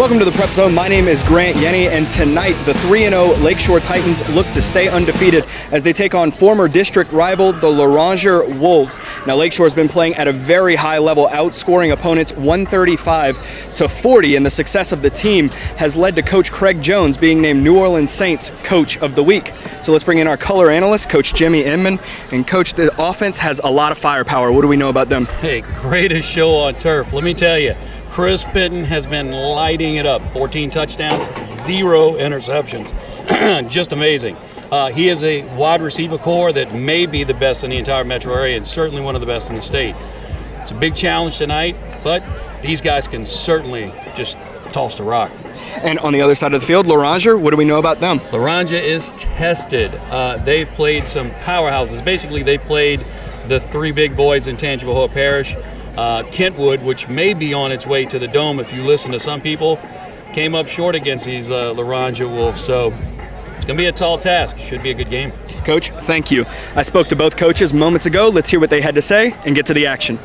Welcome to the Prep Zone. My name is Grant Yenny, and tonight the 3-0 Lakeshore Titans look to stay undefeated as they take on former district rival, the Loranger Wolves. Now, Lakeshore has been playing at a very high level, outscoring opponents 135-40, and the success of the team has led to Coach Craig Jones being named New Orleans Saints Coach of the Week. So let's bring in our color analyst, Coach Jimmy Inman. And Coach, the offense has a lot of firepower. What do we know about them? Hey, greatest show on turf. Let me tell you, Chris Pitton has been lighting it up. 14 touchdowns, 0 interceptions. Just amazing. He is a wide receiver core that may be the best in the entire metro area and certainly one of the best in the state. It's a big challenge tonight, but these guys can certainly just toss the rock. And on the other side of the field, Loranger, what do we know about them? Loranger is tested. They've played some powerhouses. Basically, they played the 3 big boys in Tangible Hope Parish. Kentwood, which may be on its way to the Dome if you listen to some people, came up short against these Loranger Wolves. So it's going to be a tall task. Should be a good game. Coach, thank you. I spoke to both coaches moments ago. Let's hear what they had to say and get to the action.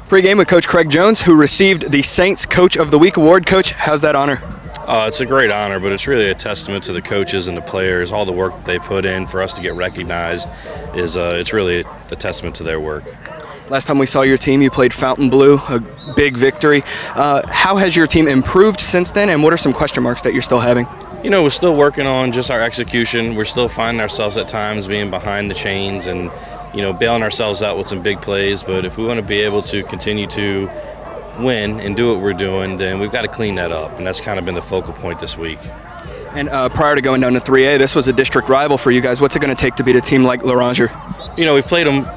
Pre-game with Coach Craig Jones, who received the Saints Coach of the Week award. Coach, how's that honor? It's a great honor, but it's really a testament to the coaches and the players. All the work that they put in for us to get recognized is it's really a testament to their work. Last time we saw your team, you played Fontainebleau, a big victory. How has your team improved since then, and what are some question marks that you're still having? You know, we're still working on just our execution. We're still finding ourselves at times being behind the chains and, you know, bailing ourselves out with some big plays. But if we want to be able to continue to win and do what we're doing, then we've got to clean that up, and that's kind of been the focal point this week. And prior to going down to 3A, this was a district rival for you guys. What's it going to take to beat a team like Loranger? You know, we played them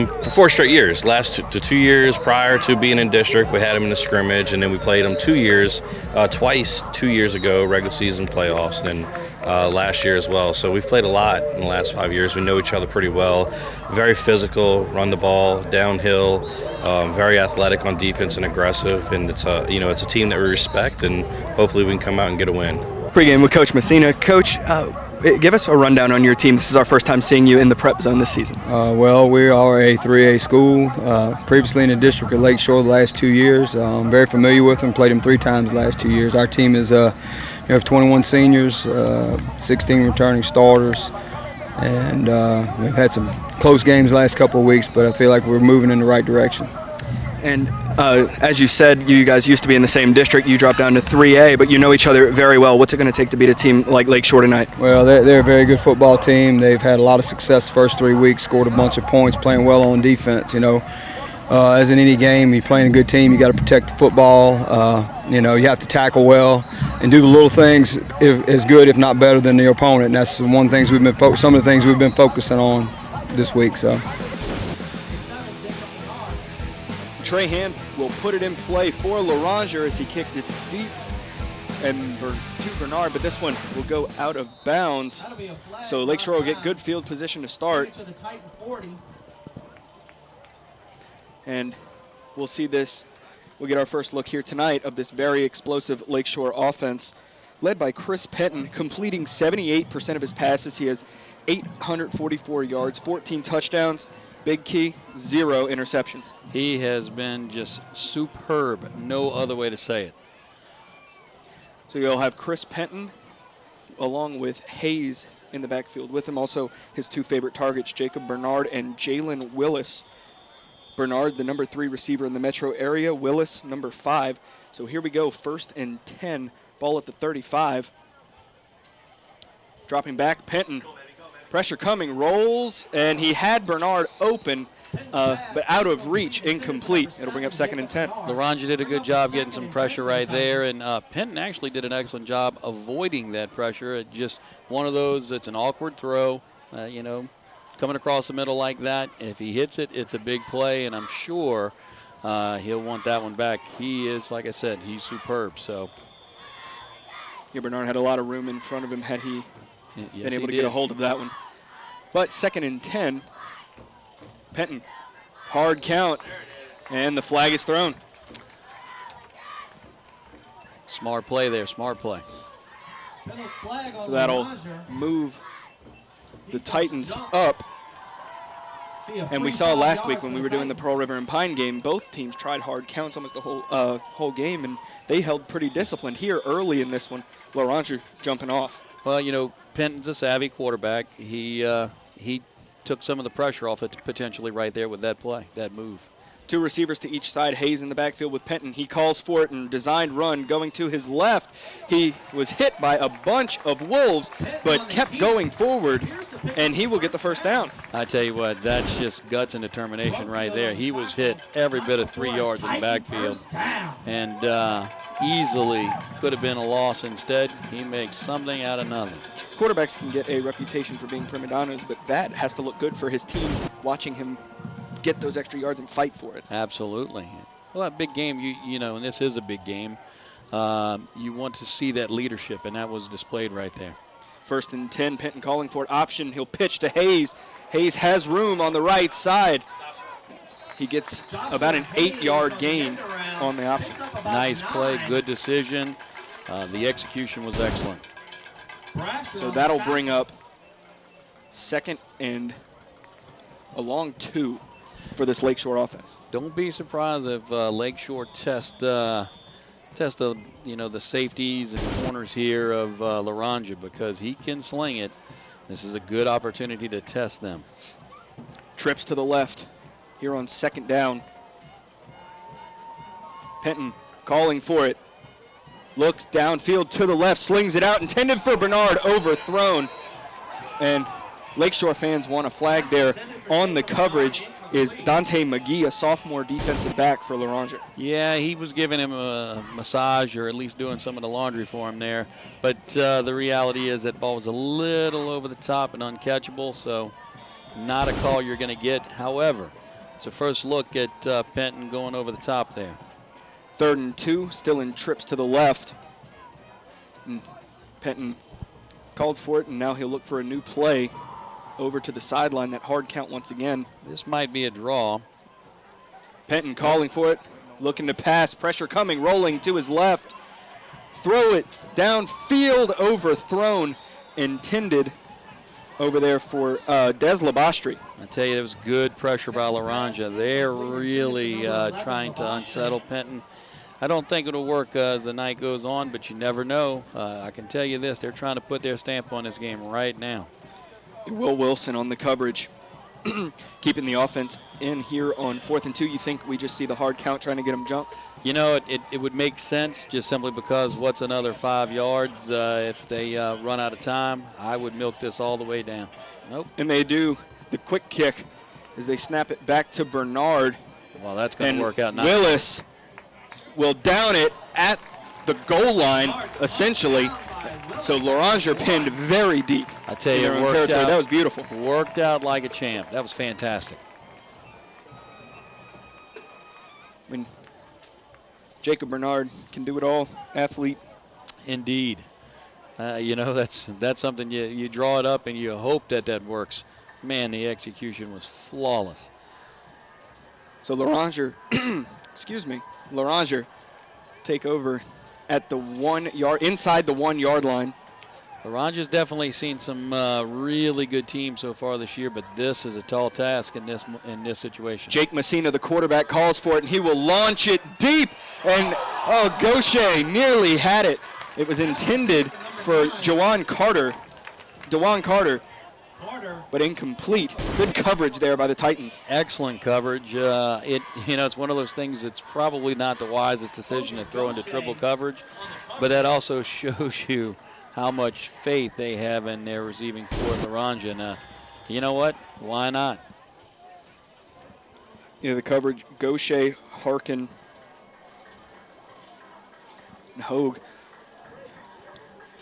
for 4 straight years. Last 2 years prior to being in district, we had them in a scrimmage, and then we played them 2 years, twice 2 years ago, regular season playoffs, and then last year as well. So we've played a lot in the last 5 years. We know each other pretty well. Very physical, run the ball, downhill, very athletic on defense and aggressive, and it's a team that we respect, and hopefully we can come out and get a win. Pre-game with Coach Messina. Coach, give us a rundown on your team. This is our first time seeing you in the Prep Zone this season. Well, we are a 3A school, previously in the district of Lakeshore the last 2 years. I'm very familiar with them, played them 3 times the last 2 years. Our team is we have 21 seniors, 16 returning starters, and we've had some close games the last couple of weeks, but I feel like we're moving in the right direction. And as you said, you guys used to be in the same district. You dropped down to 3A, but you know each other very well. What's it going to take to beat a team like Lakeshore tonight? Well, they're a very good football team. They've had a lot of success the first 3 weeks, scored a bunch of points, playing well on defense. You know, as in any game, you're playing a good team, you got to protect the football. You know, you have to tackle well and do the little things as good, if not better, than the opponent. And that's some of the things we've been focusing on this week. So. Trahan will put it in play for Loranger as he kicks it deep and to Bernard, but this one will go out of bounds. So Lakeshore will get good field position to start. And we'll see this. We'll get our first look here tonight of this very explosive Lakeshore offense led by Chris Penton, completing 78% of his passes. He has 844 yards, 14 touchdowns. Big key, 0 interceptions. He has been just superb. No other way to say it. So you'll have Chris Penton along with Hayes in the backfield with him. Also his 2 favorite targets, Jacob Bernard and Jalen Willis. Bernard, the number 3 receiver in the metro area. Willis, number 5. So here we go, 1st and 10. Ball at the 35. Dropping back, Penton. Pressure coming, rolls, and he had Bernard open, but out of reach, incomplete. It'll bring up 2nd and 10. Loranger did a good job getting some pressure right there, and Penton actually did an excellent job avoiding that pressure. It just one of those, it's an awkward throw, you know, coming across the middle like that. If he hits it, it's a big play, and I'm sure he'll want that one back. He is, like I said, he's superb. So. Yeah, Bernard had a lot of room in front of him had he been able to get a hold of that one. But 2nd and 10, Penton, hard count, and the flag is thrown. Smart play there, smart play. So that'll move the Titans up And we saw last week when we were doing the Pearl River and Pine game, both teams tried hard counts almost the whole game, and they held pretty disciplined. Here early in this one, Loranger jumping off. Well, you know, Penton's a savvy quarterback. He took some of the pressure off it potentially right there with that play, that move. 2 receivers to each side. Hayes in the backfield with Penton. He calls for it and designed run going to his left. He was hit by a bunch of Wolves, but kept going forward, and he will get the first down. I tell you what, that's just guts and determination right there. He was hit every bit of 3 yards in the backfield, and easily could have been a loss. Instead, he makes something out of nothing. Quarterbacks can get a reputation for being prima donnas, but that has to look good for his team, watching him get those extra yards and fight for it. Absolutely. Well, a big game, you know, and this is a big game. You want to see that leadership, and that was displayed right there. 1st and 10, Penton calling for it. Option, he'll pitch to Hayes. Hayes has room on the right side. He gets about an 8-yard gain on the option. Nice play, good decision. The execution was excellent. So that'll bring up 2nd and a long 2 for this Lakeshore offense. Don't be surprised if Lakeshore test the safeties and corners here of Loranger, because he can sling it. This is a good opportunity to test them. Trips to the left here on 2nd down. Penton calling for it. Looks downfield to the left, slings it out, intended for Bernard, overthrown. And Lakeshore fans want a flag there. On the coverage is Dante McGee, a sophomore defensive back for Loranger. Yeah, he was giving him a massage, or at least doing some of the laundry for him there. But the reality is that ball was a little over the top and uncatchable, so not a call you're going to get. However, it's a first look at Penton going over the top there. 3rd and 2, still in trips to the left. And Penton called for it, and now he'll look for a new play over to the sideline. That hard count once again. This might be a draw. Penton calling for it, looking to pass, pressure coming, rolling to his left. Throw it downfield, overthrown, intended over there for Des Labastri. I tell you, it was good pressure by Loranger. They're really trying to unsettle Penton. I don't think it'll work as the night goes on, but you never know. I can tell you this, they're trying to put their stamp on this game right now. Will Wilson on the coverage, keeping the offense in here on 4th and 2. You think we just see the hard count trying to get them jumped? You know, it would make sense just simply because what's another 5 yards if they run out of time? I would milk this all the way down. Nope. And they do the quick kick as they snap it back to Bernard. Well, that's going to work out nice. Willis will down it at the goal line, essentially. So Loranger pinned very deep. I tell you, that was beautiful. Worked out like a champ. That was fantastic. I mean, Jacob Bernard can do it all. Athlete. Indeed. You know, that's something you draw it up and you hope that works. Man, the execution was flawless. So Loranger, Loranger take over at the 1 yard, inside the 1 yard line. Loranger's definitely seen some really good teams so far this year, but this is a tall task in this situation. Jake Messina, the quarterback, calls for it, and he will launch it deep. And, Gaucher nearly had it. It was intended for DeJuan Carter, but incomplete. Good coverage there by the Titans. Excellent coverage. It's one of those things that's probably not the wisest decision to throw into triple coverage, but that also shows you how much faith they have in their receiving core, Loranger. And you know what? Why not? The coverage, Gaucher, Harkin, and Hogue.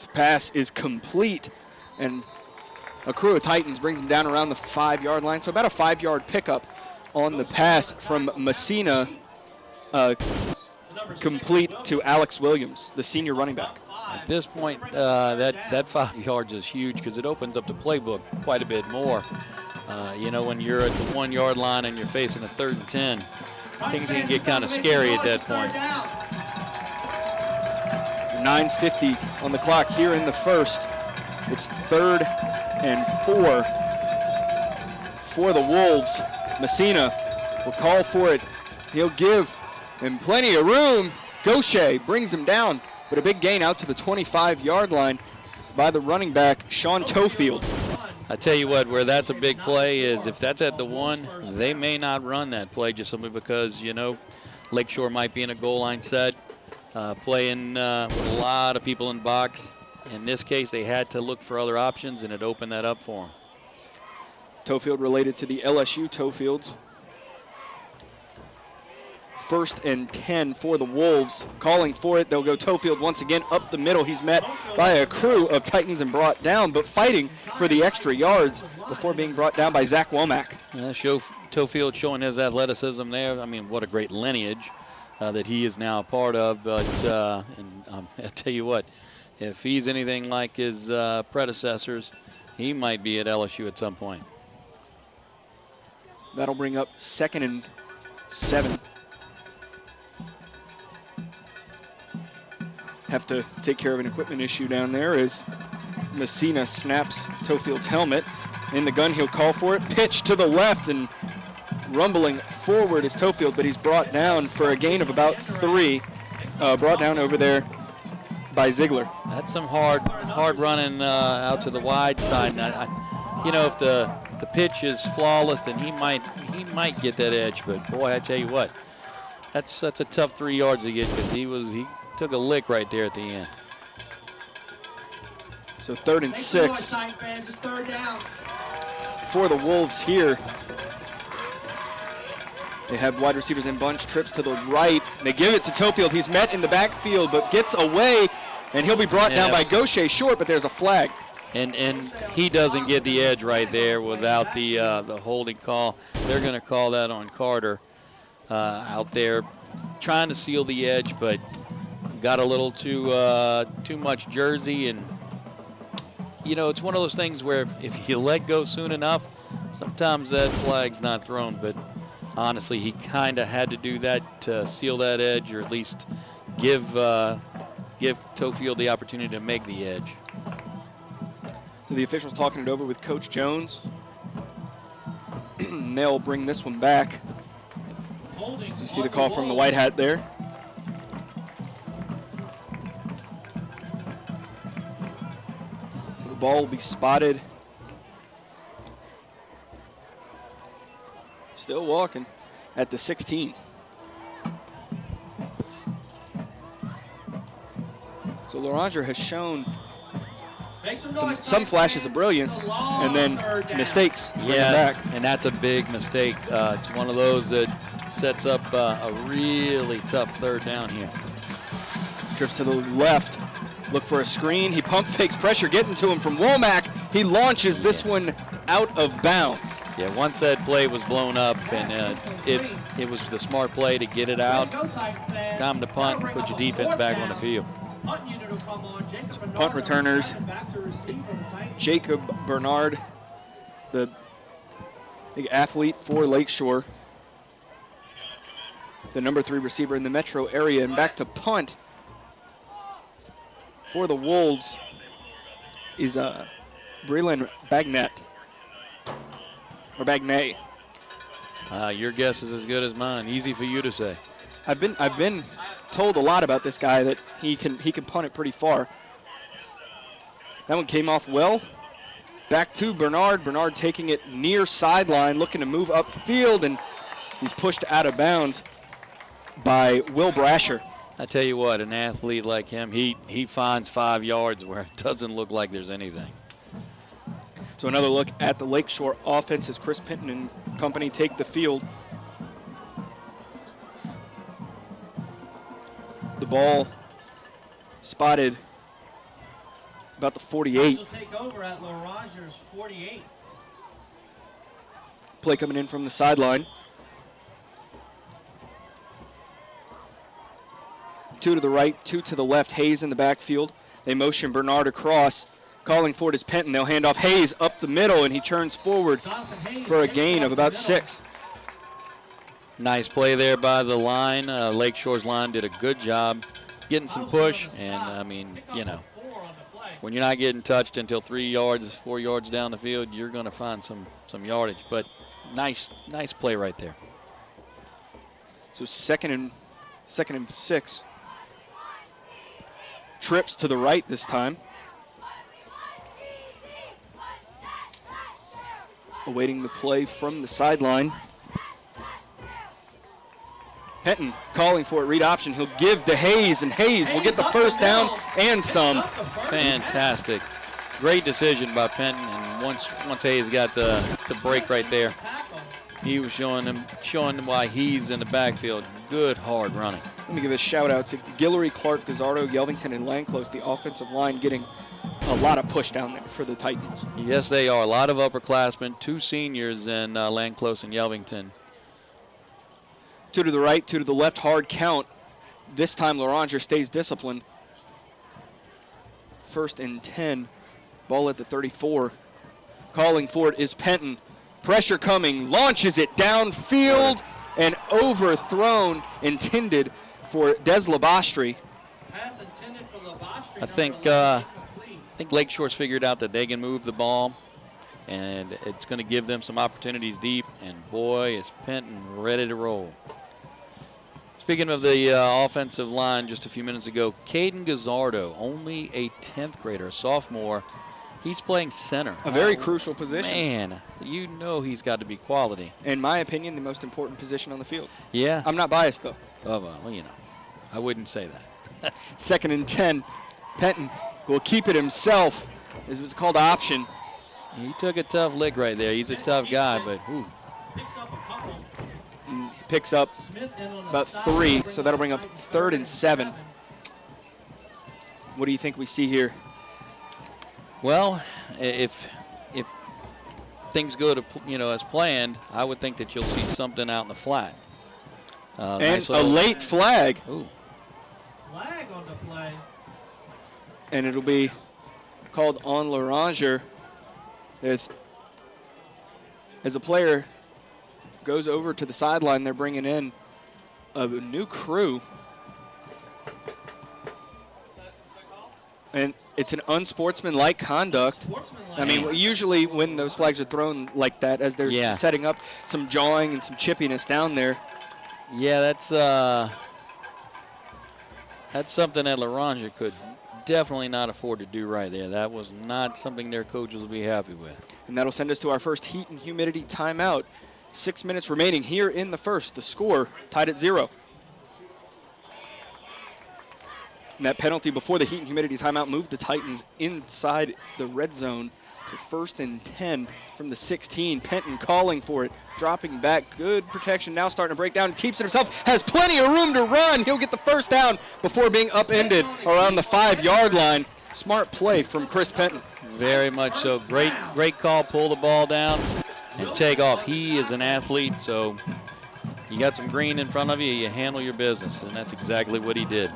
The pass is complete, and a crew of Titans brings him down around the 5 yard line. So about a 5 yard pickup on the pass from Messina, complete to Alex Williams, the senior running back. At this point, that 5 yards is huge because it opens up the playbook quite a bit more. When you're at the 1 yard line and you're facing a 3rd and 10, things can get kind of scary at that point. 9:50 on the clock here in the first. It's 3rd and 4 for the Wolves. Messina will call for it. He'll give him plenty of room. Gaucher brings him down, but a big gain out to the 25-yard line by the running back, Sean Tofield. I tell you what, where that's a big play is if that's at the 1, they may not run that play just simply because, you know, Lakeshore might be in a goal line set, playing with a lot of people in box. In this case, they had to look for other options, and it opened that up for them. Tofield related to the LSU Tofields. 1st and 10 for the Wolves. Calling for it, they'll go Tofield once again up the middle. He's met by a crew of Titans and brought down, but fighting for the extra yards before being brought down by Zach Womack. Tofield showing his athleticism there. I mean, what a great lineage that he is now a part of. But I tell you what, if he's anything like his predecessors, he might be at LSU at some point. That'll bring up 2nd and 7. Have to take care of an equipment issue down there as Messina snaps Tofield's helmet. In the gun, he'll call for it. Pitch to the left, and rumbling forward is Tofield, but he's brought down for a gain of about 3. Brought down over there by Ziegler. That's some hard running out to the wide side. You know, if the pitch is flawless, then he might get that edge. But boy, I tell you what, that's a tough 3 yards to get because he took a lick right there at the end. So 3rd and 6 for the Wolves here. They have wide receivers in bunch, trips to the right. They give it to Tofield. He's met in the backfield, but gets away, and he'll be brought down by Gaucher short, but there's a flag. And he doesn't get the edge right there without the holding call. They're going to call that on Carter out there trying to seal the edge, but got a little too much jersey. And, you know, it's one of those things where if you let go soon enough, sometimes that flag's not thrown. But honestly, he kind of had to do that to seal that edge, or at least give Tofield the opportunity to make the edge. So the officials talking it over with Coach Jones. And they'll bring this one back. So you see the call from the white hat there. So the ball will be spotted. Still walking at the 16. So Loranger has shown some flashes of brilliance and then mistakes. Yeah, and that's a big mistake. It's one of those that sets up a really tough 3rd down here. Trips to the left, look for a screen. He pump fakes pressure, getting to him from Womack. He launches this one out of bounds. Yeah, once that play was blown up, and it was the smart play to get it out. Time to punt, put your defense back on the field. Punt returners, Jacob Bernard, the big athlete for Lakeshore, the number 3 receiver in the metro area, and back to punt for the Wolves is Breland Bagnet, or Bagnay. Your guess is as good as mine. Easy for you to say. I've been told a lot about this guy, that he can punt it pretty far. That one came off well. Back to Bernard. Bernard taking it near sideline, looking to move upfield, and he's pushed out of bounds by Will Brasher. I tell you what, an athlete like him, he finds 5 yards where it doesn't look like there's anything. So another look at the Lakeshore offense as Chris Pinton and company take the field. The ball spotted about the 48. Will take over at Loranger's 48. Play coming in from the sideline. 2 to the right, 2 to the left. Hayes in the backfield. They motion Bernard across. Calling for it is Penton. They'll hand off Hayes up the middle, and he turns forward for a gain of about 6. Nice play there by the line. Lakeshore's line did a good job getting some push, and I mean, you know, when you're not getting touched until 3 yards, 4 yards down the field, you're going to find some yardage. But nice play right there. So second and 6. Trips to the right this time. Awaiting the play from the sideline. Penton calling for it, read option. He'll give to Hayes, and Hayes will get the first down and some. Fantastic. Great decision by Penton, and once Hayes got the break right there, he was showing them why he's in the backfield. Good, hard running. Let me give a shout out to Guillory, Clark, Gazzardo, Yelvington, and Langclose, the offensive line, getting a lot of push down there for the Titans. Yes, they are. A lot of upperclassmen, 2 seniors in Langclose and Yelvington. 2 to the right, 2 to the left, hard count. This time Loranger stays disciplined. 1st and 10, ball at the 34. Calling for it is Penton. Pressure coming, launches it downfield and overthrown, intended for Des Labastri. Pass intended for Labastri. I think Lakeshore's figured out that they can move the ball, and it's going to give them some opportunities deep, and boy, is Penton ready to roll. Speaking of the offensive line just a few minutes ago, Caden Gazzardo, only a 10th grader, a sophomore. He's playing center. A very crucial position. Man, you know he's got to be quality. In my opinion, the most important position on the field. Yeah. I'm not biased, though. Oh, well, you know, I wouldn't say that. 2nd and 10. Penton will keep it himself. This was called option. He took a tough lick right there. He's a tough guy, but ooh. Picks up a couple. And picks up Smith in on the about side, 3, so that'll bring up 3rd and 7. What do you think we see here? Well, if things go to as planned, I would think that you'll see something out in the flat. And nice a late flag. Ooh. Flag on the play. And it'll be called on Loranger. As a player goes over to the sideline, they're bringing in a new crew. And it's an unsportsmanlike conduct. I mean, usually when those flags are thrown like that, as they're setting up some jawing and some chippiness down there. Yeah, that's something that Loranger could definitely not afford to do right there. That was not something their coaches will be happy with. And that'll send us to our first heat and humidity timeout. 6 minutes remaining here in the first. The score tied at 0. And that penalty before the heat and humidity timeout moved the Titans inside the red zone to 1st and 10 from the 16. Penton calling for it, dropping back. Good protection now, starting to break down. Keeps it himself, has plenty of room to run. He'll get the first down before being upended around the 5-yard line. Smart play from Chris Penton. Very much so. Great call. Pull the ball down and take off. He is an athlete, so you got some green in front of you, you handle your business, and that's exactly what he did.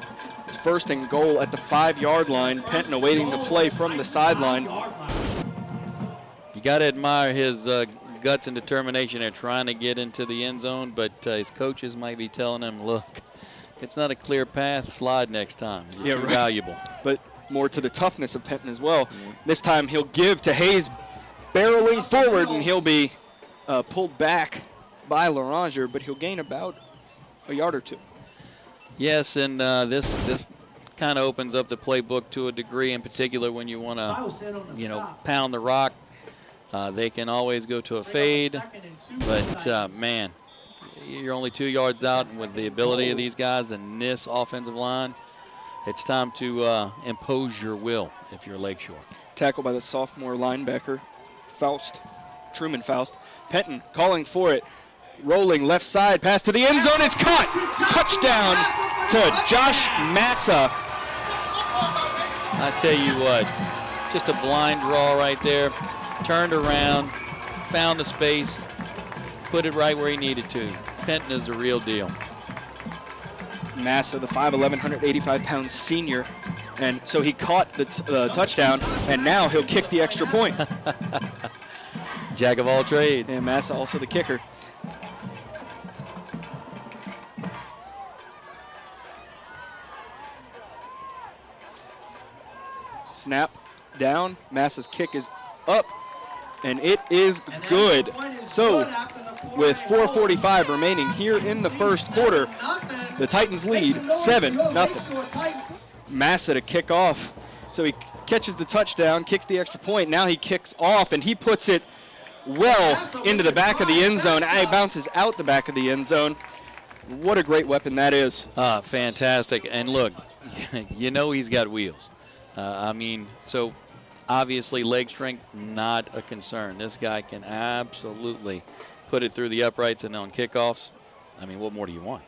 It's 1st and goal at the 5-yard line. Penton awaiting the play from the sideline. You got to admire his guts and determination at trying to get into the end zone, but his coaches might be telling him, look, it's not a clear path, slide next time. You're too valuable. But more to the toughness of Penton as well. This time he'll give to Hayes, barreling forward, and he'll be pulled back by Loranger, but he'll gain about a yard or 2. Yes, and this kind of opens up the playbook to a degree, in particular when you want to, pound the rock. They can always go to a fade, but man, you're only 2 yards out, and with the ability of these guys and this offensive line, it's time to impose your will if you're Lakeshore. Tackled by the sophomore linebacker, Truman Faust. Penton calling for it. Rolling left side, pass to the end zone, it's caught! Touchdown to Josh Massa. I tell you what, just a blind draw right there. Turned around, found the space, put it right where he needed to. Penton is the real deal. Massa, the 5'11", 185-pound senior. And so he caught the touchdown, and now he'll kick the extra point. Jack of all trades. And Massa also the kicker. Snap, down. Massa's kick is up, and it is good. So, with 4:45 remaining here in the first quarter, the Titans lead 7-0. Massa to kick off. So he catches the touchdown, kicks the extra point. Now he kicks off, and he puts it well into the back of the end zone. It bounces out the back of the end zone. What a great weapon that is. Fantastic. And look, you know he's got wheels. I mean, so obviously leg strength, not a concern. This guy can absolutely put it through the uprights and on kickoffs. I mean, what more do you want?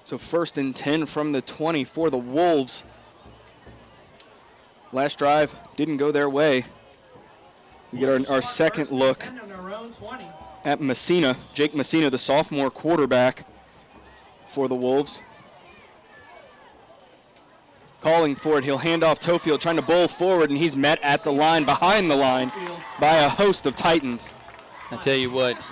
So 1st and 10 from the 20 for the Wolves. Last drive didn't go their way. We get our second look at Messina. Jake Messina, the sophomore quarterback for the Wolves. Calling for it, he'll hand off Tofield, trying to bowl forward, and he's met at the line, behind the line, by a host of Titans. I tell you what,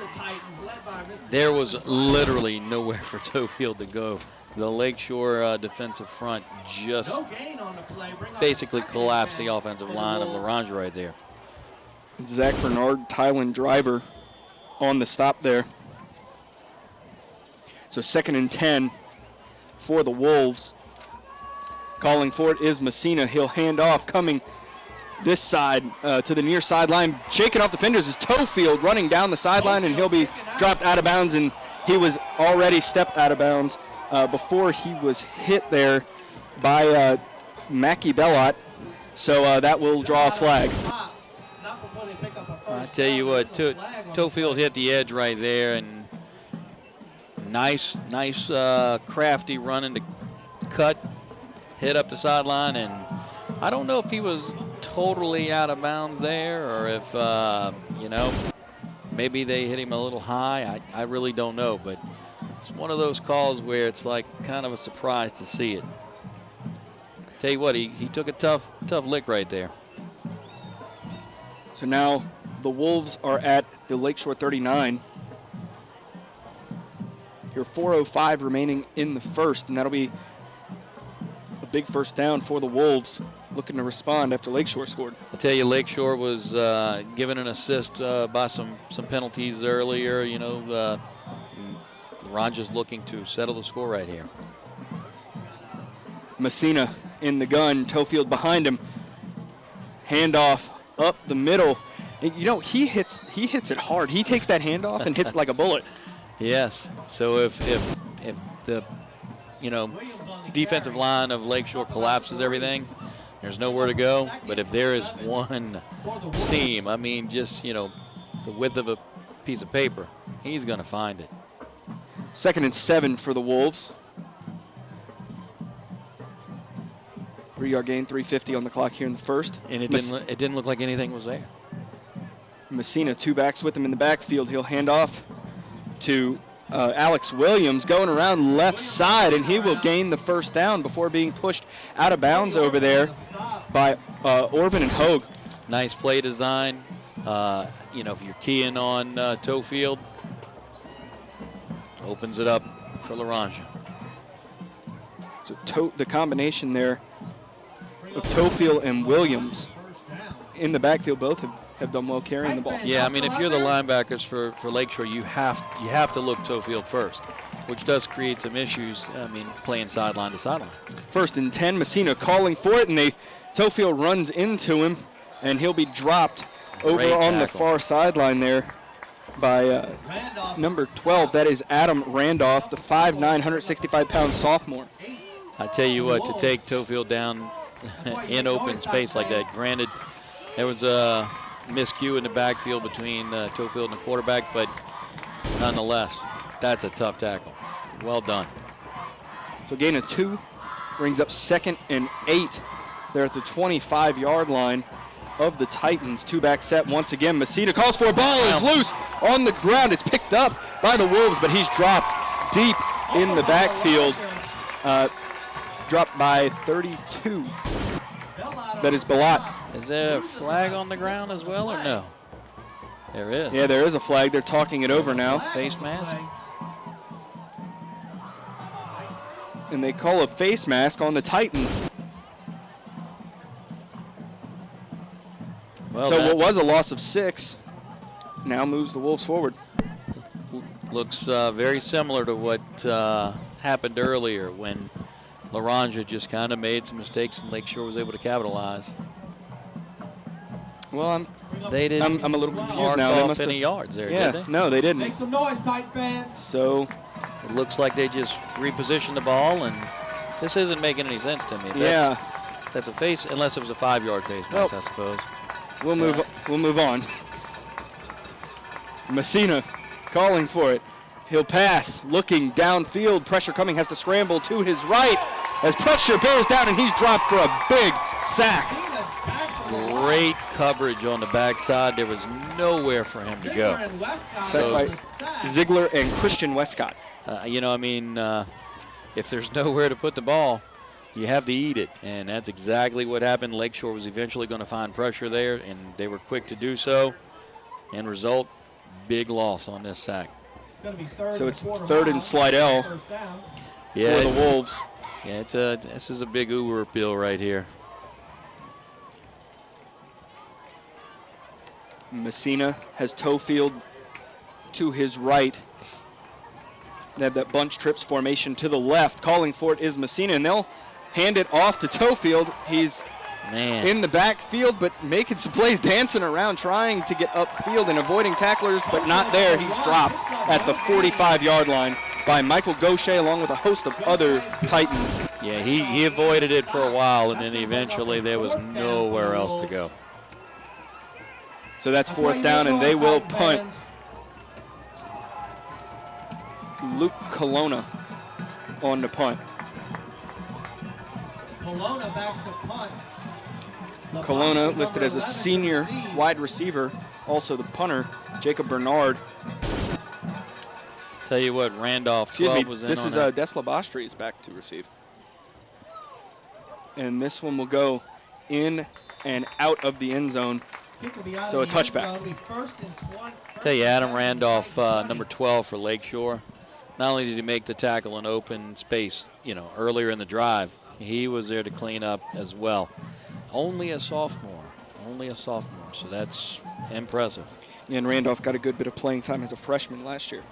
there was literally nowhere for Tofield to go. The Lakeshore defensive front just basically collapsed the offensive line of Loranger right there. Zach Bernard, Tylen Driver on the stop there. So 2nd and 10 for the Wolves. Calling for it is Messina. He'll hand off, coming this side to the near sideline. Shaking off defenders is Tofield running down the sideline, and he'll be dropped out of bounds, and he was already stepped out of bounds before he was hit there by Mackie Bellot. So that will draw a flag. I tell you what, Tofield hit the edge right there, and nice crafty run into cut, hit up the sideline, and I don't know if he was totally out of bounds there or if, maybe they hit him a little high. I really don't know, but it's one of those calls where it's like kind of a surprise to see it. Tell you what, he took a tough lick right there. So now the Wolves are at the Lakeshore 39. Here 4:05 remaining in the first, and that'll be a big first down for the Wolves, looking to respond after Lakeshore scored. I tell you, Lakeshore was given an assist by some penalties earlier. Loranger's looking to settle the score right here. Messina in the gun, Tofield behind him. Handoff up the middle. And, he hits it hard. He takes that handoff and hits it like a bullet. Yes. So if the defensive line of Lakeshore collapses everything, there's nowhere to go. But if there is one seam, I mean, just the width of a piece of paper, he's going to find it. 2nd and 7 for the Wolves. 3-yard gain, 3:50 on the clock here in the first. And it didn't look like anything was there. Messina, 2 backs with him in the backfield. He'll hand off to Alex Williams, going around left side, and he will gain the first down before being pushed out of bounds over there by Orban and Hogue. Nice play design. If you're keying on Tofield, opens it up for Loranger. So the combination there of Tofield and Williams in the backfield, both have done well carrying the ball. Yeah, I mean, if you're the linebackers for Lakeshore, you have to look Tofield first, which does create some issues. I mean, playing sideline to sideline. 1st and 10, Messina calling for it, and Tofield runs into him, and he'll be dropped over on the far sideline there by number 12. That is Adam Randolph, the 5'9", 165-pound sophomore. I tell you what, to take Tofield down in open space like that, granted, there was a miscue in the backfield between Tofield and the quarterback, but nonetheless, that's a tough tackle. Well done. So gain of 2 brings up 2nd and 8. They're at the 25-yard line of the Titans. 2-back set once again. Messina calls for a ball, is loose on the ground. It's picked up by the Wolves, but he's dropped deep in the backfield. Dropped by 32. That is Bellot. Is there a flag on the ground as well, or no? There is. Yeah, there is a flag. They're talking it over now. Face mask. And they call a face mask on the Titans. Well, So what was a loss of 6 now moves the Wolves forward. looks very similar to what happened earlier when Loranger just kind of made some mistakes and Lakeshore was able to capitalize. Well, They didn't I'm a little confused mark now. They off must any have, yards there, yeah, did they? no, they didn't. Make some noise, Titan fans. So, It looks like they just repositioned the ball, and this isn't making any sense to me. yeah, That's a face, unless it was a 5-yard face mask, I suppose. we'll move on. Messina calling for it. He'll pass, looking downfield. Pressure coming, has to scramble to his right as pressure bears down, and he's dropped for a big sack. Great coverage on the backside. There was nowhere for him to go. Sacked by Ziegler and Christian Westcott. If there's nowhere to put the ball, you have to eat it, and that's exactly what happened. Lakeshore was eventually going to find pressure there, and they were quick to do so. End result, big loss on this sack. So it's 3rd and Slidell for the Wolves. Yeah, this is a big Uber appeal right here. Messina has Tofield to his right. They have that bunch trips formation to the left. Calling for it is Messina, and they'll hand it off to Tofield. He's in the backfield, but making some plays, dancing around, trying to get upfield and avoiding tacklers, but not there. He's dropped at the 45-yard line by Michael Gaucher, along with a host of other Titans. Yeah, he avoided it for a while, and then eventually there was nowhere else to go. So that's 4th down, and they will punt. Luke Colonna on the punt. Colonna back to punt. Colonna listed as a senior wide receiver, also the punter, Jacob Bernard. Tell you what, Randolph 12 was in this on is that. Desla Bastri is back to receive. And this one will go in and out of the end zone. So a touchback. Tell you, Adam Randolph, number 12 for Lakeshore. Not only did he make the tackle in open space, earlier in the drive, he was there to clean up as well. Only a sophomore, so that's impressive. And Randolph got a good bit of playing time as a freshman last year.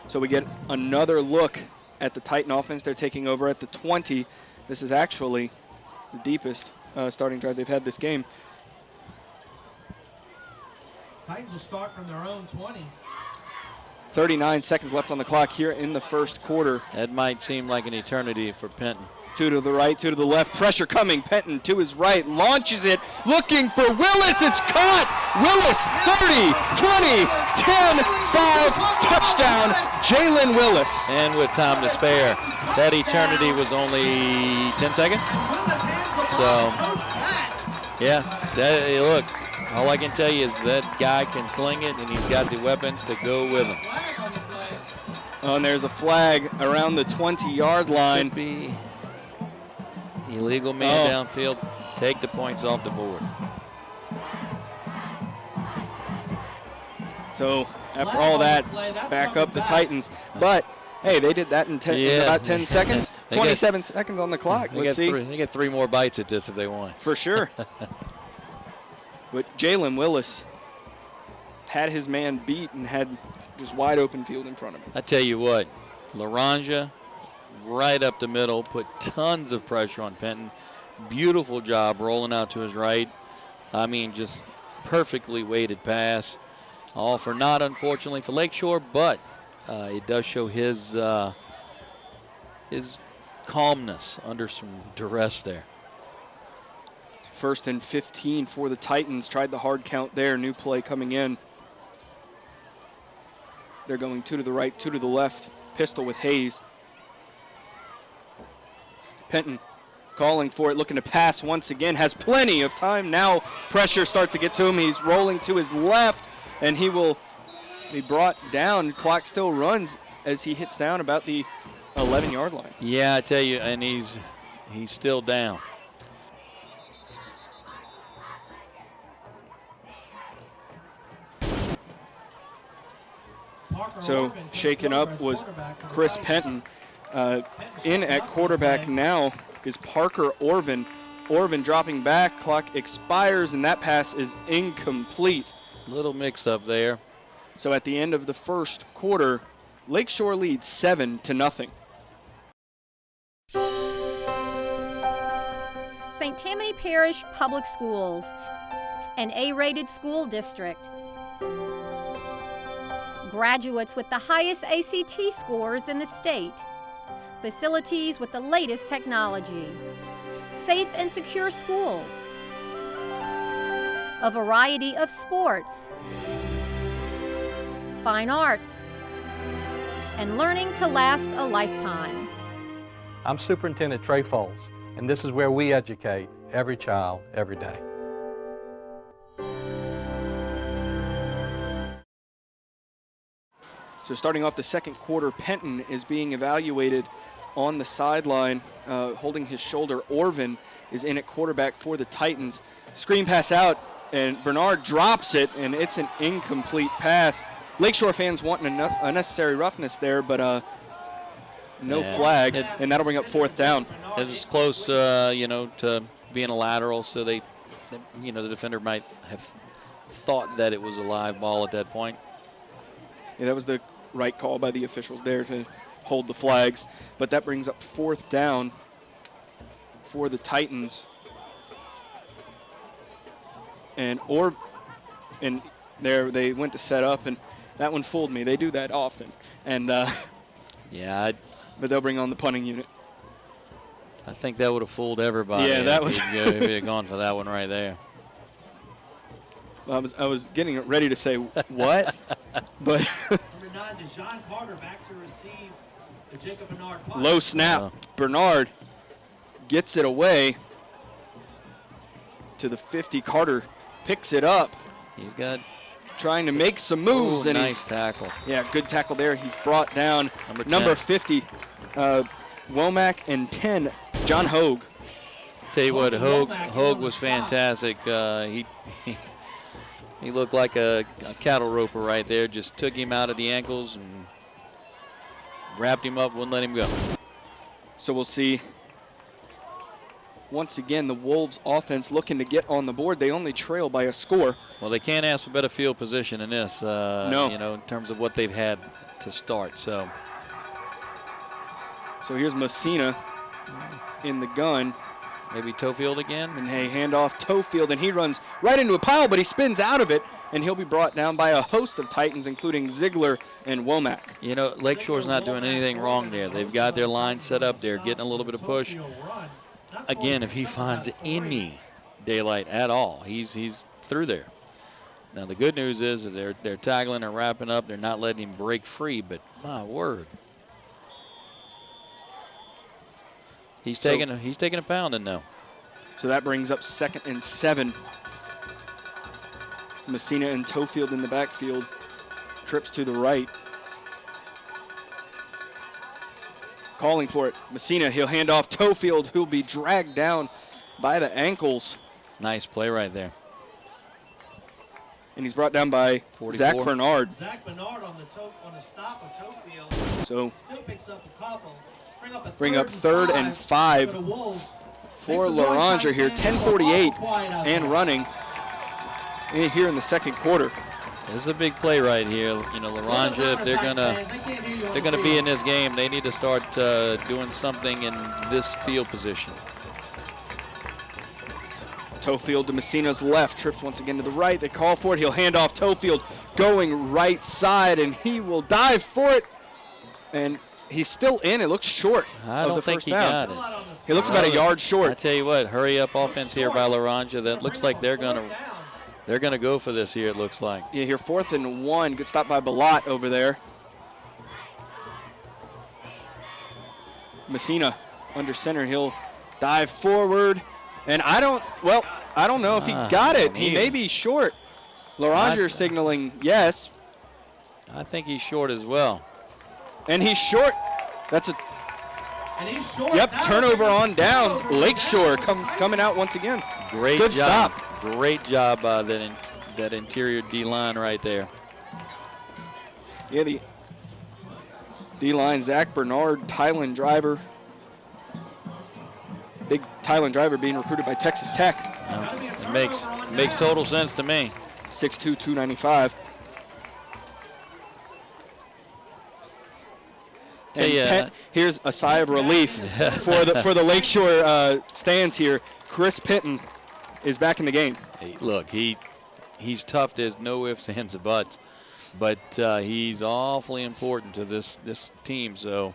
So we get another look at the Titan offense. They're taking over at the 20. This is actually the deepest starting drive they've had this game. Titans will start from their own 20. 39 seconds left on the clock here in the first quarter. That might seem like an eternity for Penton. 2 to the right, 2 to the left. Pressure coming. Penton to his right. Launches it. Looking for Willis. It's caught. Willis, 30, 20, 10, 5. Touchdown, Jalen Willis. And with time to spare, that eternity was only 10 seconds. So, yeah, look, all I can tell you is that guy can sling it, and he's got the weapons to go with him. Oh, and there's a flag around the 20-yard line. Could be illegal man downfield. Take the points off the board. So after all that, back up the Titans. But hey, they did that in about 10 seconds. 27 seconds on the clock. Let's see. They get 3 more bites at this if they want. For sure. But Jalen Willis had his man beat and had just wide open field in front of him. I tell you what, Loranger right up the middle, put tons of pressure on Penton. Beautiful job rolling out to his right. I mean, just perfectly weighted pass. All for naught, unfortunately, for Lakeshore, but it does show his calmness under some duress there. 1st and 15 for the Titans. Tried the hard count there. New play coming in. They're going 2 to the right, 2 to the left. Pistol with Hayes. Penton calling for it, looking to pass once again. Has plenty of time now. Pressure starts to get to him. He's rolling to his left, and he will be brought down. Clock still runs as he hits down about the 11-yard line. Yeah, I tell you, and he's still down. So shaken up was Chris Penton. In at quarterback now is Parker Orvin. Orvin dropping back, clock expires, and that pass is incomplete. Little mix-up there. So at the end of the first quarter, Lakeshore leads 7-0. St. Tammany Parish Public Schools, an A-rated school district. Graduates with the highest ACT scores in the state. Facilities with the latest technology. Safe and secure schools. A variety of sports. Fine arts. And learning to last a lifetime. I'm Superintendent Trey Foles, and this is where we educate every child, every day. So starting off the second quarter, Penton is being evaluated on the sideline, holding his shoulder. Orvin is in at quarterback for the Titans. Screen pass out, and Bernard drops it, and it's an incomplete pass. Lakeshore fans wanting unnecessary roughness there, but no flag, and that'll bring up fourth down. It was close, to being a lateral, so the defender might have thought that it was a live ball at that point. Yeah, that was the right call by the officials there to hold the flags, but that brings up fourth down for the Titans. And there they went to set up, and that one fooled me. They do that often, and yeah, but they'll bring on the punting unit. I think that would have fooled everybody. Yeah, that was. If he'd have gone for that one right there. I was getting ready to say what, but Number 9, DeJean Carter back to receive the Jacob Bernard punt. low snap. Bernard gets it away to the 50. Carter picks it up. He's got trying to make some moves. And nice tackle. Yeah, good tackle there. He's brought down number 50, Womack, and 10, John Hogue. Tell you what, Hogue was fantastic. He looked like a cattle roper right there. Just took him out of the ankles and wrapped him up, wouldn't let him go. So we'll see. Once again, the Wolves offense looking to get on the board. They only trail by a score. Well, they can't ask for better field position in this, no. In terms of what they've had to start. So here's Messina in the gun. maybe Tofield again. And hey, handoff Tofield, and he runs right into a pile, but he spins out of it, and he'll be brought down by a host of Titans, including Ziegler and Womack. Lakeshore's not doing anything wrong there. They've got their line set up. They're getting a little bit of push. Again, if he finds any daylight at all, he's through there. Now the good news is that they're tackling and wrapping up. They're not letting him break free. But my word, he's taking a pounding now. So that brings up 2nd and 7. Messina and Tofield in the backfield. Trips to the right. Calling for it. Messina, he'll hand off Tofield, who'll be dragged down by the ankles. Nice play right there. And he's brought down by 44. Zach Bernard. Zach Bernard on the stop of Tofield. So still picks up a couple. Bring up third and 5 for Loranger here. 10:48 and running here in the second quarter. This is a big play right here. Loranger, if they're gonna be in this game, they need to start doing something in this field position. Tofield to Messina's left, trips once again to the right. They call for it. He'll hand off Tofield, going right side, and he will dive for it. And he's still in. It looks short of the first down. Got it. He looks about a yard short. I tell you what, hurry up offense here by Loranger. That looks like they're gonna go for this here. It looks like. Yeah, here 4th and 1. Good stop by Balat over there. Messina under center. He'll dive forward. And I don't know if he got it. He may be short. Loranger signaling yes. I think he's short as well. And he's short. That's a And he's short. Yep, turnover on downs. Lakeshore coming out once again. Good stop. Great job by that interior D-line right there. Yeah, the D-line, Zach Bernard, Tylen Driver. Big Tylen Driver being recruited by Texas Tech. It makes total sense to me. 6'2", 295. Here's a sigh of relief for the Lakeshore stands here. Chris Pitton is back in the game. Hey, look, he's tough. There's no ifs, ands, or buts, but he's awfully important to this team. So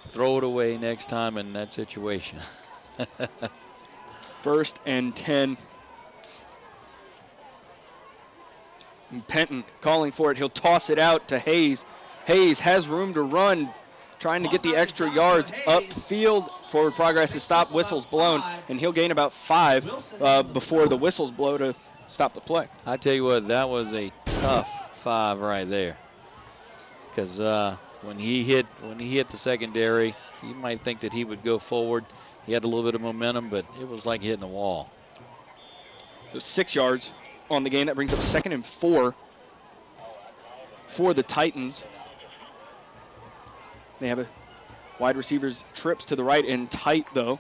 throw it away next time in that situation. 1st and 10. And Penton calling for it. He'll toss it out to Hayes. Hayes has room to run, trying to get the extra yards upfield. Forward progress is stopped. Whistle's blown, and he'll gain about 5 before the whistle's blow to stop the play. I tell you what, that was a tough 5 right there. Because when he hit the secondary, you might think that he would go forward. He had a little bit of momentum, but it was like hitting a wall. So 6 yards on the gain. That brings up 2nd and 4 for the Titans. They have a wide receivers trips to the right and tight, though.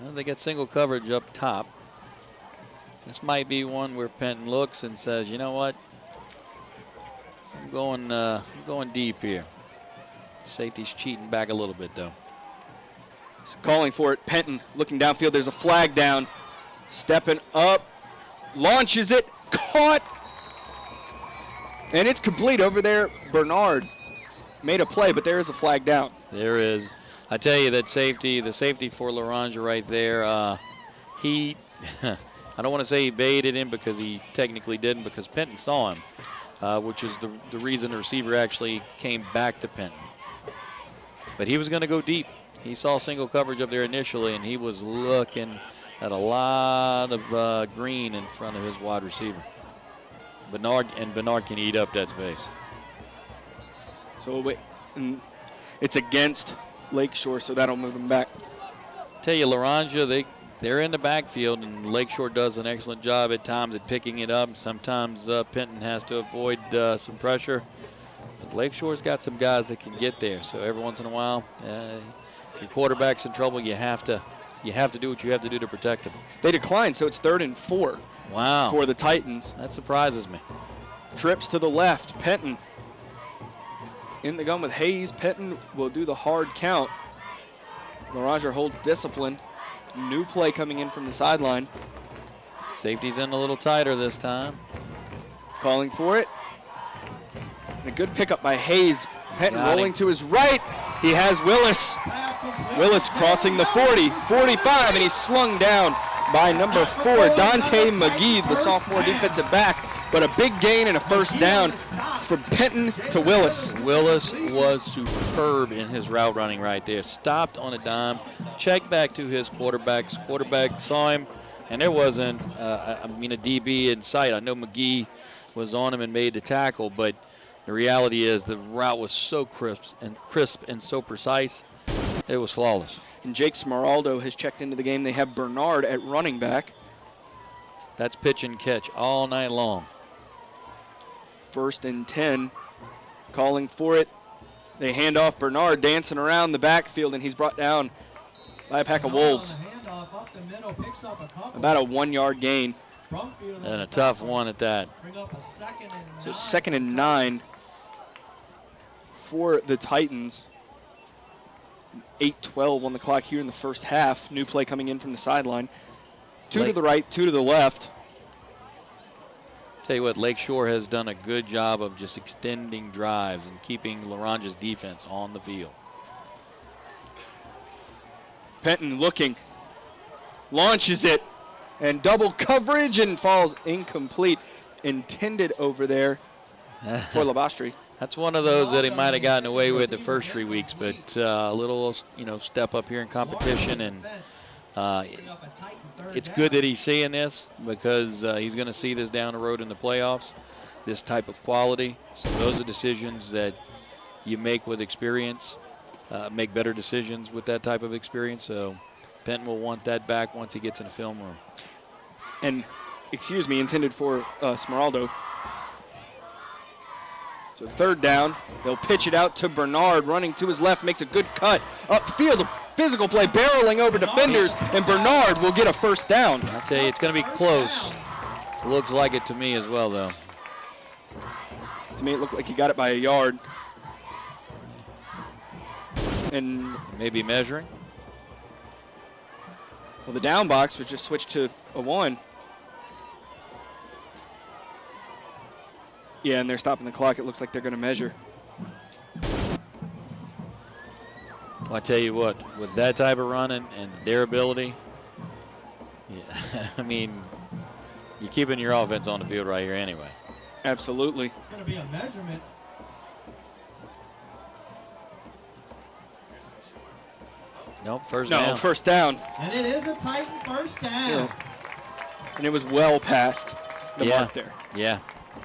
Well, they got single coverage up top. This might be one where Penton looks and says, you know what? I'm going deep here. Safety's cheating back a little bit, though. He's calling for it. Penton looking downfield. There's a flag down. Stepping up. Launches it. Caught. And it's complete over there. Bernard made a play, but there is a flag down. There is. I tell you, that safety, the safety for Loranger right there, he, I don't want to say he baited him because he technically didn't, because Penton saw him, which is the reason the receiver actually came back to Penton. But he was going to go deep. He saw single coverage up there initially, and he was looking at a lot of green in front of his wide receiver. Bernard can eat up that space. So wait, it's against Lakeshore, so that'll move them back. Tell you, Loranger, they're in the backfield, and Lakeshore does an excellent job at times at picking it up. Sometimes Penton has to avoid some pressure. But Lakeshore's got some guys that can get there. So every once in a while, if your quarterback's in trouble, you have to do what you have to do to protect him. They declined, so it's 3rd and 4. Wow. For the Titans. That surprises me. Trips to the left. Penton in the gun with Hayes. Penton will do the hard count. Loranger holds discipline. New play coming in from the sideline. Safety's in a little tighter this time. Calling for it. And a good pickup by Hayes. Penton Got rolling him. to his right. He has Willis. Willis crossing the 40, 45, and he's slung down by number 4, Dante McGee, the sophomore defensive back. But a big gain and a 1st down from Penton to Willis. Willis was superb in his route running right there. Stopped on a dime, checked back to his quarterback. Quarterback saw him, and there wasn't, a DB in sight. I know McGee was on him and made the tackle, but the reality is the route was so crisp and so precise, it was flawless. And Jake Smeraldo has checked into the game. They have Bernard at running back. That's pitch and catch all night long. 1st and 10, calling for it. They hand off Bernard, dancing around the backfield, and he's brought down by a pack of Wolves. About a 1-yard gain. And a tough one at that. So 2nd and 9 for the Titans. 8:12 on the clock here in the first half. New play coming in from the sideline. 2 to the right, 2 to the left. Tell you what, Lakeshore has done a good job of just extending drives and keeping Loranger's defense on the field. Penton looking, launches it, and double coverage and falls incomplete. Intended over there for Labastri. That's one of those that he might have gotten away with the first 3 weeks, but a little, step up here in competition, and it's good that he's seeing this because he's going to see this down the road in the playoffs, this type of quality. So those are decisions that you make with experience, make better decisions with that type of experience. So Penton will want that back once he gets in the film room. And, intended for Smeraldo. So 3rd down, they'll pitch it out to Bernard, running to his left, makes a good cut. Upfield, physical play, barreling over defenders, and Bernard will get a first down. I tell you, it's going to be close. Looks like it to me as well, though. To me, it looked like he got it by a yard. And maybe measuring. well, the down box was just switched to a 1. Yeah, and they're stopping the clock. It looks like they're going to measure. Well, I tell you what, with that type of run and their ability, yeah, I mean, you're keeping your offense on the field right here anyway. Absolutely. It's going to be a measurement. Nope, first down. No, first down. And it is a Titan first down. Yeah. And it was well past the mark there. Yeah,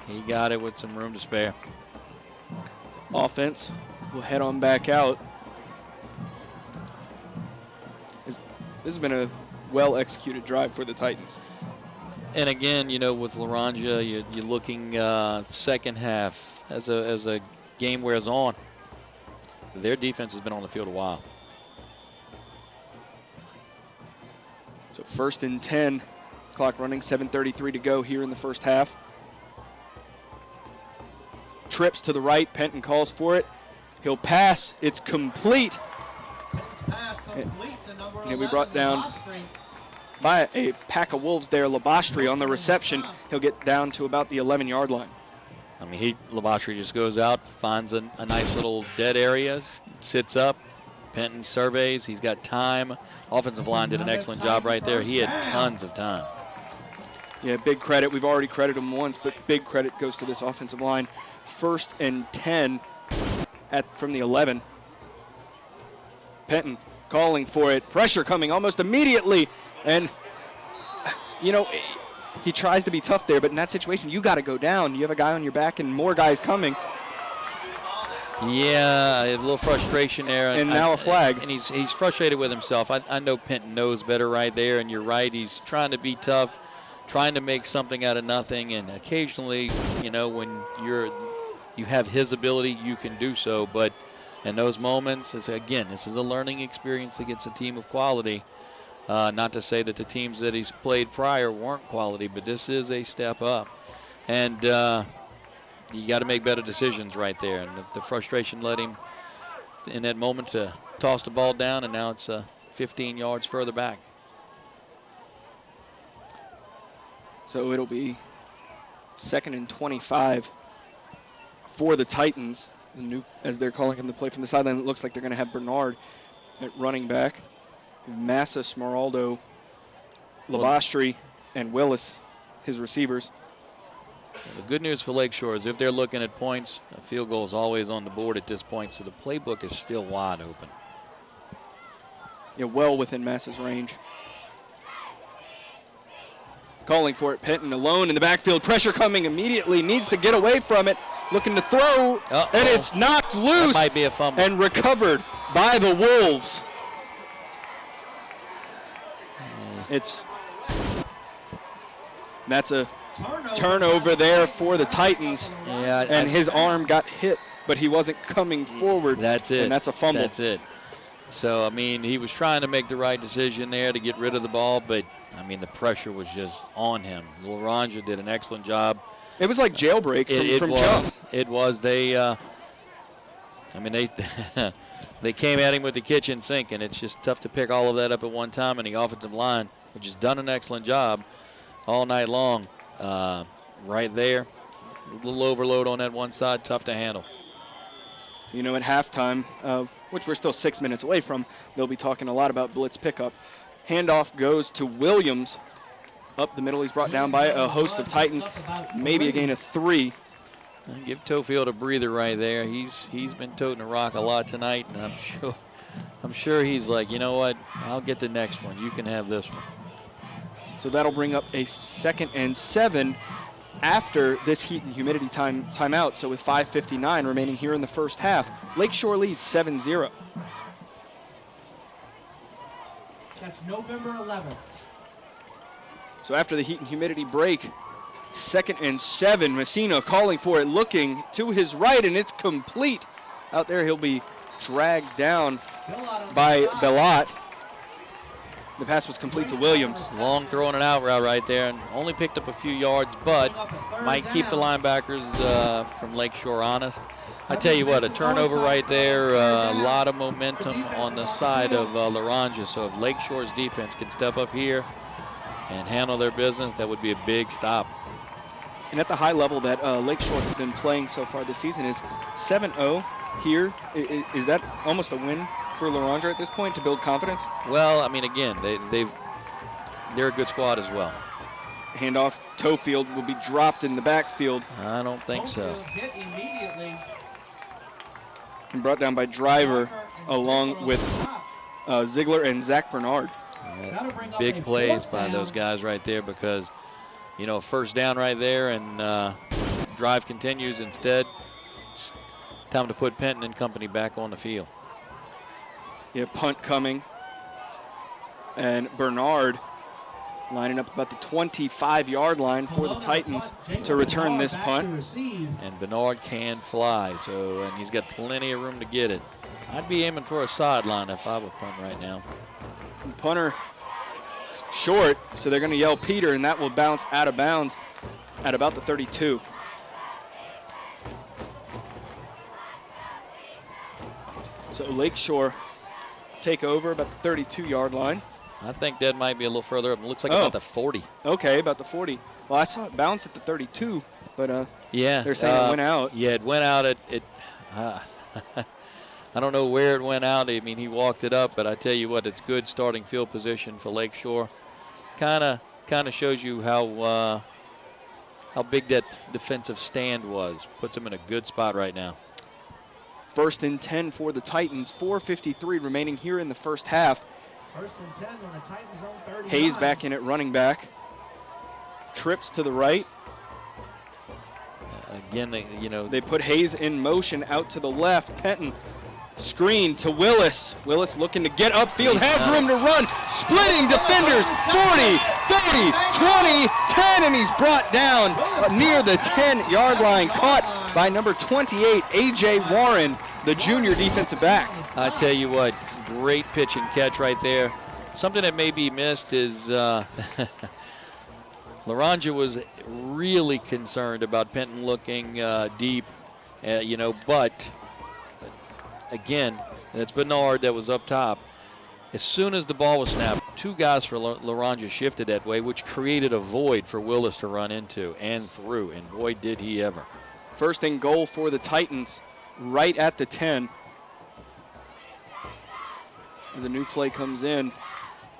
he got it with some room to spare. Offense will head on back out. This has been a well-executed drive for the Titans. And again, you know, with Loranger, you're looking second half as a game wears on. Their defense has been on the field a while. So 1st and 10, clock running, 7:33 to go here in the first half. Trips to the right, Penton calls for it. He'll pass, it's complete. Penton's pass complete to number 11, We brought down Labastri. by a pack of wolves there, Labastri on the reception. He'll get down to about the 11-yard line. I mean, Labastri just goes out, finds a nice little dead area, sits up. Penton surveys. He's got time. Offensive line did an excellent job right there. He had tons of time. Yeah, big credit. We've already credited him once, but big credit goes to this offensive line. 1st and 10 from the 11. Penton calling for it. Pressure coming almost immediately. And, you know, he tries to be tough there, but in that situation, you got to go down. You have a guy on your back and more guys coming. Yeah, a little frustration there. And now a flag. And he's frustrated with himself. I know Penton knows better right there, and you're right. He's trying to be tough, trying to make something out of nothing, and occasionally, you know, when you have his ability, you can do so. But in those moments, this is a learning experience against a team of quality. Not to say that the teams that he's played prior weren't quality, but this is a step up. And you got to make better decisions right there. And the frustration led him in that moment to toss the ball down, and now it's 15 yards further back. So it'll be 2nd and 25 for the Titans, as they're calling him to play from the sideline. It looks like they're going to have Bernard at running back. Massa, Smeraldo, Labastri, and Willis, his receivers. The good news for Lakeshore is if they're looking at points, a field goal is always on the board at this point, so the playbook is still wide open. Yeah, well within Massa's range. Calling for it, Penton alone in the backfield. Pressure coming immediately, needs to get away from it. Looking to throw, and it's knocked loose. That might be a fumble. And recovered by the Wolves. That's a turnover there for the Titans. Yeah, and his arm got hit, but he wasn't coming forward. That's it. And that's a fumble. That's it. So, I mean, he was trying to make the right decision there to get rid of the ball, but, I mean, the pressure was just on him. Loranger did an excellent job. It was like jailbreak from jump. It was. They, they came at him with the kitchen sink, and it's just tough to pick all of that up at one time, and the offensive line, which has done an excellent job all night long, right there. A little overload on that one side, tough to handle. You know, at halftime, which we're still 6 minutes away from, they'll be talking a lot about blitz pickup. Handoff goes to Williams. Up the middle, he's brought down by a host of Titans, maybe a gain of 3. Give Tofield a breather right there. He's been toting the rock a lot tonight, and I'm sure he's like, you know what, I'll get the next one. You can have this one. So that'll bring up a 2nd and 7 after this heat and humidity timeout. So with 5:59 remaining here in the first half, Lakeshore leads 7-0. That's November 11th. So after the heat and humidity break, 2nd and 7, Messina calling for it, looking to his right, and it's complete. Out there, he'll be dragged down by Belot. The pass was complete to Williams. Long throwing it out route right there, and only picked up a few yards, but might keep the linebackers from Lakeshore honest. I tell you what, a turnover right there, a lot of momentum on the side of Loranger. So if Lakeshore's defense can step up here and handle their business, that would be a big stop. And at the high level that Lakeshore has been playing so far this season is 7-0 here. Is that almost a win for Loranger at this point to build confidence? Well, I mean, again, they're a good squad as well. Handoff, Toefield will be dropped in the backfield. I don't think so. Hit immediately. And brought down by Driver along with Ziegler and Zach Bernard. Big plays by those guys right there because, you know, first down right there and drive continues. Instead, it's time to put Penton and company back on the field. Yeah, punt coming. And Bernard lining up about the 25-yard line for the Titans to return this punt. And Bernard can fly, so, and he's got plenty of room to get it. I'd be aiming for a sideline if I were punt right now. And punter short, so they're going to yell Peter, and that will bounce out of bounds at about the 32. So Lakeshore take over about the 32-yard line. I think that might be a little further up. It looks like about the 40. Okay, about the 40. Well, I saw it bounce at the 32, but yeah, they're saying it went out. Yeah, it went out. I don't know where it went out. I mean, he walked it up, but I tell you what, it's good starting field position for Lakeshore. Kind of shows you how big that defensive stand was. Puts them in a good spot right now. 1st and 10 for the Titans. 4:53 remaining here in the first half. 1st and 10 on the Titans zone 39. Hayes back in at running back. Trips to the right. Again, they put Hayes in motion out to the left. Penton screen to Willis. Willis looking to get upfield, has room to run. Splitting defenders, 40, 30, 20, 10, and he's brought down near the 10-yard line. Caught by number 28, A.J. Warren, the junior defensive back. I tell you what, great pitch and catch right there. Something that may be missed is Loranger was really concerned about Penton looking deep, but again, it's Bernard that was up top. As soon as the ball was snapped, two guys for Loranger shifted that way, which created a void for Willis to run into and through, and boy, did he ever. 1st and goal for the Titans, right at the 10. As a new play comes in,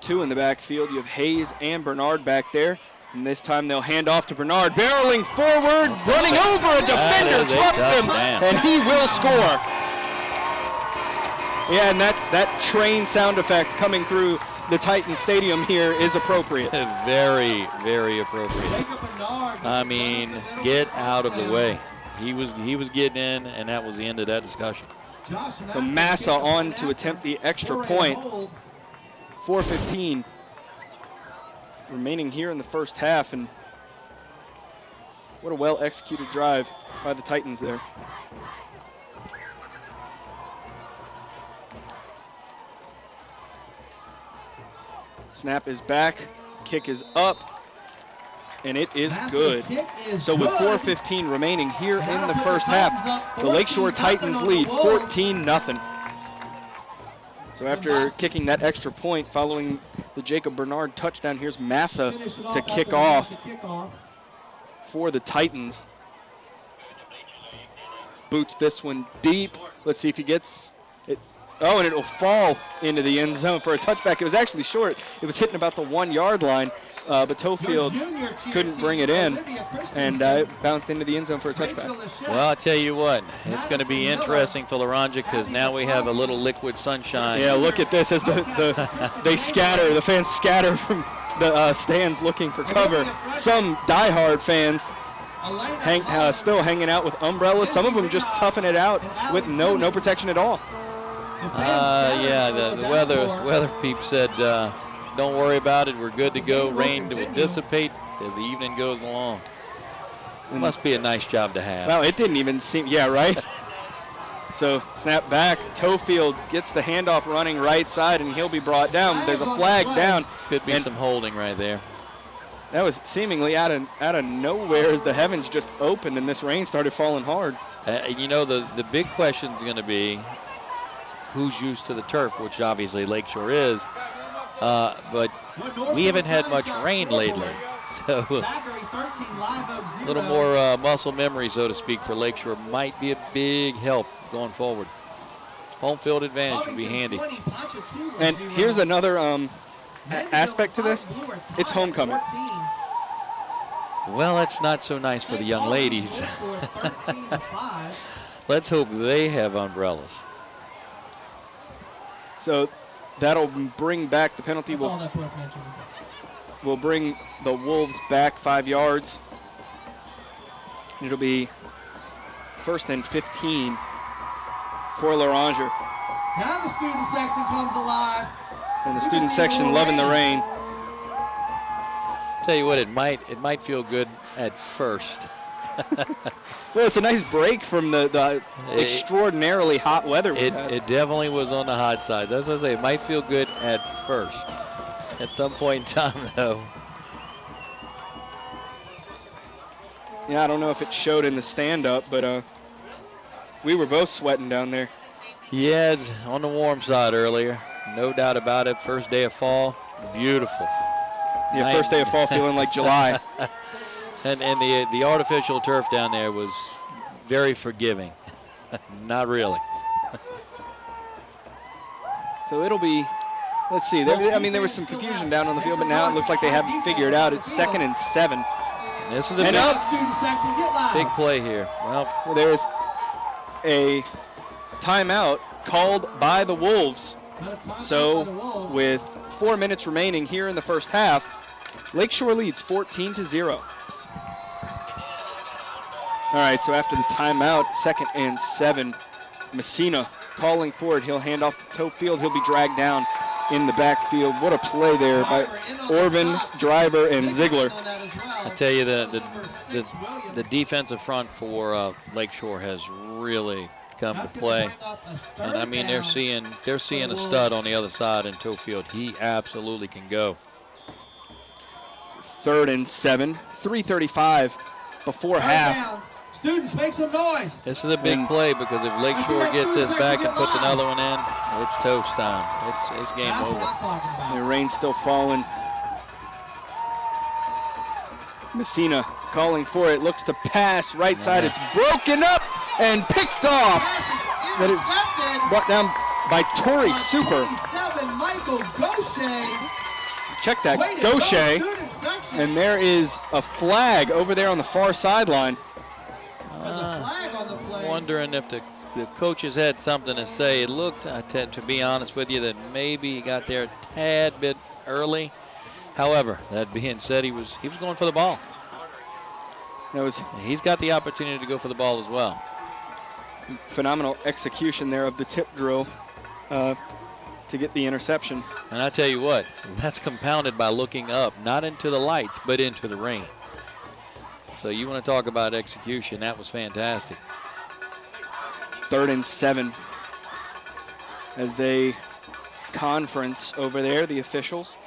2 in the backfield. You have Hayes and Bernard back there. And this time they'll hand off to Bernard, barreling forward, running over a defender, trucks him, and he will score. Yeah, and that train sound effect coming through the Titan Stadium here is appropriate. Very, very appropriate. I mean, get out of the way. He was getting in, and that was the end of that discussion. So Massa on to attempt the extra point. 4:15 remaining here in the first half, and what a well-executed drive by the Titans there. Snap is back, kick is up, and it is good. So with 4:15 remaining here in the first half, the Lakeshore Titans lead 14-0. So after kicking that extra point following the Jacob Bernard touchdown, here's Massa to kick off for the Titans. Boots this one deep. Let's see if he gets it. Oh, and it'll fall into the end zone for a touchback. It was actually short. It was hitting about the 1-yard line, but Toefield couldn't bring it in, and it bounced into the end zone for a touchback. Well, I'll tell you what, it's going to be interesting for Loranger because now we have a little liquid sunshine. Yeah, look at this as they scatter. The fans scatter from the stands looking for cover. Some diehard fans still hanging out with umbrellas. Some of them just toughing it out with no protection at all. Yeah, the weather peep said, don't worry about it. We're good to go. Rain will dissipate as the evening goes along. It must be a nice job to have. Well, it didn't even seem, yeah, right? So snap back, Tofield gets the handoff running right side, and he'll be brought down. There's a flag down. Could be some holding right there. That was seemingly out of nowhere as the heavens just opened and this rain started falling hard. You know, the big question is going to be who's used to the turf, which obviously Lakeshore is. But we haven't had much rain lately. So a little more muscle memory, so to speak, for Lakeshore might be a big help going forward. Home field advantage would be handy. And here's another aspect to this. It's homecoming. Well, that's not so nice for the young ladies. Let's hope they have umbrellas. So that'll bring back the penalty. Will bring the Wolves back 5 yards. It'll be 1st and 15 for Loranger. Now the student section comes alive. And the student section loving the rain. Tell you what, it might feel good at first. Well, it's a nice break from the extraordinarily hot weather. It definitely was on the hot side. That's what I say. It might feel good at first. At some point in time, though. Yeah, I don't know if it showed in the stand-up, but we were both sweating down there. Yeah, it's on the warm side earlier. No doubt about it. First day of fall, beautiful. Yeah, first day of fall feeling like July. And the artificial turf down there was very forgiving. Not really. So it'll be, let's see. There was some confusion down on the field, but now it looks like they have it figured out. It's 2nd and 7. This is a big play here. Well, there's a timeout called by the Wolves. So with 4 minutes remaining here in the first half, Lakeshore leads 14-0. All right, so after the timeout, 2nd and 7, Messina calling for it. He'll hand off to Tofield. He'll be dragged down in the backfield. What a play there by Orvin, Driver, and Ziegler. I tell you, the defensive front for Lakeshore has really come to play. And I mean, they're seeing a stud on the other side in Tofield. He absolutely can go. 3rd and 7, 3:35 before half. Students, make some noise. This is a big play because if Lakeshore gets his back and puts another one in, it's toast time. It's game over. The rain's still falling. Messina calling for it, looks to pass right side. It's broken up and picked off. That is brought down by Tori Super. Check that, Gaucher. And there is a flag over there on the far sideline. Wondering if the coaches had something to say. It looked, to be honest with you, that maybe he got there a tad bit early. However, that being said, he was going for the ball. He's got the opportunity to go for the ball as well. Phenomenal execution there of the tip drill to get the interception. And I tell you what, that's compounded by looking up, not into the lights, but into the rain. So you want to talk about execution, that was fantastic. 3rd and 7 as they conference over there, the officials.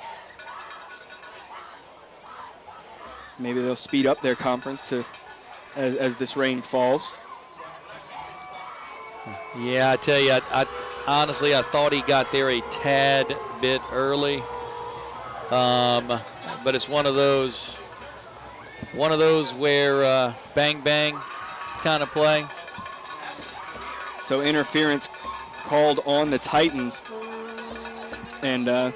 Maybe they'll speed up their conference as this rain falls. Yeah, I tell you, honestly, I thought he got there a tad bit early. But it's one of those where bang, bang kind of play. So interference called on the Titans. And a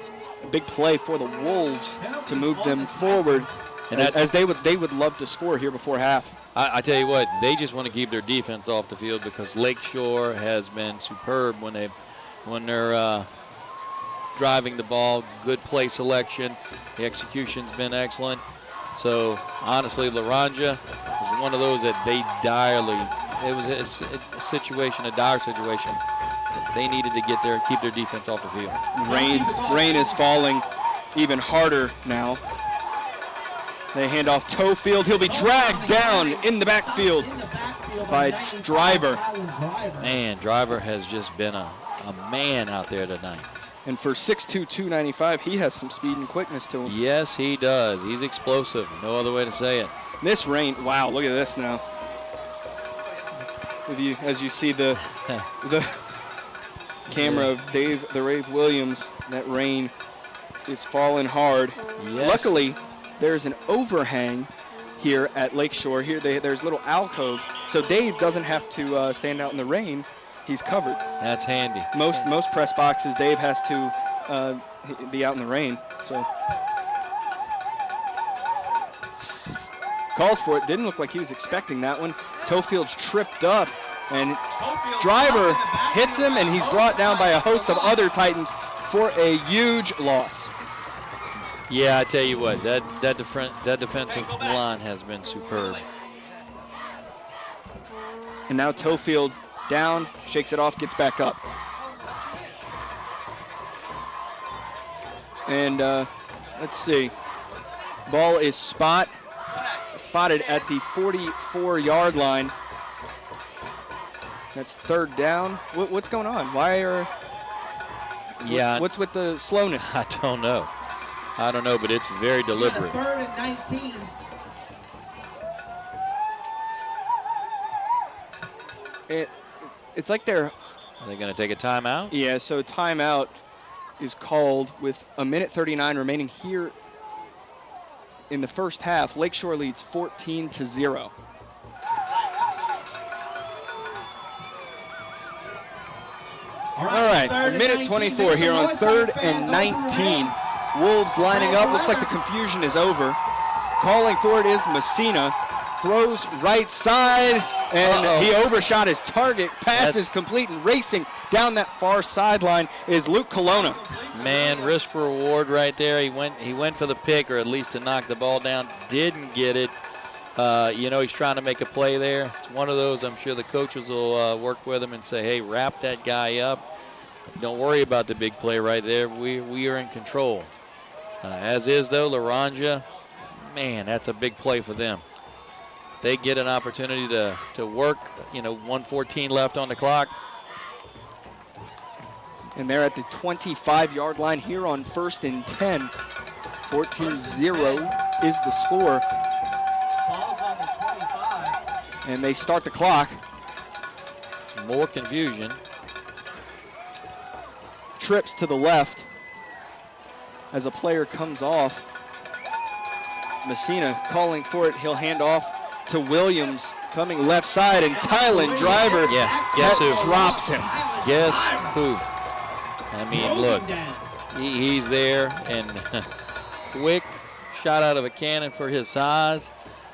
big play for the Wolves to move them forward. And as they would love to score here before half. I tell you what, they just want to keep their defense off the field because Lakeshore has been superb when they're driving the ball. Good play selection. The execution's been excellent. So honestly, Loranger was one of those that they it was a dire situation. They needed to keep their defense off the field. Rain is falling even harder now. They hand off Tofield. He'll be dragged down in the backfield. by Driver. Man, Driver has just been a man out there tonight. And for 6'2", 295, he has some speed and quickness to him. Yes, he does. He's explosive. No other way to say it. This rain, wow, look at this now. As you see the camera of Dave the Rave Williams, that rain is falling hard. Yes. Luckily, there's an overhang here at Lakeshore. Here there's little alcoves, so Dave doesn't have to stand out in the rain. He's covered. That's handy. Most press boxes, Dave has to be out in the rain. So calls for it. Didn't look like he was expecting that one. Tofield's tripped up, and Driver hits him, and he's brought down by a host of other Titans for a huge loss. Yeah, I tell you what, that defensive line has been superb. And now Tofield down, shakes it off, gets back up. And let's see. Ball is spotted at the 44-yard line. That's third down. What's going on? What's with the slowness? I don't know, but it's very deliberate. Third and 19. It's like they're... Are they going to take a timeout? Yeah, so timeout is called with 1:39 remaining here in the first half. Lakeshore leads 14-0. All right, 1:24 here on 3rd and 19. Wolves lining up. Looks like the confusion is over. Calling for it is Messina. Throws right side, and he overshot his target. Pass is complete, and racing down that far sideline is Luke Colonna. Man, risk for reward right there. He went for the pick, or at least to knock the ball down. Didn't get it. He's trying to make a play there. It's one of those, I'm sure the coaches will work with him and say, hey, wrap that guy up. Don't worry about the big play right there. We are in control. As is, though, Loranger, man, that's a big play for them. They get an opportunity to work, 1:14 left on the clock. And they're at the 25-yard line here on 1st and 10. 14-0 is the score. Ball's on the 25. And they start the clock. More confusion. Trips to the left as a player comes off. Messina calling for it. He'll hand off to Williams, coming left side, and Tylen Driver guess who drops him. Guess who? I mean, look, he's there, and quick shot out of a cannon for his size.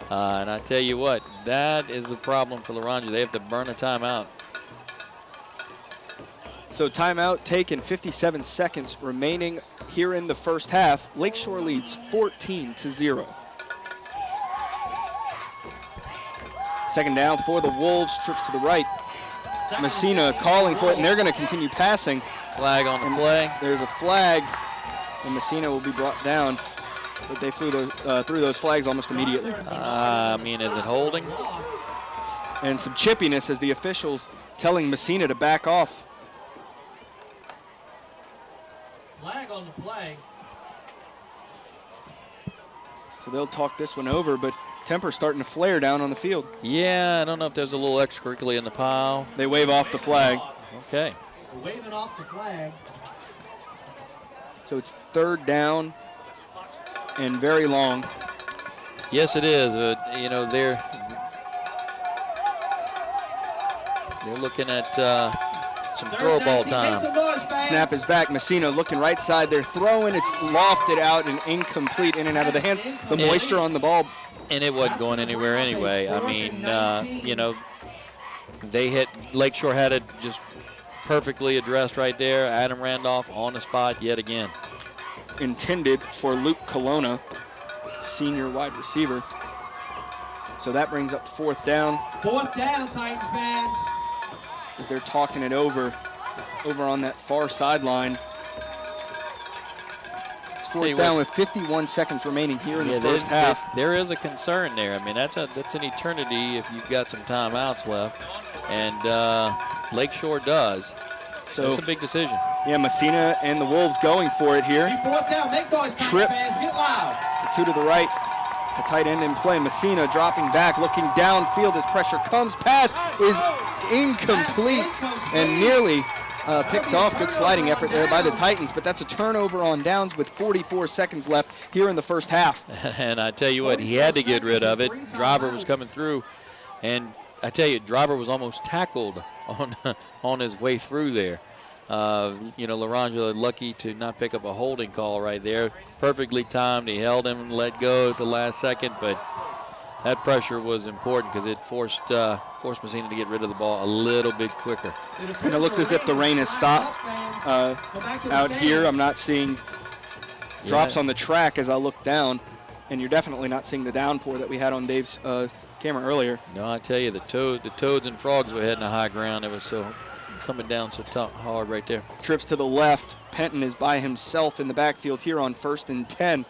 And I tell you what, that is a problem for Loranger. They have to burn a timeout. So timeout taken, 57 seconds remaining here in the first half. Lakeshore leads 14-0. Second down for the Wolves, trips to the right. Messina calling for it, and they're going to continue passing. Flag on the play. There's a flag, and Messina will be brought down. But they threw those flags almost immediately. Is it holding? And some chippiness as the officials telling Messina to back off. Flag on the play. So they'll talk this one over, but temper's starting to flare down on the field. Yeah, I don't know if there's a little extracurricular in the pile. They wave off the flag. Okay. They're waving off the flag. So it's third down and very long. Yes, it is. They're looking at some throw ball time. Snap is back. Messina looking right side. They're throwing. It's lofted out and incomplete, in and out of the hands. The moisture on the ball. And it wasn't going anywhere anyway. I mean, they hit, Lakeshore had it just perfectly addressed right there. Adam Randolph on the spot yet again. Intended for Luke Colonna, senior wide receiver. So that brings up fourth down. Fourth down, Titans fans. As they're talking it over on that far sideline. It's fourth down with 51 seconds remaining here in the first half. There is a concern there. I mean, that's an eternity if you've got some timeouts left, and Lakeshore does. So it's a big decision. Yeah, Messina and the Wolves going for it here. Fourth down, make noise, Trip. fans, get loud. The 2 to the right. The tight end in play. Messina dropping back, looking downfield as pressure comes. Pass is incomplete and nearly picked off. Good sliding effort there by the Titans, but that's a turnover on downs with 44 seconds left here in the first half. And I tell you what, he had to get rid of it. Driver was coming through, and I tell you, Driver was almost tackled on his way through there. Loranger lucky to not pick up a holding call right there. Perfectly timed. He held him and let go at the last second, but that pressure was important because it forced Messina to get rid of the ball a little bit quicker. And it looks as if the rain has stopped out here. I'm not seeing drops on the track as I look down, and you're definitely not seeing the downpour that we had on Dave's camera earlier. No, I tell you, the toads and frogs were heading the high ground. It was so coming down so hard right there. Trips to the left. Penton is by himself in the backfield here on 1st and 10.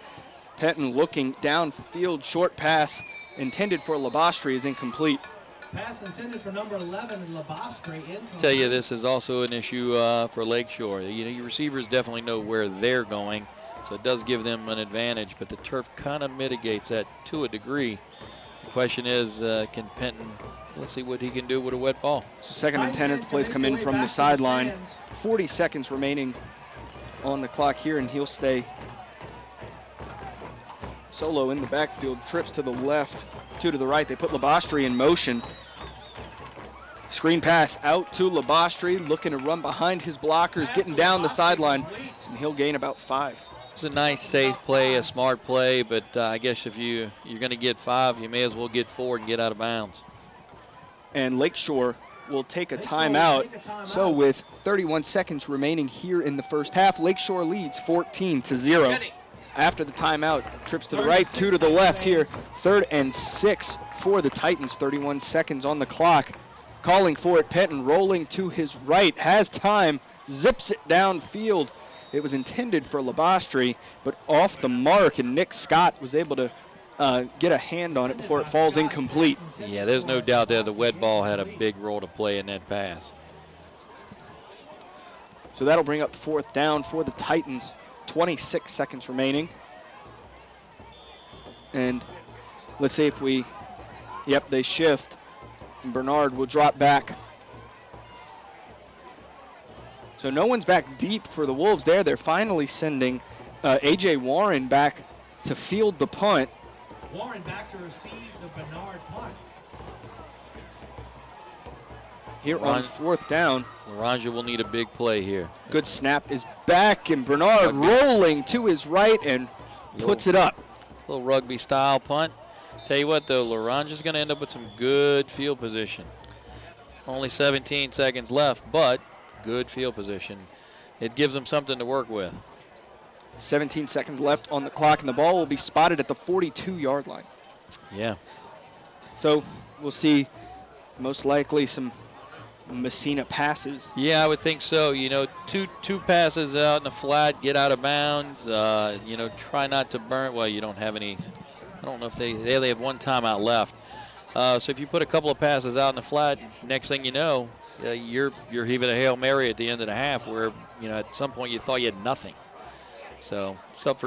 Penton looking downfield, short pass intended for Labastri is incomplete. Pass intended for number 11 and Labastri incomplete. Tell you, this is also an issue for Lakeshore. Your receivers definitely know where they're going, so it does give them an advantage, but the turf kind of mitigates that to a degree. The question is, can Penton, let's see what he can do with a wet ball. So 2nd and 10 as the plays come in from the sideline. 40 seconds remaining on the clock here, and he'll stay solo in the backfield. Trips to the left, 2 to the right. They put Labastri in motion. Screen pass out to Labastri, looking to run behind his blockers, getting down the sideline, and he'll gain about 5. It's a nice, safe play, a smart play, but I guess if you're going to get 5, you may as well get 4 and get out of bounds. And Lakeshore will take a timeout. So with 31 seconds remaining here in the first half, Lakeshore leads 14-0. After the timeout, trips to the right, 2 to the left here. 3rd and 6 for the Titans, 31 seconds on the clock. Calling for it, Penton rolling to his right, has time, zips it downfield. It was intended for Labastri, but off the mark, and Nick Scott was able to get a hand on it before it falls incomplete. Yeah, there's no doubt there the wet ball had a big role to play in that pass. So that'll bring up 4th down for the Titans. 26 seconds remaining. And let's see if they shift. And Bernard will drop back. So no one's back deep for the Wolves there. They're finally sending A.J. Warren back to field the punt. Warren back to receive the Bernard punt. Here on 4th down. Loranger will need a big play here. Good snap is back, and Bernard rolling to his right and puts it up. Little rugby style punt. Tell you what though, Loranger's going to end up with some good field position. Only 17 seconds left, but good field position. It gives them something to work with. 17 seconds left on the clock, and the ball will be spotted at the 42-yard line. Yeah. So we'll see most likely some Messina passes. Yeah, I would think so. Two passes out in the flat, get out of bounds. Try not to burn. Well, you don't have any. I don't know if they have one timeout left. So if you put a couple of passes out in the flat, next thing you know, you're heaving a Hail Mary at the end of the half, where at some point you thought you had nothing. So it's up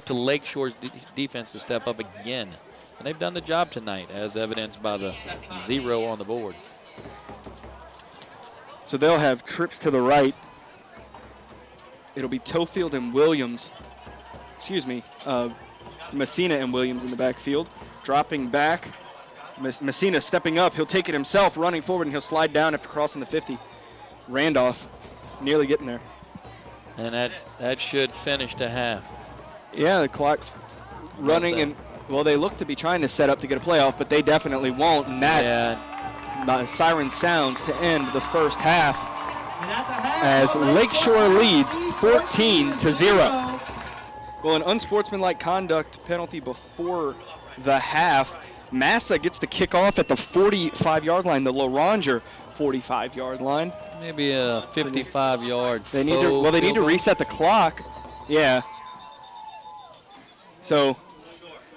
to Lakeshore's defense to step up again. And they've done the job tonight, as evidenced by the 0 on the board. So they'll have trips to the right. It'll be Tofield and Williams. Messina and Williams in the backfield. Dropping back. Messina stepping up. He'll take it himself, running forward, and he'll slide down after crossing the 50. Randolph nearly getting there. And that should finish the half. Yeah, the clock running, and well, they look to be trying to set up to get a playoff, but they definitely won't. And that siren sounds to end the first half as Lakeshore leads 14-0. Well, an unsportsmanlike conduct penalty before the half. Massa gets the kickoff at the 45-yard line, the Loranger 45-yard line. Maybe a 55-yard. They need to. Well, they need to reset the clock. Yeah. So,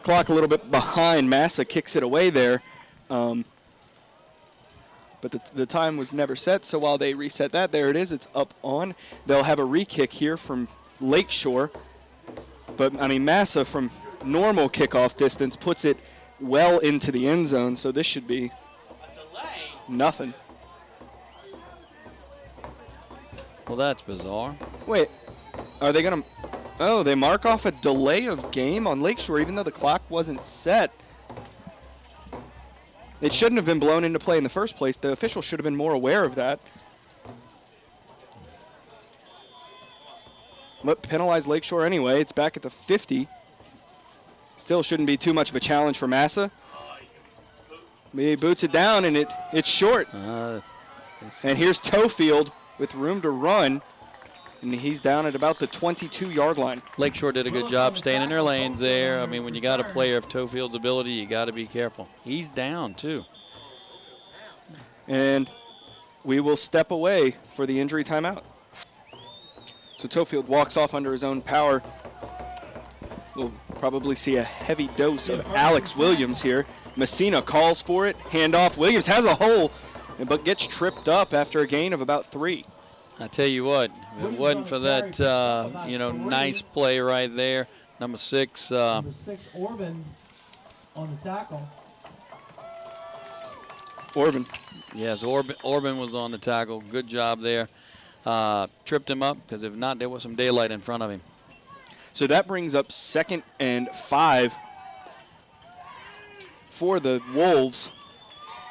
clock a little bit behind. Massa kicks it away there, but the time was never set. So while they reset that, there it is. It's up on. They'll have a re-kick here from Lakeshore, but I mean Massa from normal kickoff distance puts it well into the end zone. So this should be nothing. Well, that's bizarre. Wait, are they going to... Oh, they mark off a delay of game on Lakeshore even though the clock wasn't set. It shouldn't have been blown into play in the first place. The official should have been more aware of that. But penalize Lakeshore anyway. It's back at the 50. Still shouldn't be too much of a challenge for Massa. He boots it down, and it's short. And here's Toefield with room to run, and he's down at about the 22-yard line. Lakeshore did a good job staying in their lanes there. I mean, when you got a player of Toefield's ability, you got to be careful. He's down, too. And we will step away for the injury timeout. So Toefield walks off under his own power. We'll probably see a heavy dose of Alex Williams here. Messina calls for it. Handoff. Williams has a hole, but gets tripped up after a gain of about 3. I tell you what, if it wasn't for that, nice play right there, number 6. Number 6, Orban on the tackle. Orban. Yes, Orban was on the tackle. Good job there. Tripped him up because if not, there was some daylight in front of him. So that brings up 2nd and 5 for the Wolves.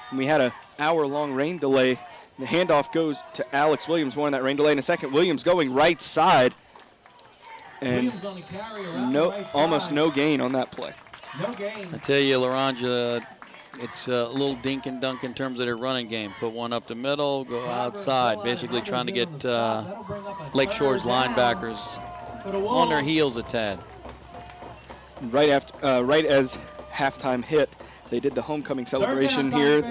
And we had an hour-long rain delay. The handoff goes to Alex Williams, more on that rain delay in a second. Williams going right side. And almost no gain on that play. No gain. I tell you, Loranger, it's a little dink and dunk in terms of their running game. Put one up the middle, go outside, basically trying to get Lakeshore's linebackers on their heels a tad. Right as halftime hit, they did the homecoming celebration here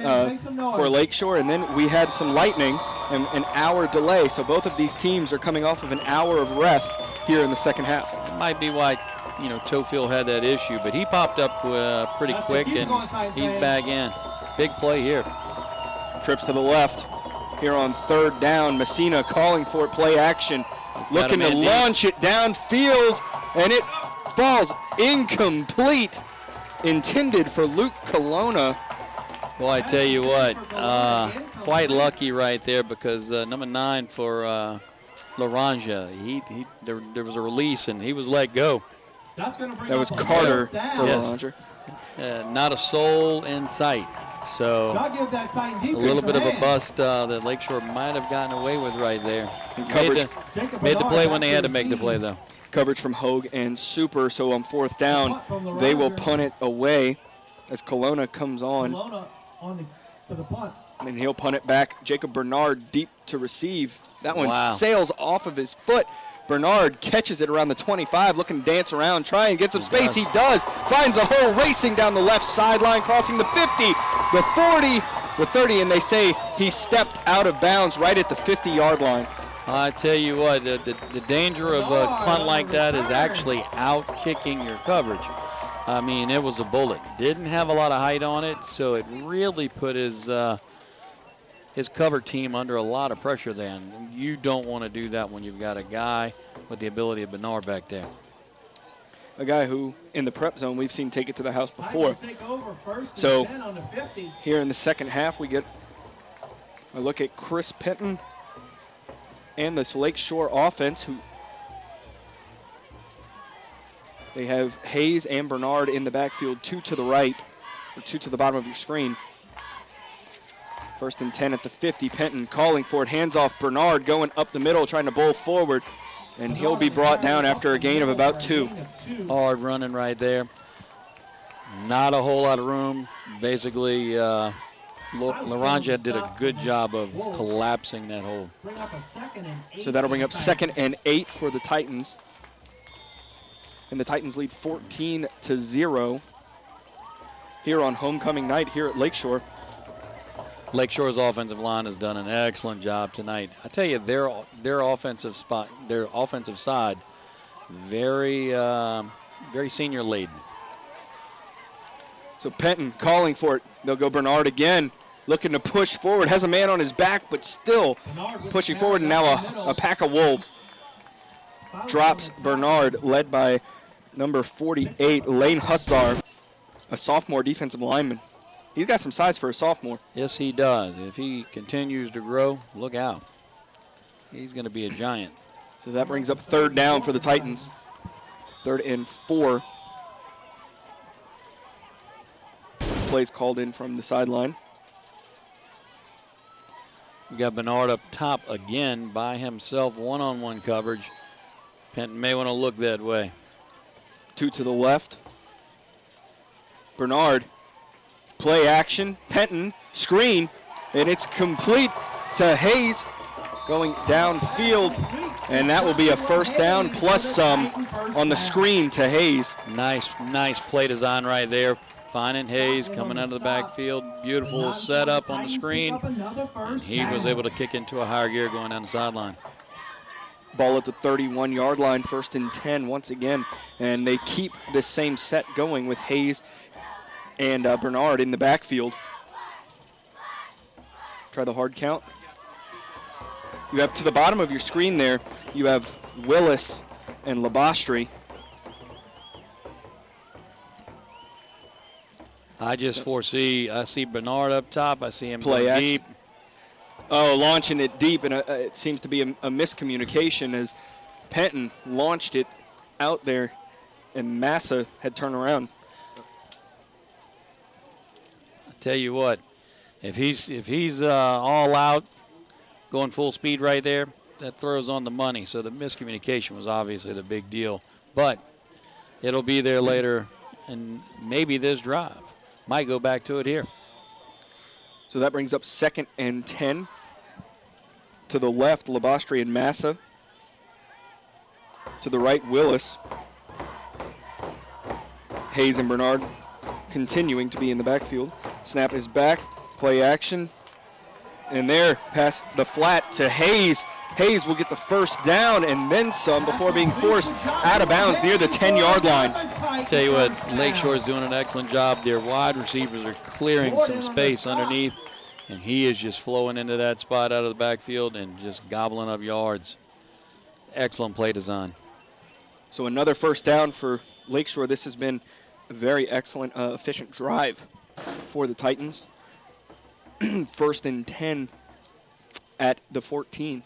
for Lakeshore, and then we had some lightning and an hour delay. So both of these teams are coming off of an hour of rest here in the second half. It might be why, Toefield had that issue, but he popped up pretty quick, and he's back in. Big play here. Trips to the left here on 3rd down. Messina calling for it, play action. Looking to launch it downfield, and it falls incomplete. Intended for Luke Colonna. Well, I tell you what, quite lucky right there because number 9 for Loranger, there was a release and he was let go. That was Carter for Loranger. Not a soul in sight. So a little bit of a bust that Lakeshore might have gotten away with right there. Made the play when they had to make the play, though. Coverage from Hogue and Super, so on 4th down, they will punt it away as Colonna comes on. For the punt. And he'll punt it back. Jacob Bernard deep to receive. That one sails off of his foot. Bernard catches it around the 25, looking to dance around, try and get some space. He does. Finds a hole, racing down the left sideline, crossing the 50, the 40, the 30, and they say he stepped out of bounds right at the 50-yard line. I tell you what, the danger of a punt like that is actually out-kicking your coverage. I mean, it was a bullet. Didn't have a lot of height on it, so it really put his cover team under a lot of pressure then. You don't want to do that when you've got a guy with the ability of Bernard back there. A guy who, in the prep zone, we've seen take it to the house before. So here in the second half, we get a look at Chris Penton and this Lakeshore offense, who they have Hayes and Bernard in the backfield, 2 to the right, or 2 to the bottom of your screen. 1st and 10 at the 50. Penton calling for it, hands off. Bernard going up the middle, trying to bowl forward, and he'll be brought down after a gain of about 2. Hard running right there. Not a whole lot of room. Basically, Loranger did a good job of collapsing that hole. So that'll bring up 2nd and 8 for the Titans. And the Titans lead 14-0 here on homecoming night here at Lakeshore. Lakeshore's offensive line has done an excellent job tonight. I tell you, their offensive side, very very senior laden. So Penton calling for it. They'll go Bernard again, looking to push forward. Has a man on his back, but still pushing forward. And now a pack of Wolves drops Bernard, led by number 48, Lane Hussar, a sophomore defensive lineman. He's got some size for a sophomore. Yes, he does. If he continues to grow, look out. He's going to be a giant. So that brings up third down for the Titans. 3rd and 4. Plays called in from the sideline. We got Bernard up top again by himself, one-on-one coverage. Penton may want to look that way. 2 to the left. Bernard, play action. Penton, screen, and it's complete to Hayes going downfield, and that will be a first down plus some on the screen to Hayes. Nice play design right there. Finding Hayes coming out of the backfield. Beautiful setup on the screen. And he was able to kick into a higher gear going down the sideline. Ball at the 31-yard line, 1st and 10 once again. And they keep this same set going with Hayes and Bernard in the backfield. Try the hard count. You have to the bottom of your screen there, you have Willis and Labastri. I see Bernard up top. I see him Play going action. deep. Oh, launching it deep, and it seems to be a miscommunication as Penton launched it out there, and Massa had turned around. I tell you what, if he's all out, going full speed right there, that throws on the money. So the miscommunication was obviously the big deal, but it'll be there later, and maybe this drive might go back to it here. So that brings up 2nd and 10. To the left, Labastri and Massa. To the right, Willis. Hayes and Bernard continuing to be in the backfield. Snap is back, play action. And there, pass the flat to Hayes. Hayes will get the first down and then some before being forced out of bounds near the 10-yard line. Tell you what, Lakeshore is doing an excellent job. Their wide receivers are clearing some space underneath, and he is just flowing into that spot out of the backfield and just gobbling up yards. Excellent play design. So another first down for Lakeshore. This has been a very excellent, efficient drive for the Titans. 1st and 10 at the 14.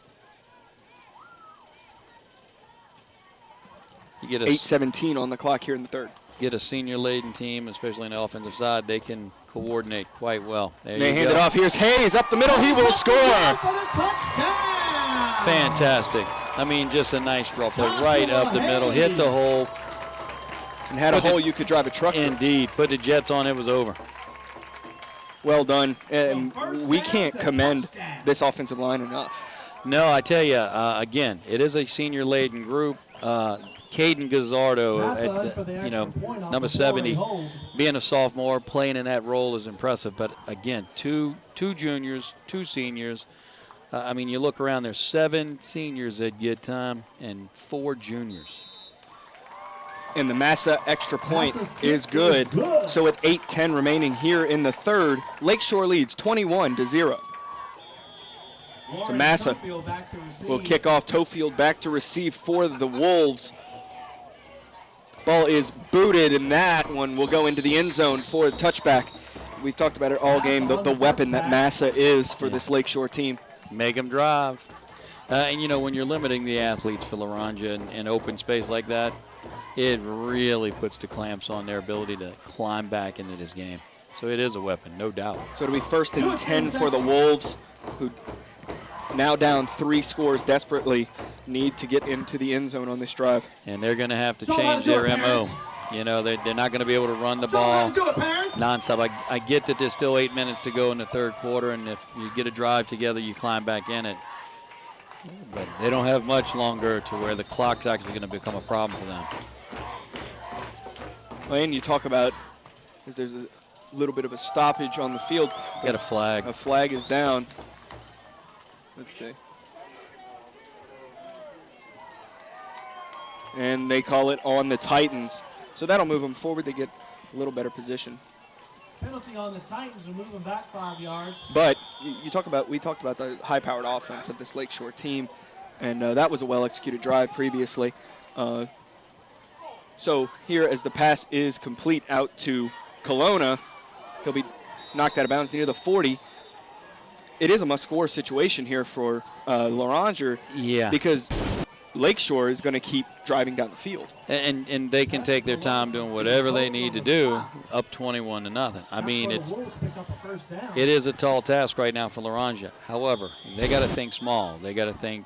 You get 8:17 on the clock here in the 3rd. Get a senior-laden team, especially on the offensive side, they can coordinate quite well. There They you hand go. it off. Here's Hayes up the middle. He will score. Fantastic. I mean, just a nice draw play right up the middle. Hit the hole. And had a hole you could drive a truck through. Indeed. Put the Jets on, it was over. Well done. And we can't commend this offensive line enough. No, I tell you, again, it is a senior-laden group. Caden Gazzardo, at number 70, being a sophomore, playing in that role is impressive. But again, two juniors, 2 seniors. I mean, you look around, there's 7 seniors that get time and 4 juniors. And the Massa extra point is good. So at 8:10 remaining here in the 3rd, Lakeshore leads 21-0. So Massa will kick off. Tofield back to receive for the Wolves. Ball is booted, and that one will go into the end zone for a touchback. We've talked about it all game, the weapon that Massa is for this Lakeshore team. Make them drive. And, when you're limiting the athletes for Loranger in open space like that, it really puts the clamps on their ability to climb back into this game. So it is a weapon, no doubt. So it'll be 1st and 10 for the Wolves, who now down 3 scores desperately need to get into the end zone on this drive. And they're going to have to change their MO. They're not going to be able to run the ball nonstop. I get that there's still 8 minutes to go in the 3rd quarter, and if you get a drive together, you climb back in it. But they don't have much longer to where the clock's actually going to become a problem for them. And you talk about, there's little bit of a stoppage on the field. Got a flag. A flag is down. Let's see. And they call it on the Titans. So that'll move them forward. They get a little better position. Penalty on the Titans and moving back 5 yards. But we talked about the high-powered offense of this Lakeshore team, and that was a well-executed drive previously. So here, as the pass is complete out to Kelowna, he'll be knocked out of bounds near the 40. It is a must-score situation here for Loranger, because Lakeshore is going to keep driving down the field. And they can take their time doing whatever they need to do, up 21-0. I mean, it is a tall task right now for Loranger. However, they got to think small. They got to think,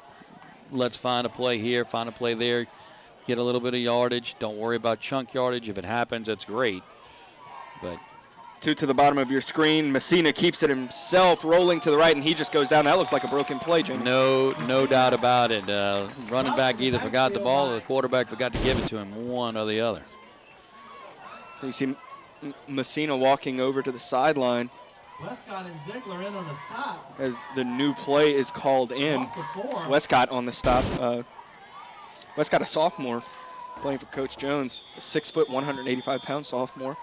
let's find a play here, find a play there, get a little bit of yardage. Don't worry about chunk yardage. If it happens, that's great. But Two to the bottom of your screen. Messina keeps it himself, rolling to the right, and he just goes down. That looked like a broken play, Jamie. No doubt about it. Running back either forgot the ball or the quarterback forgot to give it to him, one or the other. You see Messina walking over to the sideline Westcott and Ziegler in on the stop. as the new play is called in. Westcott on the stop. Westcott, a sophomore, playing for Coach Jones, a 6 foot, 185-pound sophomore.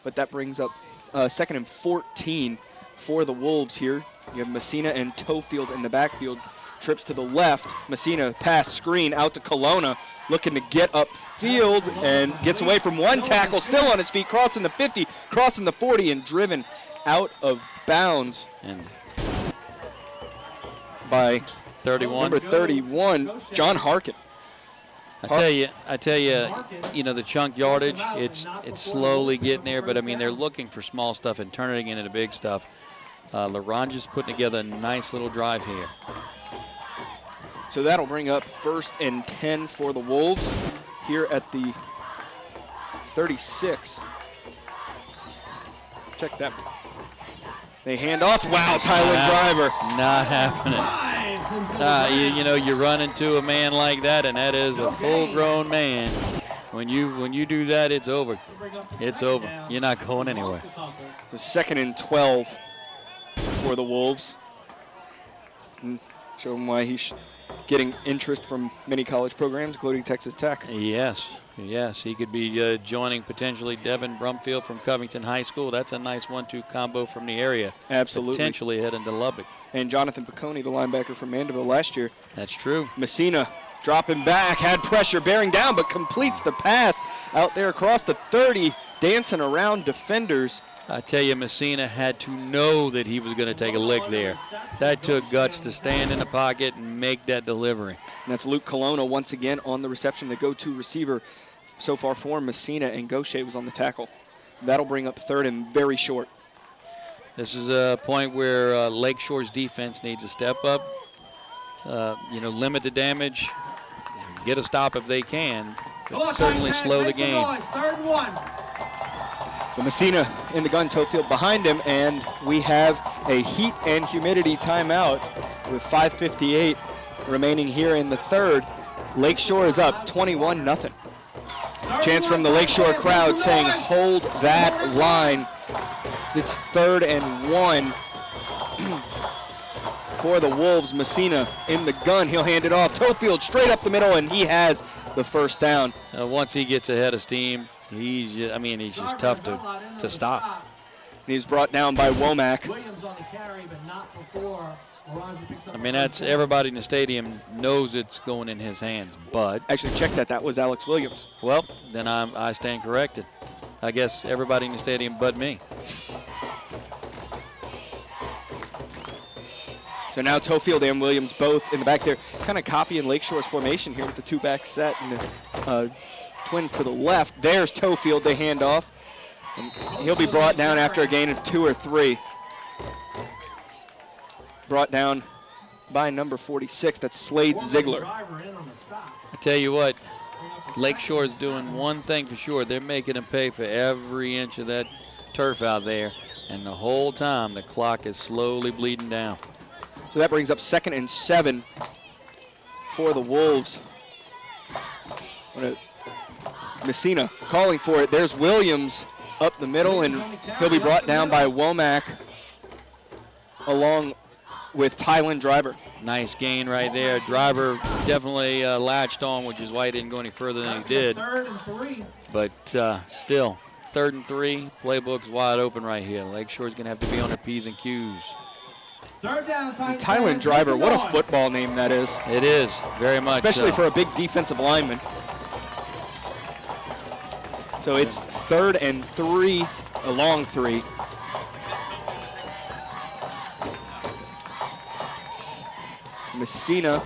But that brings up 2nd and 14 for the Wolves here. You have Messina and Tofield in the backfield. Trips to the left. Messina pass screen out to Kelowna, looking to get upfield and gets away from one tackle, still on his feet, crossing the 50, crossing the 40, and driven out of bounds by 31. number 31, John Harkin. I tell you, you know, the chunk yardage, it's slowly getting there, but I mean, they're looking for small stuff and turning it into big stuff. Loranger's putting together a nice little drive here. So that'll bring up 1st and 10 for the Wolves here at the 36. Check that. They hand off. Wow, Tyler Driver. Not happening. You know, you run into a man like that, and that is a full-grown man. When you do that, it's over. It's over. You're not going anywhere. The 2nd and 12 for the Wolves. And show him why he's getting interest from many college programs, including Texas Tech. Yes, he could be joining potentially Devin Brumfield from Covington High School. That's a nice 1-2 combo from the area. Absolutely. Potentially heading to Lubbock. And Jonathan Piccone, the linebacker from Mandeville last year. That's true. Messina dropping back, had pressure, bearing down, but completes the pass out there across the 30, dancing around defenders. I tell you, Messina had to know that he was going to take a lick there. That took guts to stand in the pocket and make that delivery. And that's Luke Kelowna once again on the reception, the go-to receiver so far for Messina, and Gaucher was on the tackle. That'll bring up 3rd and very short. This is a point where Lakeshore's defense needs to step up, limit the damage, get a stop if they can, but certainly slow the game. 3rd and 1. So Messina in the gun, Tofield behind him, and we have a heat and humidity timeout with 5:58 remaining here in the 3rd. Lakeshore is up 21-0. Chants from the Lakeshore crowd saying, hold that line. It's 3rd and 1 for the Wolves. Messina in the gun. He'll hand it off. Tofield straight up the middle, and he has the 1st down. Once he gets ahead of steam, he's just tough to stop. And he's brought down by Womack. Williams on the carry, but not before Loranger picks up. I mean, that's everybody in the stadium knows it's going in his hands, but Actually, check that. That was Alex Williams. well, then I stand corrected. I guess everybody in the stadium but me. So now Tofield and Williams both in the back there, kind of copying Lakeshore's formation here with the 2-back set and the twins to the left. There's Tofield, they hand off. And he'll be brought down after a gain of 2 or 3. Brought down by number 46, that's Slade Ziegler. I tell you what, Lakeshore is doing one thing for sure. They're making them pay for every inch of that turf out there. And the whole time, the clock is slowly bleeding down. So that brings up 2nd and 7 for the Wolves. Messina calling for it. There's Williams up the middle, and he'll be brought down by Womack along with Tylen Driver. Nice gain right there. Driver definitely latched on, which is why he didn't go any further than he did. But still, 3rd and 3. Playbook's wide open right here. Lakeshore's going to have to be on their P's and Q's. Third down, Tylen Driver, what a football name that is. It is, very much Especially so. for a big defensive lineman. So it's 3rd and 3, a long 3. Messina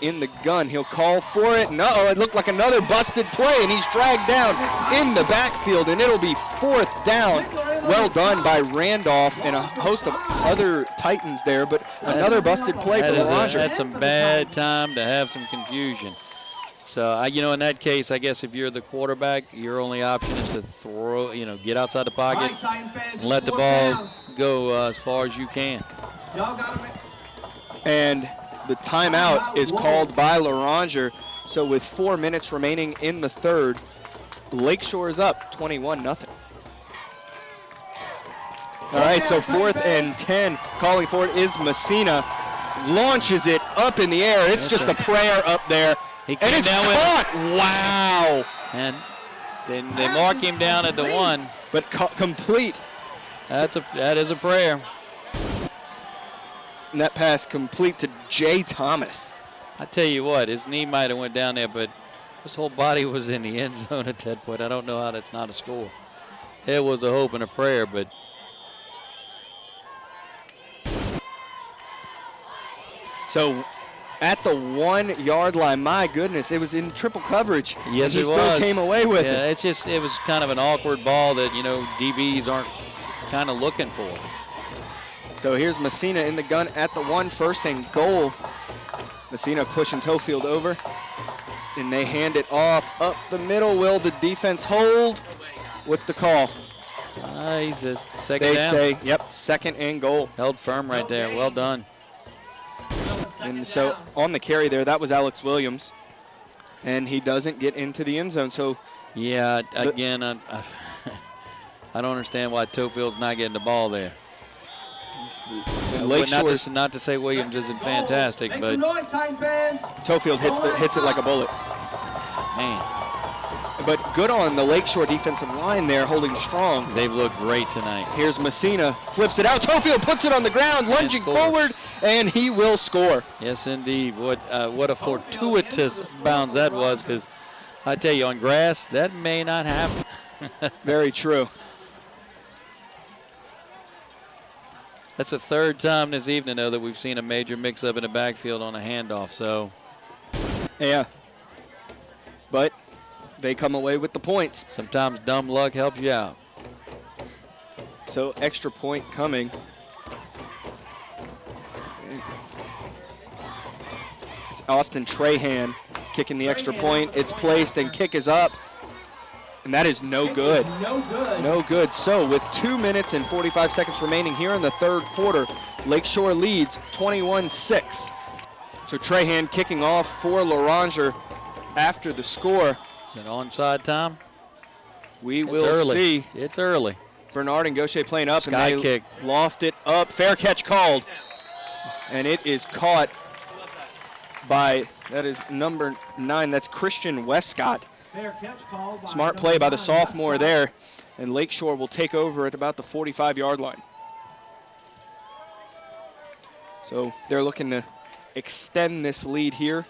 in the gun. He'll call for it. And uh-oh, it looked like another busted play, and he's dragged down in the backfield, and it'll be 4th down. Well done by Randolph and a host of other Titans there, but another busted play for Loranger. That's a bad time to have some confusion. So, in that case, I guess if you're the quarterback, your only option is to throw, get outside the pocket and let the ball go as far as you can. And the timeout is called by Loranger. So with 4 minutes remaining in the 3rd, Lakeshore is up 21-0. All right, so 4th and 10, calling for it is Messina. Launches it up in the air. It's just a prayer up there. He And it's down caught. Wow. And then they mark him down at the 1. But complete. That is a prayer. And that pass complete to Jay Thomas. I tell you what, his knee might have went down there, but his whole body was in the end zone at that point. I don't know how that's not a score. It was a hope and a prayer, but so at the 1 yard line, my goodness, it was in triple coverage. yes, and he it still was. came away with yeah, it. it was kind of an awkward ball that, DBs aren't kind of looking for. So here's Messina in the gun at the 1, 1st and goal. Messina pushing Tofield over, and they hand it off up the middle. Will the defense hold? What's the call? He's a second They down. say, yep, 2nd and goal. Held firm right there. Well done. And so on the carry there, that was Alex Williams, and he doesn't get into the end zone. So Yeah, again, I don't understand why Tofield's not getting the ball there. Not to say Williams isn't fantastic, but Tofield hits it like a bullet. man, But good on the Lakeshore defensive line there, holding strong. they've looked great tonight. Here's Messina, flips it out. Tofield puts it on the ground, lunging forward, and he will score. Yes, indeed. What a fortuitous bounce that was, because I tell you, on grass, that may not happen. Very true. That's the 3rd time this evening, though, that we've seen a major mix-up in the backfield on a handoff. So, Yeah. But they come away with the points. sometimes dumb luck helps you out. So extra point coming. It's Austin Trahan kicking the extra point. It's placed and kick is up. And that is no good. No good. So with 2 minutes and 45 seconds remaining here in the 3rd quarter, Lakeshore leads 21-6. So Trahan kicking off for Loranger after the score. Is it onside time? We It's will early. see. It's early. Bernard and Gaucher playing up, Sky and they kick. loft it up. Fair catch called. And it is caught by, that is number 9, that's Christian Westcott. Smart play by the sophomore there, and Lakeshore will take over at about the 45-yard line. So they're looking to extend this lead here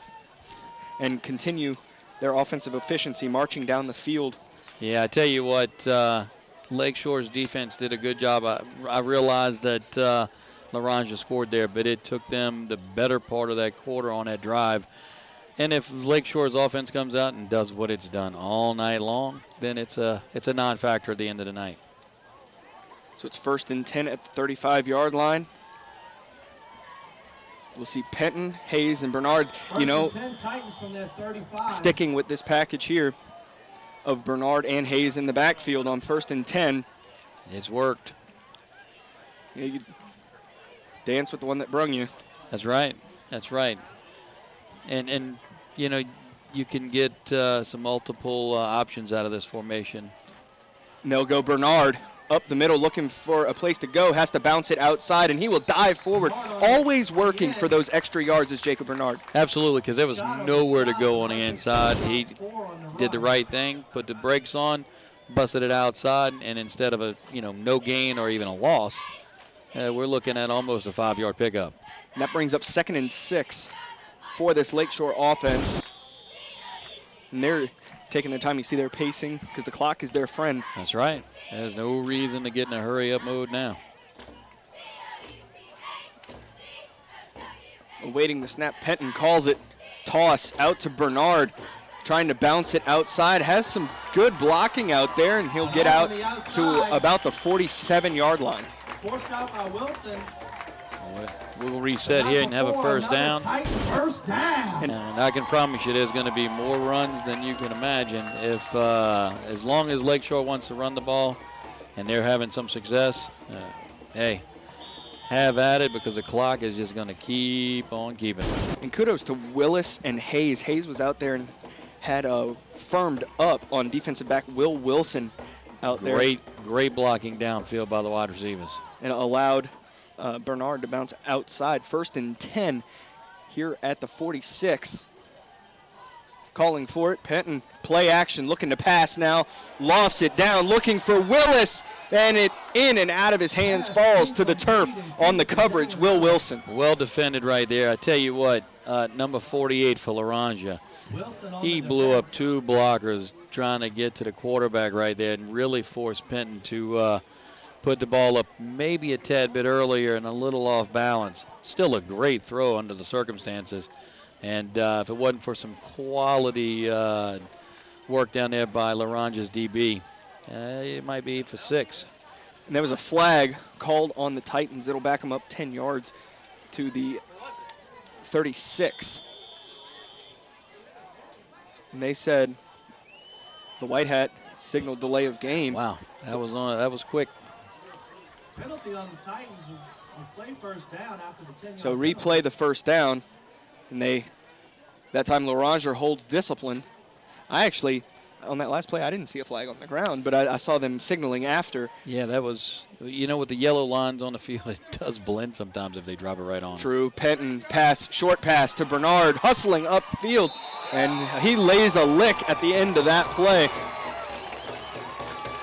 and continue their offensive efficiency marching down the field. Yeah, I tell you what, Lakeshore's defense did a good job. I realized that Loranger scored there, but it took them the better part of that quarter on that drive. And if Lakeshore's offense comes out and does what it's done all night long, then it's a non-factor at the end of the night. So it's 1st and 10 at the 35-yard line. We'll see Penton, Hayes, and Bernard, sticking with this package here of Bernard and Hayes in the backfield on 1st and 10. It's worked. Yeah, you dance with the one that brung you. That's right. That's right. And you can get some multiple options out of this formation. And they'll go Bernard up the middle looking for a place to go, has to bounce it outside, and he will dive forward. Always working for those extra yards is Jacob Bernard. Absolutely, because there was nowhere to go on the inside. He did the right thing, put the brakes on, busted it outside, and instead of a no gain or even a loss, we're looking at almost a 5-yard pickup. And that brings up 2nd and 6 for this Lakeshore offense. And they're taking their time. You see they're pacing because the clock is their friend. That's right. There's no reason to get in a hurry-up mode now. Awaiting the snap, Penton calls it. Toss out to Bernard, trying to bounce it outside. Has some good blocking out there, and he'll get out to about the 47-yard line. Forced out by Wilson. We'll reset here and have a first down. First down. And I can promise you there's going to be more runs than you can imagine. If as long as Lakeshore wants to run the ball and they're having some success, hey, have at it, because the clock is just going to keep on keeping. And kudos to Willis and Hayes. Hayes was out there and had firmed up on defensive back Will Wilson out there. Great blocking downfield by the wide receivers. And allowed Bernard to bounce outside. 1st and 10 here at the 46. Calling for it. Penton, play action, looking to pass now. Lofts it down, looking for Willis. And it in and out of his hands, falls to the turf on the coverage. Will Wilson. Well defended right there. I tell you what, number 48 for Loranger. He blew up 2 blockers trying to get to the quarterback right there and really forced Penton to put the ball up maybe a tad bit earlier and a little off balance. Still a great throw under the circumstances. And if it wasn't for some quality work down there by Loranger's DB, it might be 8 for 6. And there was a flag called on the Titans. It'll back them up 10 yards to the 36. And they said the white hat signaled delay of game. Wow, that was quick. Penalty on the Titans will play first down after the 10-yard. So replay the first down, and that time Loranger holds discipline. I actually, on that last play, I didn't see a flag on the ground, but I saw them signaling after. Yeah, that was, with the yellow lines on the field, it does blend sometimes if they drop it right on. True. Penton short pass to Bernard, hustling upfield, and he lays a lick at the end of that play.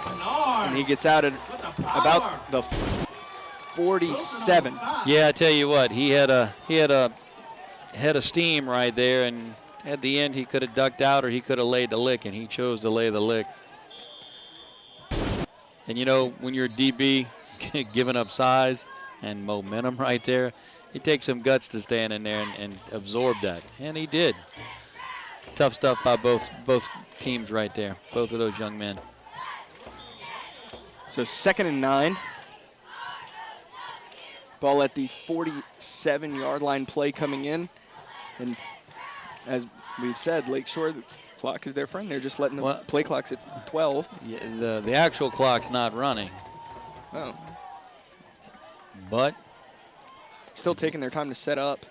Bernard. And he gets out at about the 47. Yeah, I tell you what, he had a head of steam right there, and at the end he could have ducked out or he could have laid the lick, and he chose to lay the lick. And when you're a DB giving up size and momentum right there, it takes some guts to stand in there and absorb that, and he did. Tough stuff by both teams right there, both of those young men. So 2nd and 9. Ball at the 47-yard line, play coming in. And as we've said, Lakeshore, the clock is their friend. They're just letting the play clocks at 12. Yeah, the actual clock's not running. Oh. But still taking their time to set up.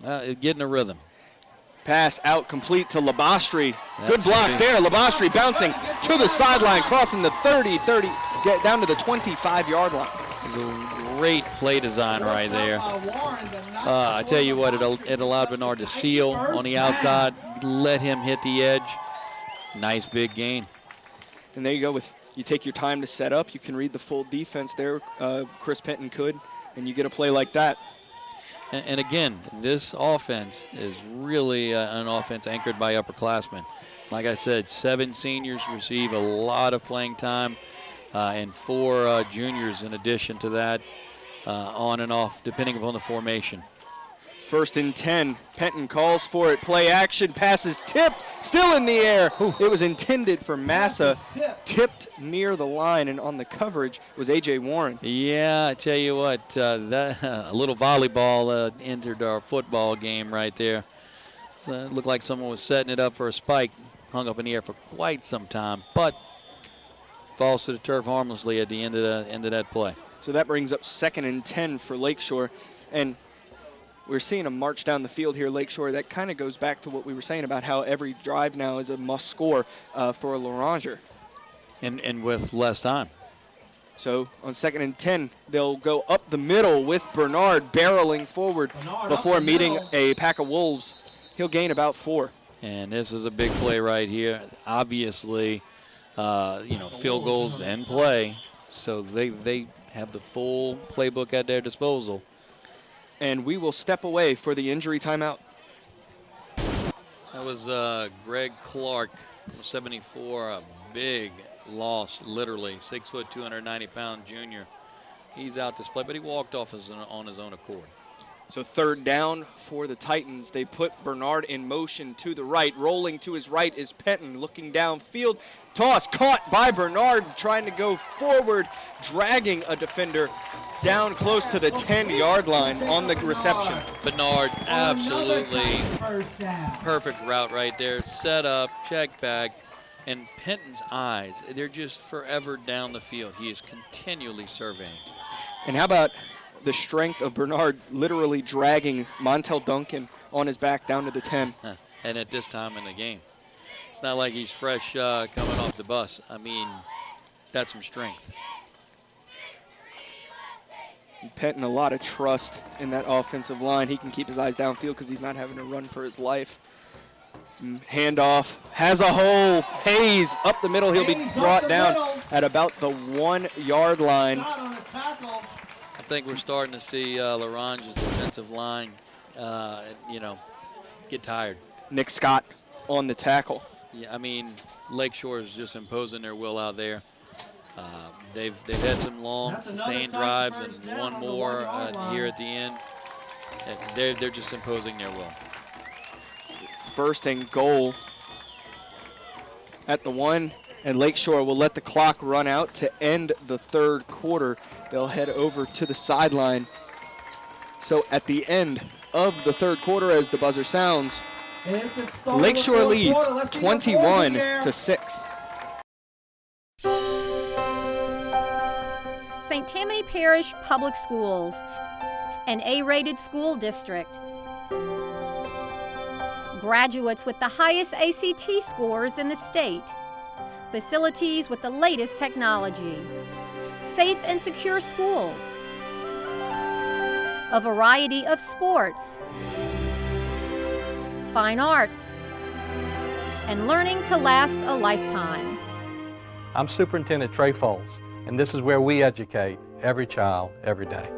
Getting a rhythm. Pass out complete to Labastri. Good block there. Labastri bouncing to the sideline, crossing the 30, get down to the 25-yard line. It was a great play design right there. I tell you what, it allowed Bernard to seal on the outside, let him hit the edge. Nice big gain. And there you go. You take your time to set up. You can read the full defense there. Chris Penton could, and you get a play like that. And again, this offense is really an offense anchored by upperclassmen. Like I said, 7 seniors receive a lot of playing time, and 4 juniors in addition to that, on and off, depending upon the formation. 1st and 10. Penton calls for it. Play action. Pass is tipped. Still in the air. Ooh. It was intended for Massa. Tipped near the line, and on the coverage was A.J. Warren. Yeah, I tell you what, a little volleyball entered our football game right there. So it looked like someone was setting it up for a spike. Hung up in the air for quite some time, but falls to the turf harmlessly at the end of that play. So that brings up 2nd and 10 for Lakeshore. And we're seeing a march down the field here, Lakeshore. That kind of goes back to what we were saying about how every drive now is a must score for Loranger. and with less time. So on 2nd and 10, they'll go up the middle with Bernard barreling forward before meeting a pack of Wolves. He'll gain about 4. And this is a big play right here. Obviously, field goals and play, so they have the full playbook at their disposal. And we will step away for the injury timeout. That was Greg Clark, 74, a big loss, literally. 6 foot, 290-pound junior. He's out this play, but he walked off on his own accord. So 3rd down for the Titans. They put Bernard in motion to the right. Rolling to his right is Penton, looking downfield. Toss caught by Bernard, trying to go forward, dragging a defender down close to the 10-yard line on the reception. Bernard, absolutely perfect route right there. Set up, check back, and Penton's eyes, they're just forever down the field. He is continually surveying. And how about the strength of Bernard literally dragging Montel Duncan on his back down to the 10. And at this time in the game. It's not like he's fresh coming off the bus. I mean, that's some strength. Penton, a lot of trust in that offensive line. He can keep his eyes downfield because he's not having to run for his life. Handoff, has a hole. Hayes up the middle. He'll be brought down at about the 1-yard line. I think we're starting to see Loranger's defensive line, get tired. Nick Scott on the tackle. Yeah, I mean, Lakeshore is just imposing their will out there. They've had some long, sustained drives and one more here at the end. And they're just imposing their will. 1st and goal at the 1, and Lakeshore will let the clock run out to end the 3rd quarter. They'll head over to the sideline. So at the end of the 3rd quarter, as the buzzer sounds, Lakeshore leads 21-6. St. Tammany Parish Public Schools, an A-rated school district. Graduates with the highest ACT scores in the state. Facilities with the latest technology. Safe and secure schools. A variety of sports. Fine arts. And learning to last a lifetime. I'm Superintendent Trey Foles, and this is where we educate every child, every day.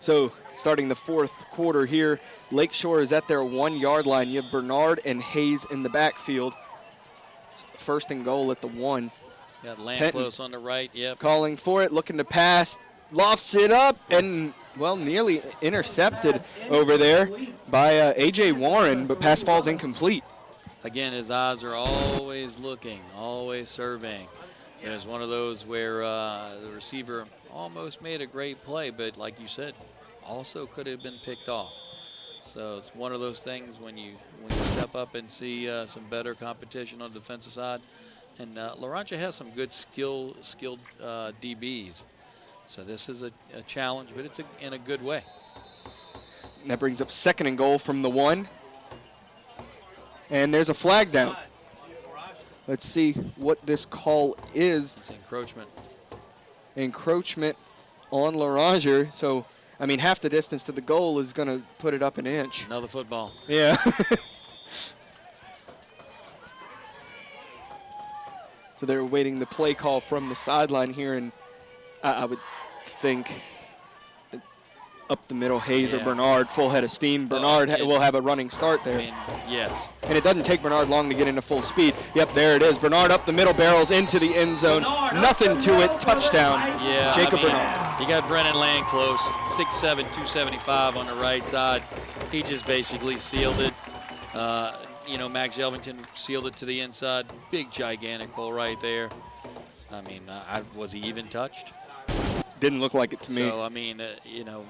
So starting the 4th quarter here, Lakeshore is at their 1-yard line. You have Bernard and Hayes in the backfield. 1st and goal at the 1. Got Land close on the right, yep. Calling for it, looking to pass, lofts it up, and, well, nearly intercepted over there by A.J. Warren, but pass falls incomplete. Again, his eyes are always looking, always surveying. There's one of those where the receiver almost made a great play, but like you said, also could have been picked off. So it's one of those things when you step up and see some better competition on the defensive side. And Loranger has some good skilled DBs. So this is a challenge, but it's in a good way. And that brings up 2nd and goal from the 1. And there's a flag down. Let's see what this call is. It's encroachment. Encroachment on Loranger. So, I mean, half the distance to the goal is going to put it up an inch. Another football. Yeah. So they're waiting the play call from the sideline here, and I would think up the middle, Hayes or Bernard, full head of steam. Bernard will have a running start there. I mean, yes. And it doesn't take Bernard long to get into full speed. Yep, there it is. Bernard up the middle, barrels into the end zone. Nothing to it, touchdown. Yeah, Jacob Bernard. You got Brennan Land close, 6'7", 275 on the right side. He just basically sealed it. Max Jelvington sealed it to the inside. Big, gigantic hole right there. I mean, was he even touched? Didn't look like it to me. So, I mean,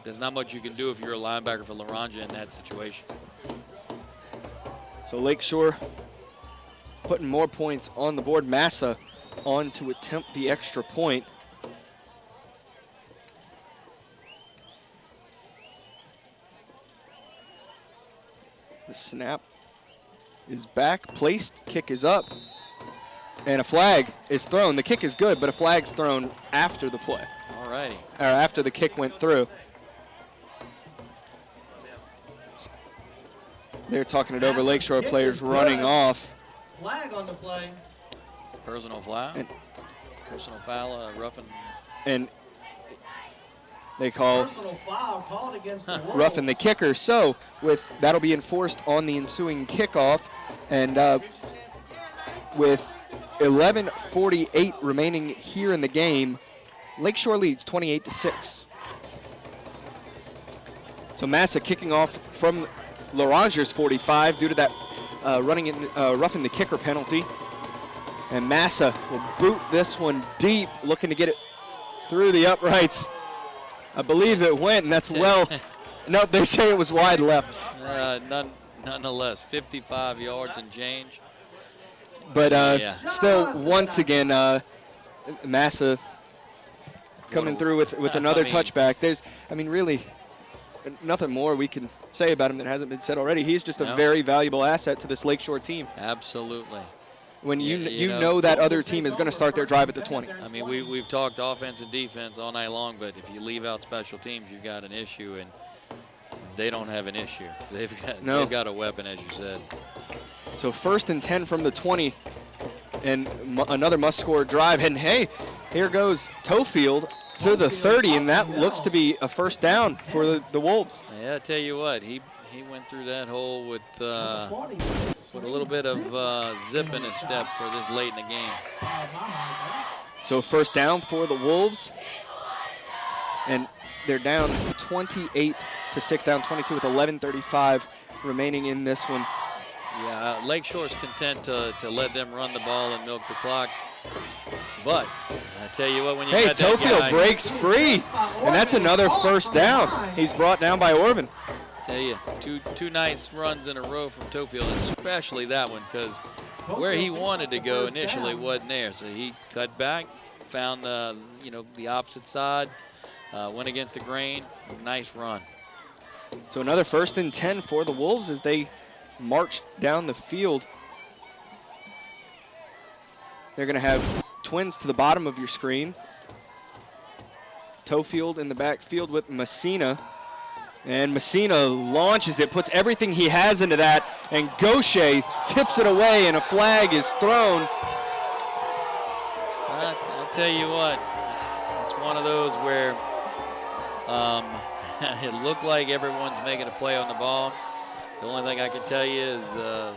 there's not much you can do if you're a linebacker for Loranger in that situation. So Lakeshore putting more points on the board. Massa on to attempt the extra point. The snap is back, placed, kick is up, and a flag is thrown. The kick is good, but a flag's thrown after the play, All righty. or after the kick went through. They're talking it over. Lakeshore players running off. Flag on the play. Personal foul. And- Personal foul, roughing. And they call Personal foul called against the Wolves. roughing the kicker. So that'll be enforced on the ensuing kickoff. And with 11:48 remaining here in the game, Lakeshore leads 28-6. So Massa kicking off from Loranger's 45 due to that roughing the kicker penalty. And Massa will boot this one deep, looking to get it through the uprights. I believe it went, and that's well. No, they say it was wide left. Nonetheless, 55 yards and change. But Yeah. still, once again, Massa coming through with another touchback. Really, nothing more we can say about him that hasn't been said already. He's just a very valuable asset to this Lakeshore team. Absolutely. When Yeah, you know that other team is going to start their drive at the 20. I mean, we've talked offense and defense all night long, but if you leave out special teams, you've got an issue, and they don't have an issue. They've got a weapon, as you said. So 1st and 10 from the 20, and another must-score drive. And hey, here goes Tofield to the 30, and that looks to be a first down for the Wolves. Yeah, I tell you what, he went through that hole with a little bit of zip in his step for this late in the game. So first down for the Wolves, and they're down 28-6, down 22 with 11:35 remaining in this one. Yeah, Lakeshore's content to let them run the ball and milk the clock. But I tell you what, when you got that Tofield guy, breaks free, and that's another first down. He's brought down by Orvin. tell you, two nice runs in a row from Tofield, especially that one, because where he wanted to go initially wasn't there. So he cut back, found the opposite side, went against the grain. Nice run. So another 1st and 10 for the Wolves as they march down the field. They're going to have twins to the bottom of your screen. Tofield in the backfield with Messina. And Messina launches it, puts everything he has into that, and Gaucher tips it away, and a flag is thrown. I'll tell you what, it's one of those where it looked like everyone's making a play on the ball. The only thing I can tell you is the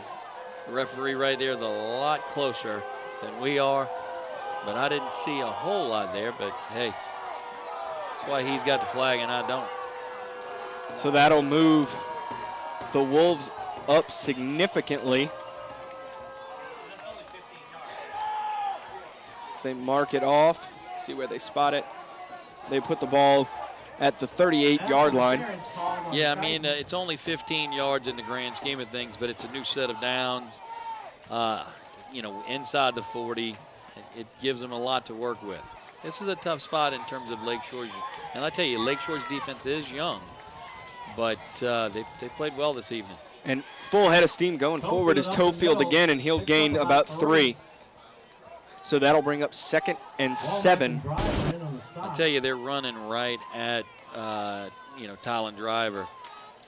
referee right there is a lot closer than we are, but I didn't see a whole lot there, but hey, that's why he's got the flag and I don't. So that'll move the Wolves up significantly. So they mark it off, see where they spot it. They put the ball at the 38-yard line. Yeah, I mean, it's only 15 yards in the grand scheme of things, but it's a new set of downs, inside the 40. It gives them a lot to work with. This is a tough spot in terms of Lakeshore's, and I tell you, Lakeshore's defense is young, but they played well this evening. And full head of steam going forward is Tofield again, and he'll gain about 3. So that'll bring up 2nd and 7. I tell you, they're running right at Tylen Driver,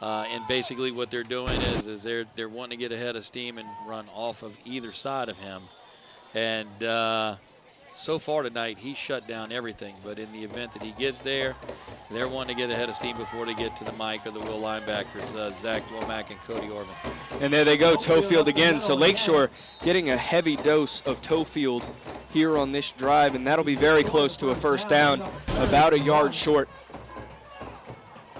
and basically what they're doing is they're wanting to get ahead of steam and run off of either side of him. And so far tonight, he shut down everything. But in the event that he gets there, they're wanting to get ahead of steam before they get to the Mike or the Will linebackers, Zach Womack and Cody Orvin. And there they go, Tofield again. So Lakeshore getting a heavy dose of Tofield here on this drive, and that'll be very close to a first down, about a yard short.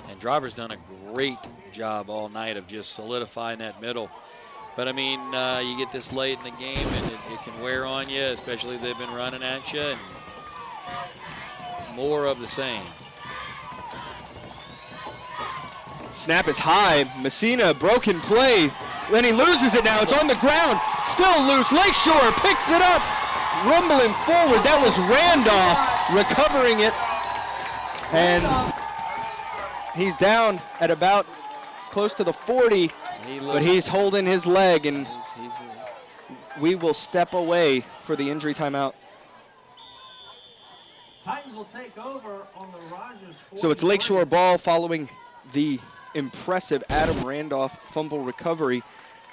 And Driver's done a great job all night of just solidifying that middle. But, I mean, you get this late in the game, and it can wear on you, especially if they've been running at you. And more of the same. Snap is high. Messina, broken play. Then he loses it now. It's on the ground. Still loose. Lakeshore picks it up. Rumbling forward. That was Randolph recovering it. And he's down at about close to the 40. But he's holding his leg, and We will step away for the injury timeout. Titans will take over on the Rogers. So it's Lakeshore ball following the impressive Adam Randolph fumble recovery.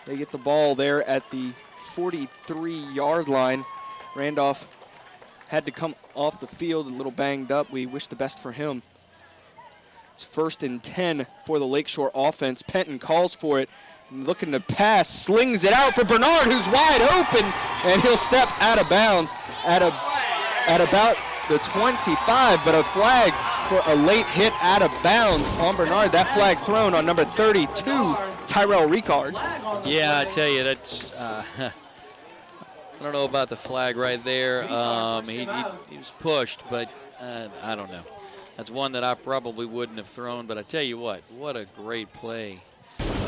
They get the ball there at the 43-yard line. Randolph had to come off the field a little banged up. We wish the best for him. It's 1st and 10 for the Lakeshore offense. Penton calls for it, looking to pass, slings it out for Bernard, who's wide open, and he'll step out of bounds at about the 25, but a flag for a late hit out of bounds on Bernard. That flag thrown on number 32, Tyrell Ricard. Yeah, I tell you, that's I don't know about the flag right there. He was pushed, but I don't know. That's one that I probably wouldn't have thrown, but I tell you what a great play.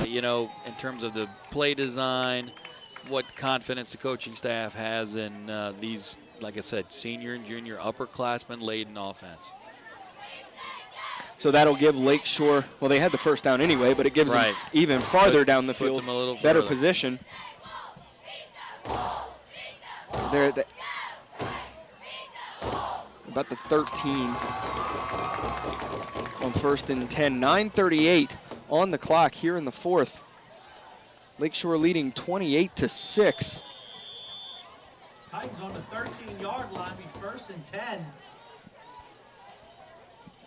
You know, in terms of the play design, what confidence the coaching staff has in these, like I said, senior and junior upperclassmen laden offense. So that'll give Lakeshore, well, they had the first down anyway, but it gives them even farther down the field, them a little better further. position. They're at about the 13 on 1st and 10. 9:38 on the clock here in the 4th. Lakeshore leading 28-6. Titans on the 13-yard line, be 1st and 10.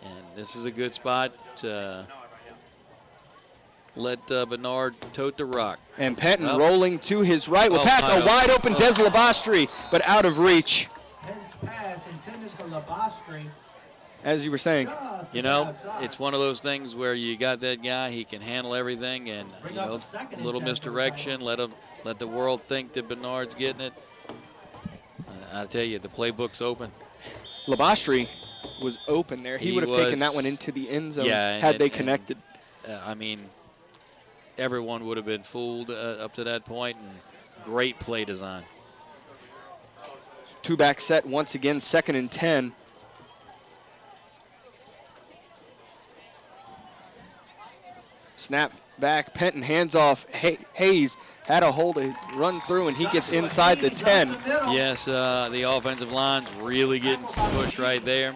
And this is a good spot to let Bernard tote the rock. And Penton rolling to his right will pass a wide open Des Labastri, but out of reach. Penton's pass intended for Labastri. As you were saying. You know, it's one of those things where you got that guy, he can handle everything, and you know, a little misdirection, let the world think that Bernard's getting it. I tell you, the playbook's open. Labastri was open there. He would have taken that one into the end zone had they connected. I mean, everyone would have been fooled up to that point, and great play design. Two-back set once again, 2nd and 10. Snap back, Penton hands off. Hayes had a hold to run through, and he gets inside the 10. Yes, the offensive line's really getting some push right there.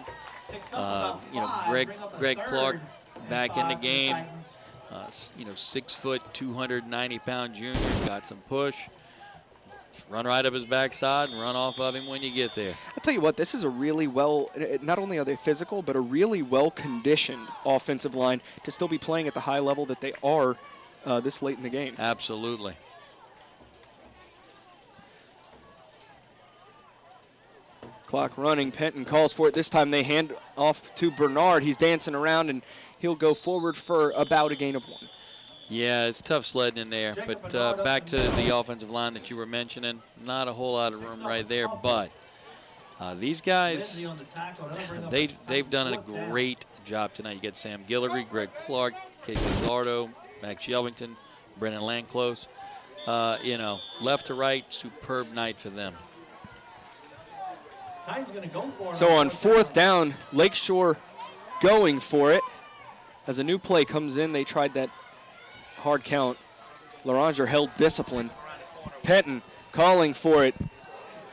You know, Greg Clark back in the game. You know, 6 foot, 290-pound junior, got some push. Just run right up his backside and run off of him when you get there. I'll tell you what, this is a really not only are they physical, but a really well-conditioned offensive line to still be playing at the high level that they are this late in the game. Absolutely. Clock running, Penton calls for it. This time they hand off to Bernard. He's dancing around, and he'll go forward for about a gain of 1. Yeah, it's tough sledding in there, but back to the offensive line that you were mentioning, not a whole lot of room right there, but these guys, they've done a great job tonight. You get Sam Guillory, Greg Clark, Kate Gazzardo, Max Yelvington, Brennan Landclose. You know, left to right, superb night for them. So on 4th down, Lakeshore going for it. As a new play comes in, they tried that hard count. Loranger held discipline. Penton calling for it.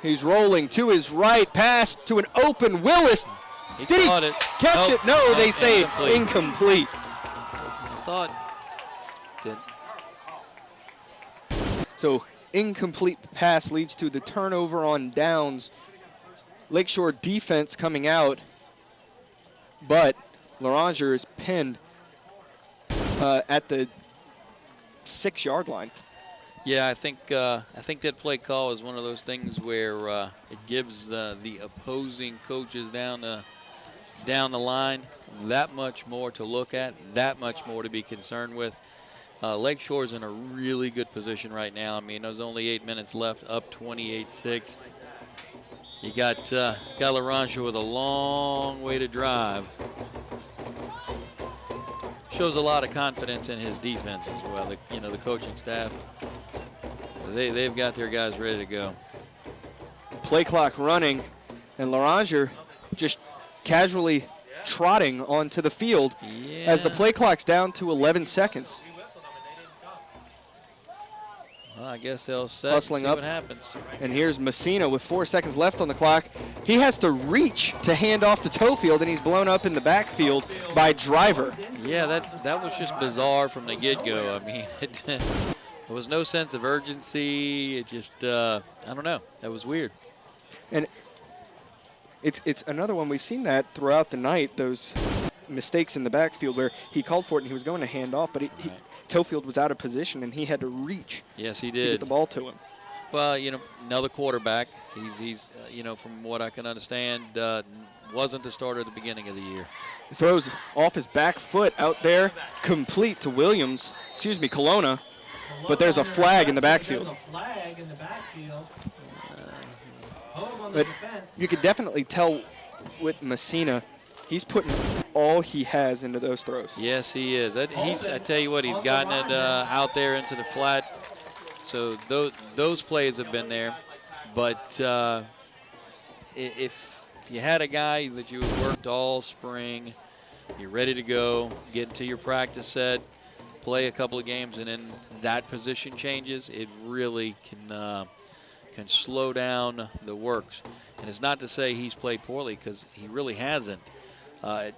He's rolling to his right, pass to an open Willis. Did he catch it? No, they say incomplete. So incomplete pass leads to the turnover on downs. Lakeshore defense coming out, but Loranger is pinned at the 6-yard line. Yeah, I think that play call is one of those things where it gives the opposing coaches down the line that much more to look at, that much more to be concerned with. Lakeshore's in a really good position right now. I mean, there's only 8 minutes left, up 28-6. You got Loranger with a long way to drive. Shows a lot of confidence in his defense as well. The coaching staff, they've got their guys ready to go. Play clock running, and Loranger just casually trotting onto the field as the play clock's down to 11 seconds. Well, I guess they'll set Hustling see up. what happens. And here's Messina with 4 seconds left on the clock. He has to reach to hand off to Tofield, and he's blown up in the backfield by Driver. Yeah, that was just bizarre from the get-go. I mean, there was no sense of urgency. It just, I don't know. That was weird. And it's another one. We've seen that throughout the night, those mistakes in the backfield where he called for it and he was going to hand off, but Tofield was out of position and he had to reach. Yes, he to did. get the ball to him. Well, another quarterback. He's from what I can understand, wasn't the starter at the beginning of the year. He throws off his back foot out there, complete to Colonna. But there's a flag in the backfield. There's a flag in the backfield. But you could definitely tell with Messina, he's putting all he has into those throws. Yes, he is. I tell you what, he's gotten it out there into the flat. So those plays have been there. But if you had a guy that you had worked all spring, you're ready to go, get into your practice set, play a couple of games, and then that position changes, it really can slow down the works. And it's not to say he's played poorly, because he really hasn't. But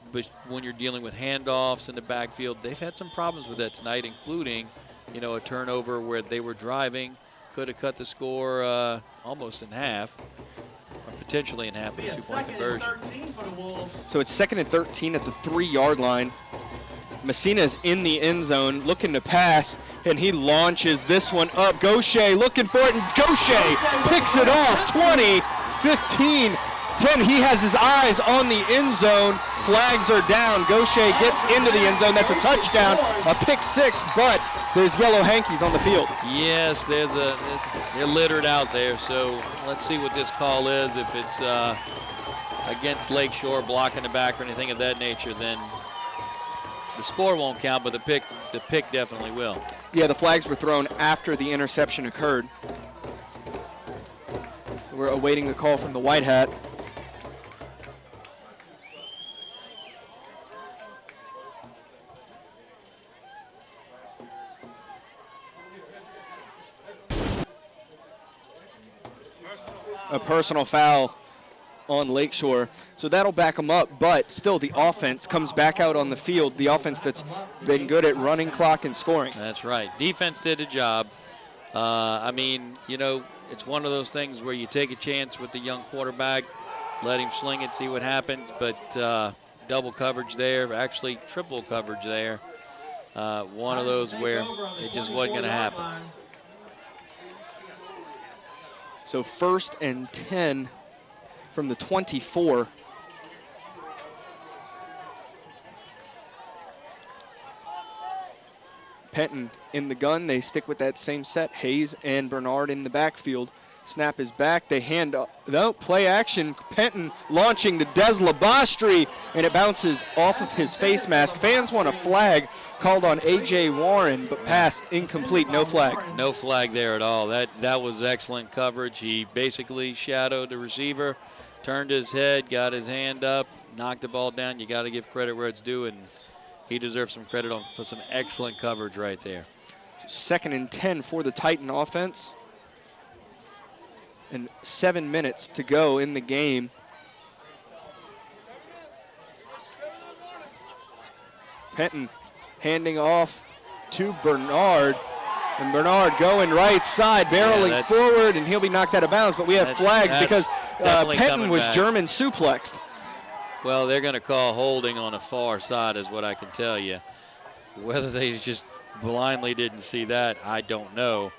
when you're dealing with handoffs in the backfield, they've had some problems with that tonight, including, a turnover where they were driving, could have cut the score almost in half, or potentially in half with a 2-point conversion. So it's 2nd and 13 at the 3-yard line. Messina's in the end zone looking to pass, and he launches this one up. Gaucher looking for it, and Gaucher picks it off. 20, 15, 10. He has his eyes on the end zone. Flags are down. Gaucher gets into the end zone. That's a touchdown, a pick 6, but there's yellow hankies on the field. Yes, they're littered out there. So let's see what this call is. If it's against Lakeshore, blocking the back or anything of that nature, then the score won't count, but the pick definitely will. Yeah, the flags were thrown after the interception occurred. We're awaiting the call from the White Hat. A personal foul on Lakeshore, so that'll back them up, but still the offense comes back out on the field, the offense that's been good at running clock and scoring. That's right. Defense did a job. It's one of those things where you take a chance with the young quarterback, let him sling it, see what happens, but double coverage there, actually triple coverage there. One of those where it just wasn't going to happen. So 1st and 10 from the 24. Penton in the gun. They stick with that same set. Hayes and Bernard in the backfield. Snap is back. They hand up. No, play action. Penton launching to Des Labastri, and it bounces off of his face mask. Fans want a flag called on A.J. Warren, but pass incomplete. No flag. No flag there at all. That was excellent coverage. He basically shadowed the receiver, turned his head, got his hand up, knocked the ball down. You got to give credit where it's due, and he deserves some credit for some excellent coverage right there. 2nd and 10 for the Titan offense. And 7 minutes to go in the game. Penton handing off to Bernard. And Bernard going right side, barreling forward, and he'll be knocked out of bounds. But we have flags because Penton was German suplexed. Well, they're going to call holding on the far side is what I can tell you. Whether they just blindly didn't see that, I don't know.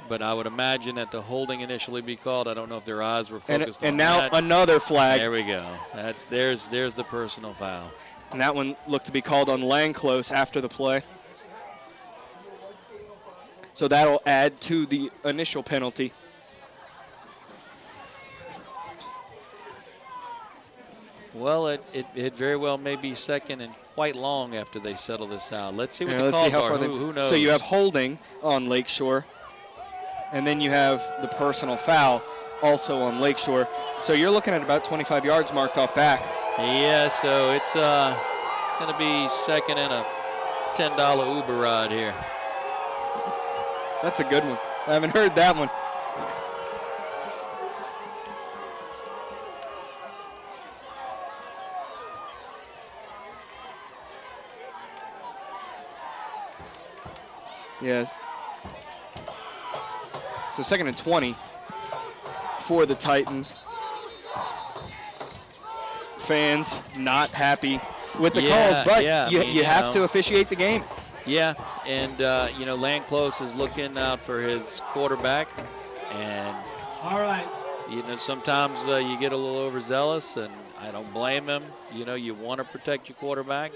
But I would imagine that the holding initially be called. I don't know if their eyes were focused on and now that. Another flag. There we go. There's the personal foul. And that one looked to be called on Langclose after the play. So that'll add to the initial penalty. Well, it very well may be second and quite long after they settle this out. Let's see what the calls are. Who knows? So you have holding on Lakeshore, and then you have the personal foul also on Lakeshore. So you're looking at about 25 yards marked off back. Yeah, so it's going to be second and a $10 Uber ride here. That's a good one. I haven't heard that one. Yeah. So 2nd and 20 for the Titans. Fans not happy with the calls, but you have to officiate the game. Yeah, and you know, Landclose is looking out for his quarterback, and All right. you know, sometimes you get a little overzealous, and I don't blame him. You know, you want to protect your quarterback.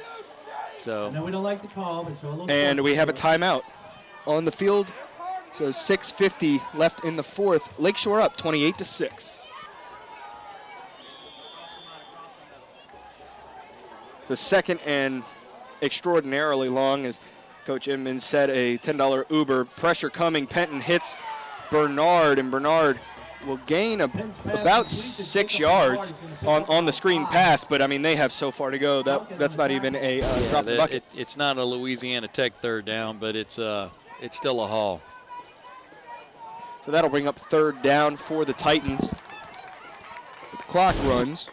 So. No, we don't like the call, but so a little. And we have a timeout on the field. So 6:50 left in the 4th. Lakeshore up 28-6. So 2nd and extraordinarily long, as Coach Inman said, a $10 Uber. Pressure coming. Penton hits Bernard, and Bernard will gain about 6 yards on the screen pass. But I mean, they have so far to go. That's not even a drop the bucket. It's not a Louisiana Tech 3rd down, but it's still a haul. So that'll bring up 3rd down for the Titans. The clock runs.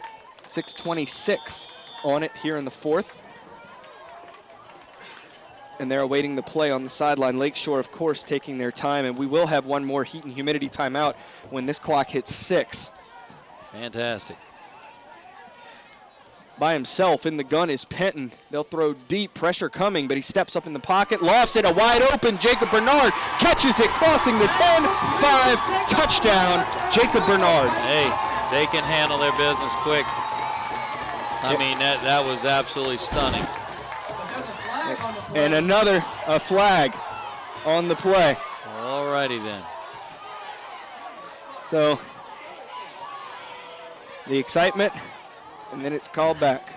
6:26 on it here in the 4th. And they're awaiting the play on the sideline. Lakeshore, of course, taking their time. And we will have one more heat and humidity timeout when this clock hits 6. Fantastic. By himself in the gun is Penton. They'll throw deep, pressure coming, but he steps up in the pocket, lofts it, a wide open Jacob Bernard catches it, crossing the 10-5, touchdown, Jacob Bernard. Hey, they can handle their business quick. I mean, that was absolutely stunning. And another flag on the play. All righty then. So the excitement, and then it's called back.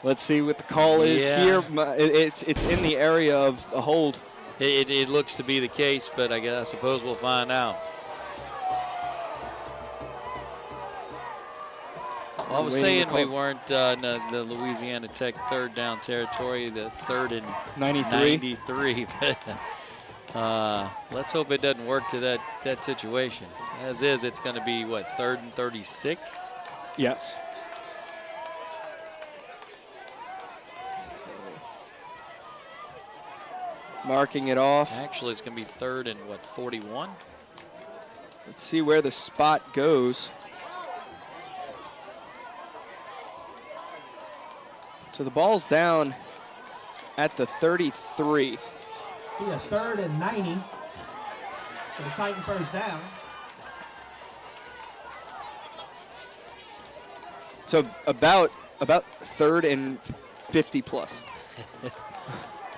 Let's see what the call is here. It's in the area of a hold. It looks to be the case, but I suppose we'll find out. Well, I was saying we weren't in the Louisiana Tech 3rd down territory, the 3rd and 93. Let's hope it doesn't work to that situation. As is, it's going to be, what, 3rd and 36? Yes. Marking it off. Actually, it's going to be 3rd and, what, 41? Let's see where the spot goes. So the ball's down at the 33. Be a 3rd and 90 for the Titan 1st down. So about 3rd and 50 plus.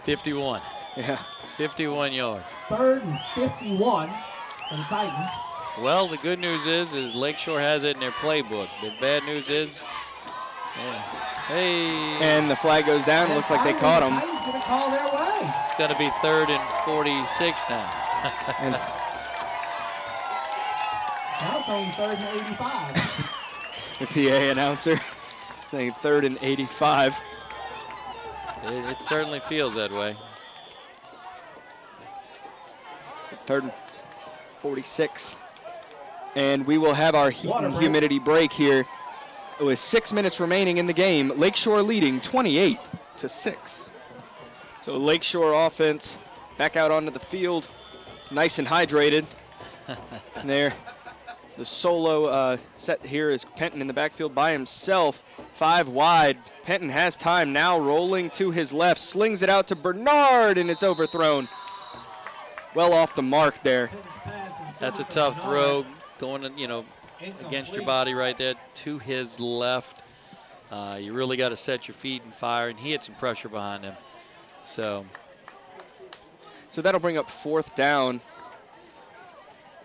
51. Yeah. 51 yards. 3rd and 51 for the Titans. Well, the good news is Lakeshore has it in their playbook. The bad news is, hey. And the flag goes down. Looks like they caught him. The Titans going to call their way. It's going to be 3rd and 46 now. Now it's only 3rd and 85. The PA announcer saying 3rd and 85. It certainly feels that way. 3rd and 46. And we will have our heat and humidity break here with 6 minutes remaining in the game. Lakeshore leading 28-6. So Lakeshore offense back out onto the field, nice and hydrated. And there, the solo set here is Penton in the backfield by himself, 5 wide. Penton has time now, rolling to his left, slings it out to Bernard, and it's overthrown. Well off the mark there. That's a tough throw, going, against your body right there to his left. You really got to set your feet and fire, and he had some pressure behind him. So that'll bring up 4th down.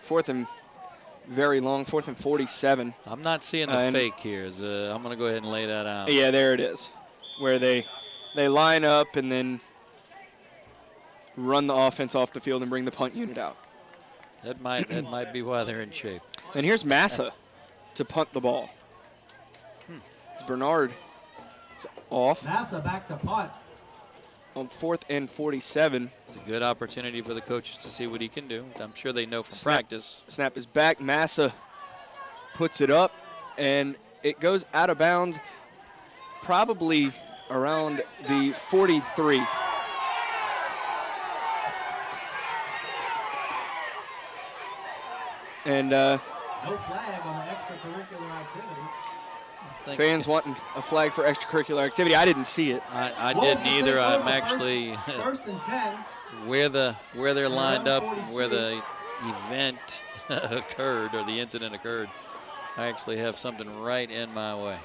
4th and very long, 4th and 47. I'm not seeing the fake here. I'm going to go ahead and lay that out. Yeah, there it is, where they line up and then run the offense off the field and bring the punt unit out. That might be why they're in shape. And here's Massa to punt the ball. It's Bernard. It's off. Massa back to punt. on 4th and 47. It's a good opportunity for the coaches to see what he can do. I'm sure they know from Snap. practice. Snap is back. Massa puts it up, and it goes out of bounds probably around the 43. And No flag on the extracurricular activity. fans wanting a flag for extracurricular activity. I didn't see it. I didn't either. I'm actually First and 10. where they're lined up, where the event occurred or the incident occurred. I actually have something right in my way.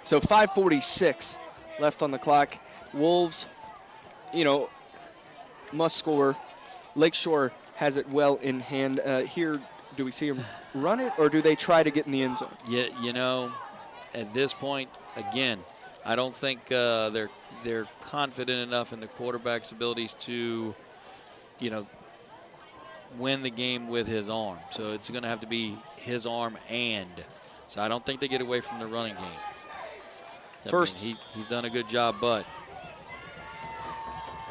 So 5:46 left on the clock. Wolves, must score. Lakeshore has it well in hand. Here, do we see them run it, or do they try to get in the end zone? Yeah, at this point, again, I don't think they're confident enough in the quarterback's abilities to, win the game with his arm. So it's going to have to be his arm and. So I don't think they get away from the running game. First, he's done a good job, but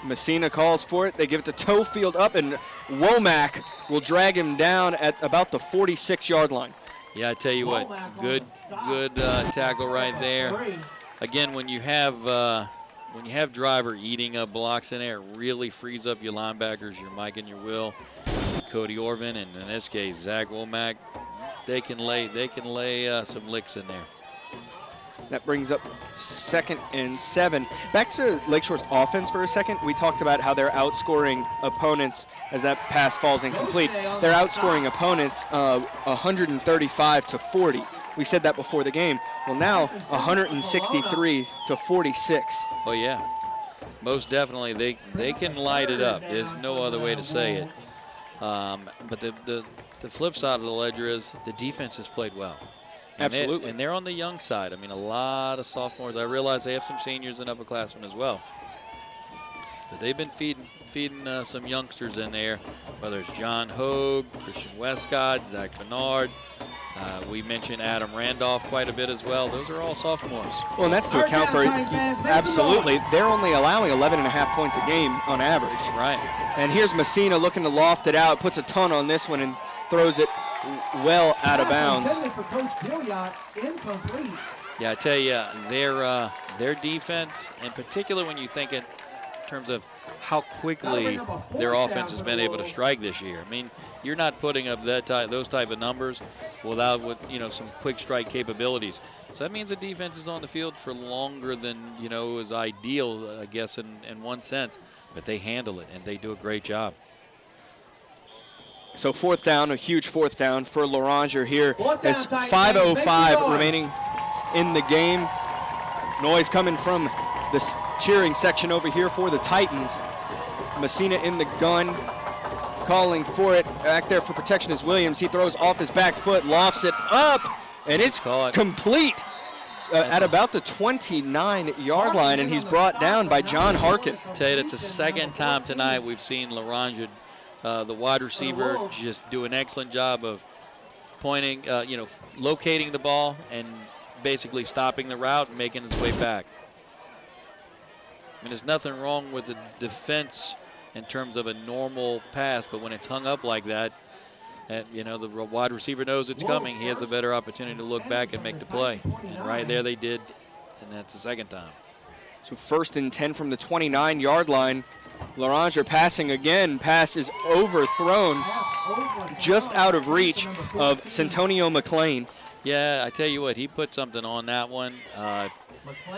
Messina calls for it. They give it to Toefield up, and Womack will drag him down at about the 46-yard line. Yeah, I tell you what, good tackle right there. Again, when you have Driver eating up blocks in there, it really frees up your linebackers, your Mike and your Will, Cody Orvin, and in this case Zach Womack. They can lay some licks in there. That brings up 2nd and 7. Back to Lakeshore's offense for a second. We talked about how they're outscoring opponents as that pass falls incomplete. They're outscoring opponents 135 to 40. We said that before the game. Well, now 163 to 46. Oh yeah, most definitely they can light it up. There's no other way to say it. But the flip side of the ledger is the defense has played well. Absolutely. And they're on the young side. I mean, a lot of sophomores. I realize they have some seniors and upperclassmen as well. But they've been feeding some youngsters in there, whether it's John Hogue, Christian Westcott, Zach Bernard. We mentioned Adam Randolph quite a bit as well. Those are all sophomores. Well, and that's to account for, absolutely, they're only allowing 11.5 points a game on average. Right. And here's Messina looking to loft it out, puts a ton on this one and throws it well out of bounds. For Coach Gilliott, incomplete. Yeah, I tell you, their defense, in particular when you think in terms of how quickly their offense has been able to strike this year. I mean, you're not putting up those type of numbers without some quick strike capabilities. So that means the defense is on the field for longer than is ideal, I guess, in one sense. But they handle it and they do a great job. So 4th down, a huge 4th down for Loranger here. It's 5:05 remaining in the game. Noise coming from the cheering section over here for the Titans. Messina in the gun, calling for it. Back there for protection is Williams. He throws off his back foot, lofts it up, and it's complete at about the 29-yard line, and he's brought down by John Harkin. Tell you, it's the second time tonight we've seen Loranger, the wide receiver, just do an excellent job of pointing, locating the ball and basically stopping the route and making his way back. I mean, there's nothing wrong with the defense in terms of a normal pass, but when it's hung up like that, the wide receiver knows it's coming. He has a better opportunity to look back and make the play. And right there they did, and that's the second time. So 1st and 10 from the 29-yard line. Loranger passing again. Pass is overthrown just out of reach of Santonio McLean. Yeah, I tell you what, he put something on that one.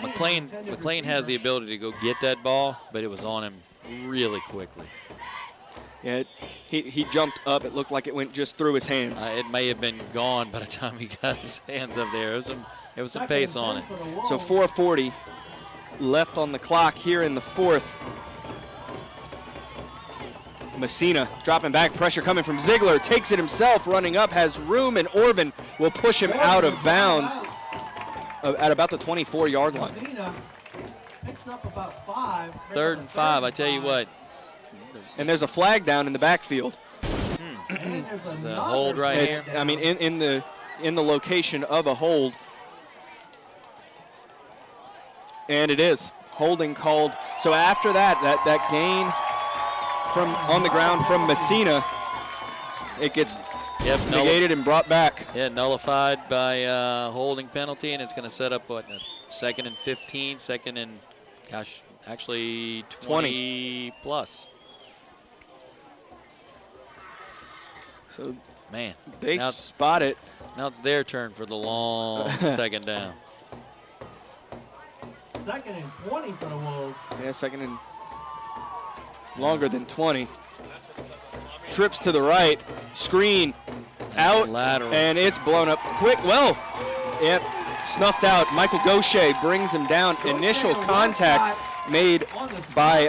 McLean has the ability to go get that ball, but it was on him really quickly. Yeah, he jumped up. It looked like it went just through his hands. It may have been gone by the time he got his hands up there. There was some pace on it. So 4:40 left on the clock here in the 4th. Messina dropping back, pressure coming from Ziegler, takes it himself, running up, has room, and Orban will push him out of bounds at about the 24-yard line. Picks up about 5. 3rd and 5, I tell you what. And there's a flag down in the backfield. There's a hold right here. I mean, in the location of a hold. And it is. holding called. So after that gain from on the ground from Messina, it gets negated and brought back. Yeah, nullified by holding penalty, and it's going to set up what, 2nd and 15, 2nd and, gosh, actually 20 plus. So man, they spot it. Now it's their turn for the long 2nd down. 2nd and 20 for the Wolves. Yeah, 2nd and longer than 20. Trips to the right, screen out, lateral. And it's blown up quick. Well, yep, snuffed out. Michael Gaucher brings him down. Initial contact made by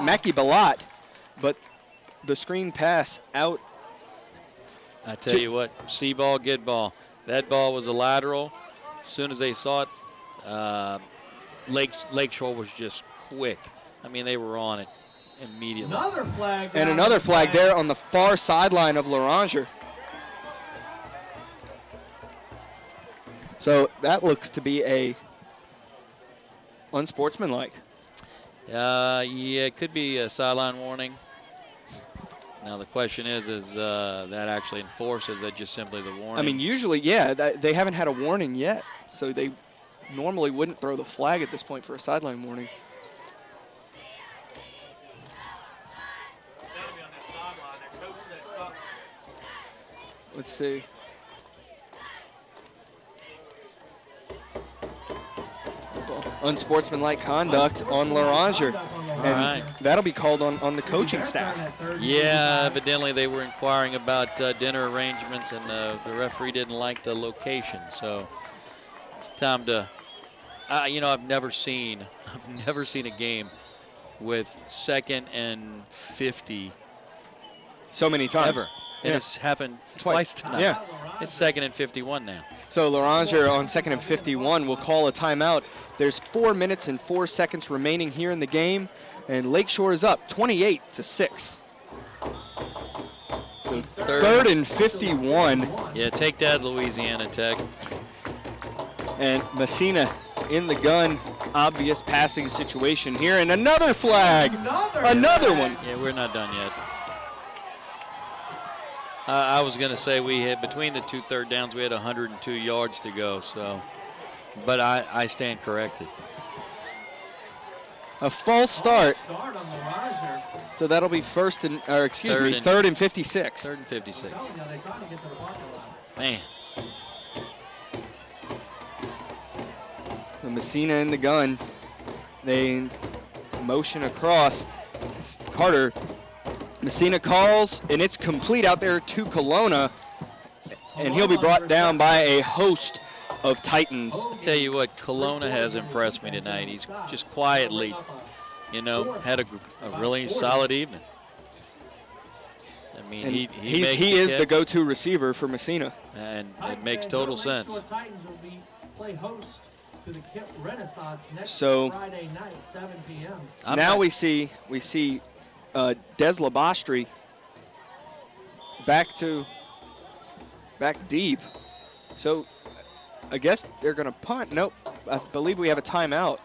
Mackie Balat, but the screen pass out. I tell you what, see ball, get ball. That ball was a lateral. As soon as they saw it, Lakeshore was just quick. I mean, they were on it immediately. Another flag. And another flag there on the far sideline of Loranger. So that looks to be a unsportsmanlike. Yeah, it could be a sideline warning. Now the question is that actually enforced? Is that just simply the warning? I mean, usually, yeah, they haven't had a warning yet, so they normally wouldn't throw the flag at this point for a sideline warning. Let's see. Unsportsmanlike conduct on Loranger. And that'll be called on the coaching staff. Yeah, evidently they were inquiring about dinner arrangements, and the referee didn't like the location. So it's time to, I've never seen a game with 2nd and 50 so many times. Ever. And it's happened twice tonight. Yeah. It's 2nd and 51 now. So Loranger on 2nd and 51 will call a timeout. There's 4 minutes and 4 seconds remaining here in the game, and Lakeshore is up 28-6. So third and 51. Yeah, take that, Louisiana Tech. And Messina in the gun. Obvious passing situation here, and another flag. Another one. Yeah, we're not done yet. I was going to say we had, between the 2 third downs, we had 102 yards to go. So, but I stand corrected. A false start. So that'll be third and 56. Third and 56. Man. So Messina in the gun. They motion across. Carter. Messina calls, and it's complete out there to Kelowna, and he'll be brought down by a host of Titans. I'll tell you what, Kelowna has impressed me tonight. He's just quietly, had a really solid evening. I mean, he is the go-to receiver for Messina. And it makes total sense. So Friday night, 7 p.m. Now we see Des Labastri back deep. So I guess they're going to punt. Nope. I believe we have a timeout.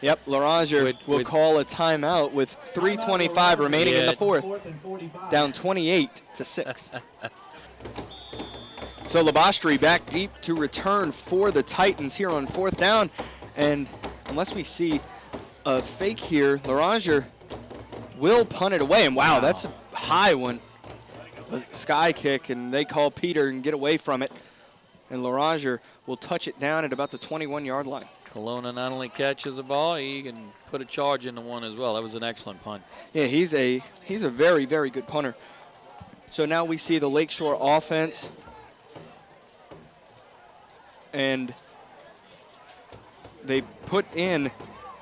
Yep, Loranger will call a timeout with 3:25 remaining in the fourth. Down 28-6. So Labastri back deep to return for the Titans here on 4th down. And unless we see a fake here, Loranger will punt it away. And wow, that's a high one. A sky kick, and they call Peter and get away from it. And Loranger will touch it down at about the 21-yard line. Kelowna not only catches the ball, he can put a charge into one as well. That was an excellent punt. Yeah, he's a very, very good punter. So now we see the Lakeshore offense. And they put in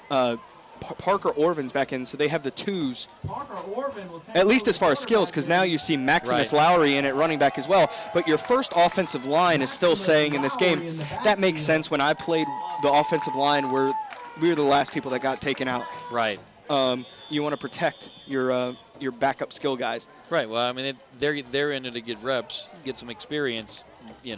Parker Orvin's back in, so they have the 2s. Parker Orvin will take at least as far as skills, because now you see Maximus Lowry in at running back as well. But your first offensive line is still saying in this game, that makes sense. When I played the offensive line, we were the last people that got taken out. Right. You want to protect your backup skill guys. Right. Well, I mean, they're in it to get reps, get some experience. You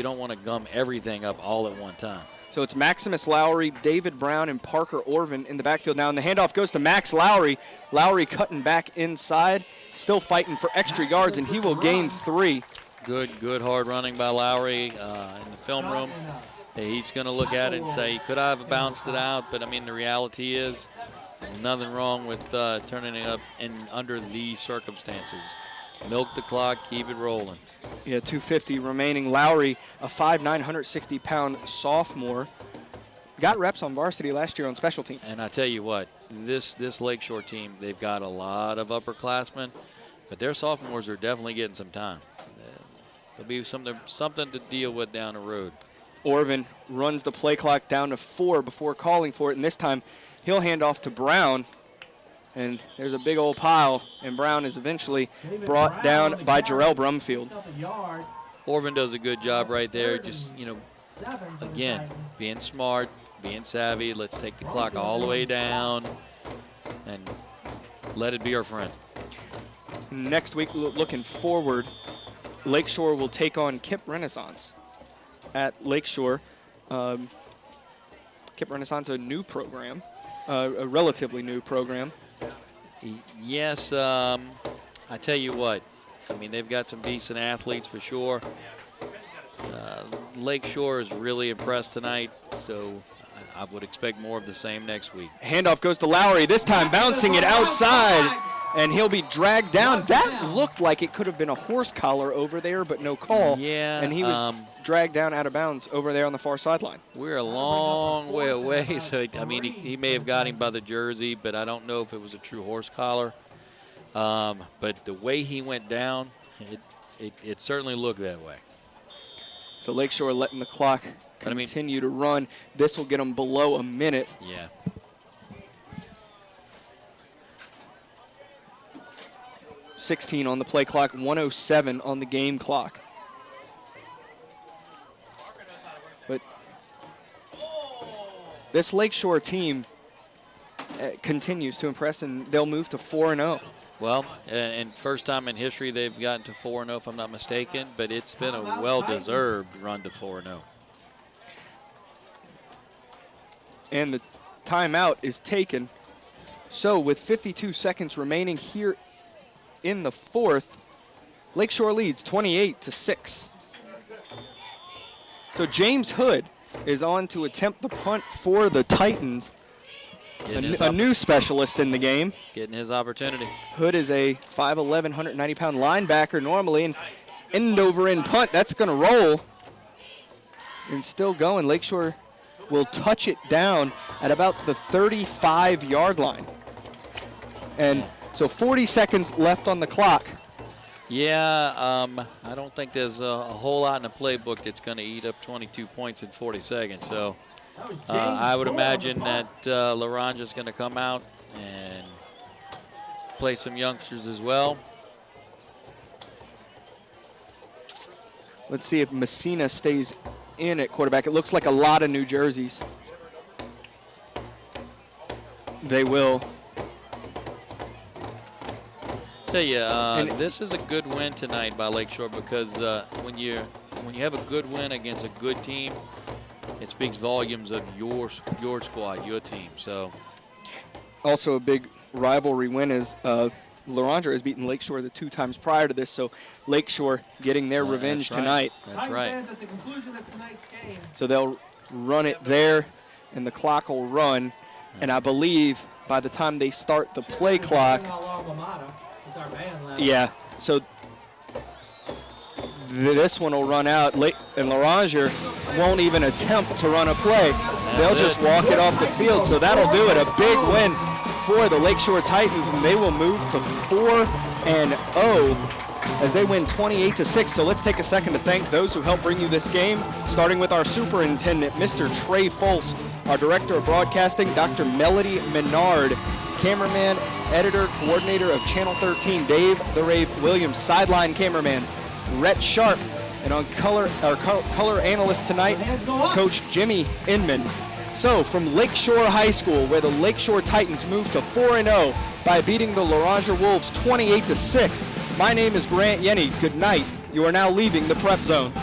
don't want to gum everything up all at one time. So it's Maximus Lowry, David Brown, and Parker Orvin in the backfield now. And the handoff goes to Max Lowry. Lowry cutting back inside, still fighting for extra yards, and he will gain 3. Good hard running by Lowry in the film room. He's going to look at it and say, could I have bounced it out? But, I mean, the reality is nothing wrong with turning it up in under these circumstances. Milk the clock, keep it rolling. Yeah, 250 remaining. Lowry, a 5'9", 160-pound sophomore. Got reps on varsity last year on special teams. And I tell you what, this Lakeshore team, they've got a lot of upperclassmen, but their sophomores are definitely getting some time. There'll be something to deal with down the road. Orvin runs the play clock down to 4 before calling for it, and this time he'll hand off to Brown. And there's a big old pile, and Brown is eventually brought down by Jarrell Brumfield. Orvin does a good job right there. Just, again, being smart, being savvy. Let's take the clock all the way down and let it be our friend. Next week, looking forward, Lakeshore will take on Kip Renaissance at Lakeshore. Kip Renaissance, a new program, a relatively new program. Yes, I tell you what, I mean, they've got some decent athletes for sure. Lakeshore is really impressed tonight, so I would expect more of the same next week. Handoff goes to Lowry, this time bouncing it outside, and he'll be dragged down. That looked like it could have been a horse collar over there, but no call. Yeah. And he was dragged down out of bounds over there on the far sideline. We're a long way away, so, I mean, he may have got him by the jersey, but I don't know if it was a true horse collar. But the way he went down, it certainly looked that way. So Lakeshore letting the clock continue to run. This will get them below a minute. Yeah. .16 on the play clock, 1:07 on the game clock. But this Lakeshore team continues to impress, and they'll move to 4-0. Well, and first time in history they've gotten to 4-0, if I'm not mistaken, but it's been a well-deserved run to 4-0. And the timeout is taken. So with 52 seconds remaining here in the fourth, Lakeshore leads 28-6. So James Hood is on to attempt the punt for the Titans. A new specialist in the game. Getting his opportunity. Hood is a 5'11", 190-pound linebacker normally, and end over end punt. That's going to roll. And still going. Lakeshore will touch it down at about the 35-yard line. And so 40 seconds left on the clock. Yeah, I don't think there's a whole lot in the playbook that's going to eat up 22 points in 40 seconds. So I would imagine that Loranger is going to come out and play some youngsters as well. Let's see if Messina stays in at quarterback. It looks like a lot of new jerseys. They will. Tell you, this is a good win tonight by Lakeshore, because when you have a good win against a good team, it speaks volumes of your squad, your team. So, also a big rivalry win is Loranger has beaten Lakeshore the 2 times prior to this, so Lakeshore getting their revenge tonight. That's right. At the conclusion of tonight's game. So they'll run it there, and the clock will run, and I believe by the time they start the play clock. Yeah, so this one will run out, and Loranger won't even attempt to run a play. They'll just walk it off the field, so that'll do it. A big win for the Lakeshore Titans, and they will move to 4-0 as they win 28-6. So let's take a second to thank those who helped bring you this game, starting with our superintendent, Mr. Trey Foltz, our director of broadcasting, Dr. Melody Menard, cameraman, editor, coordinator of Channel 13, Dave the Rave Williams, sideline cameraman, Rhett Sharp, and on color analyst tonight, Coach Jimmy Inman. So from Lakeshore High School, where the Lakeshore Titans moved to 4-0 by beating the Loranger Wolves 28-6, my name is Grant Yenny. Good night. You are now leaving the Prep Zone.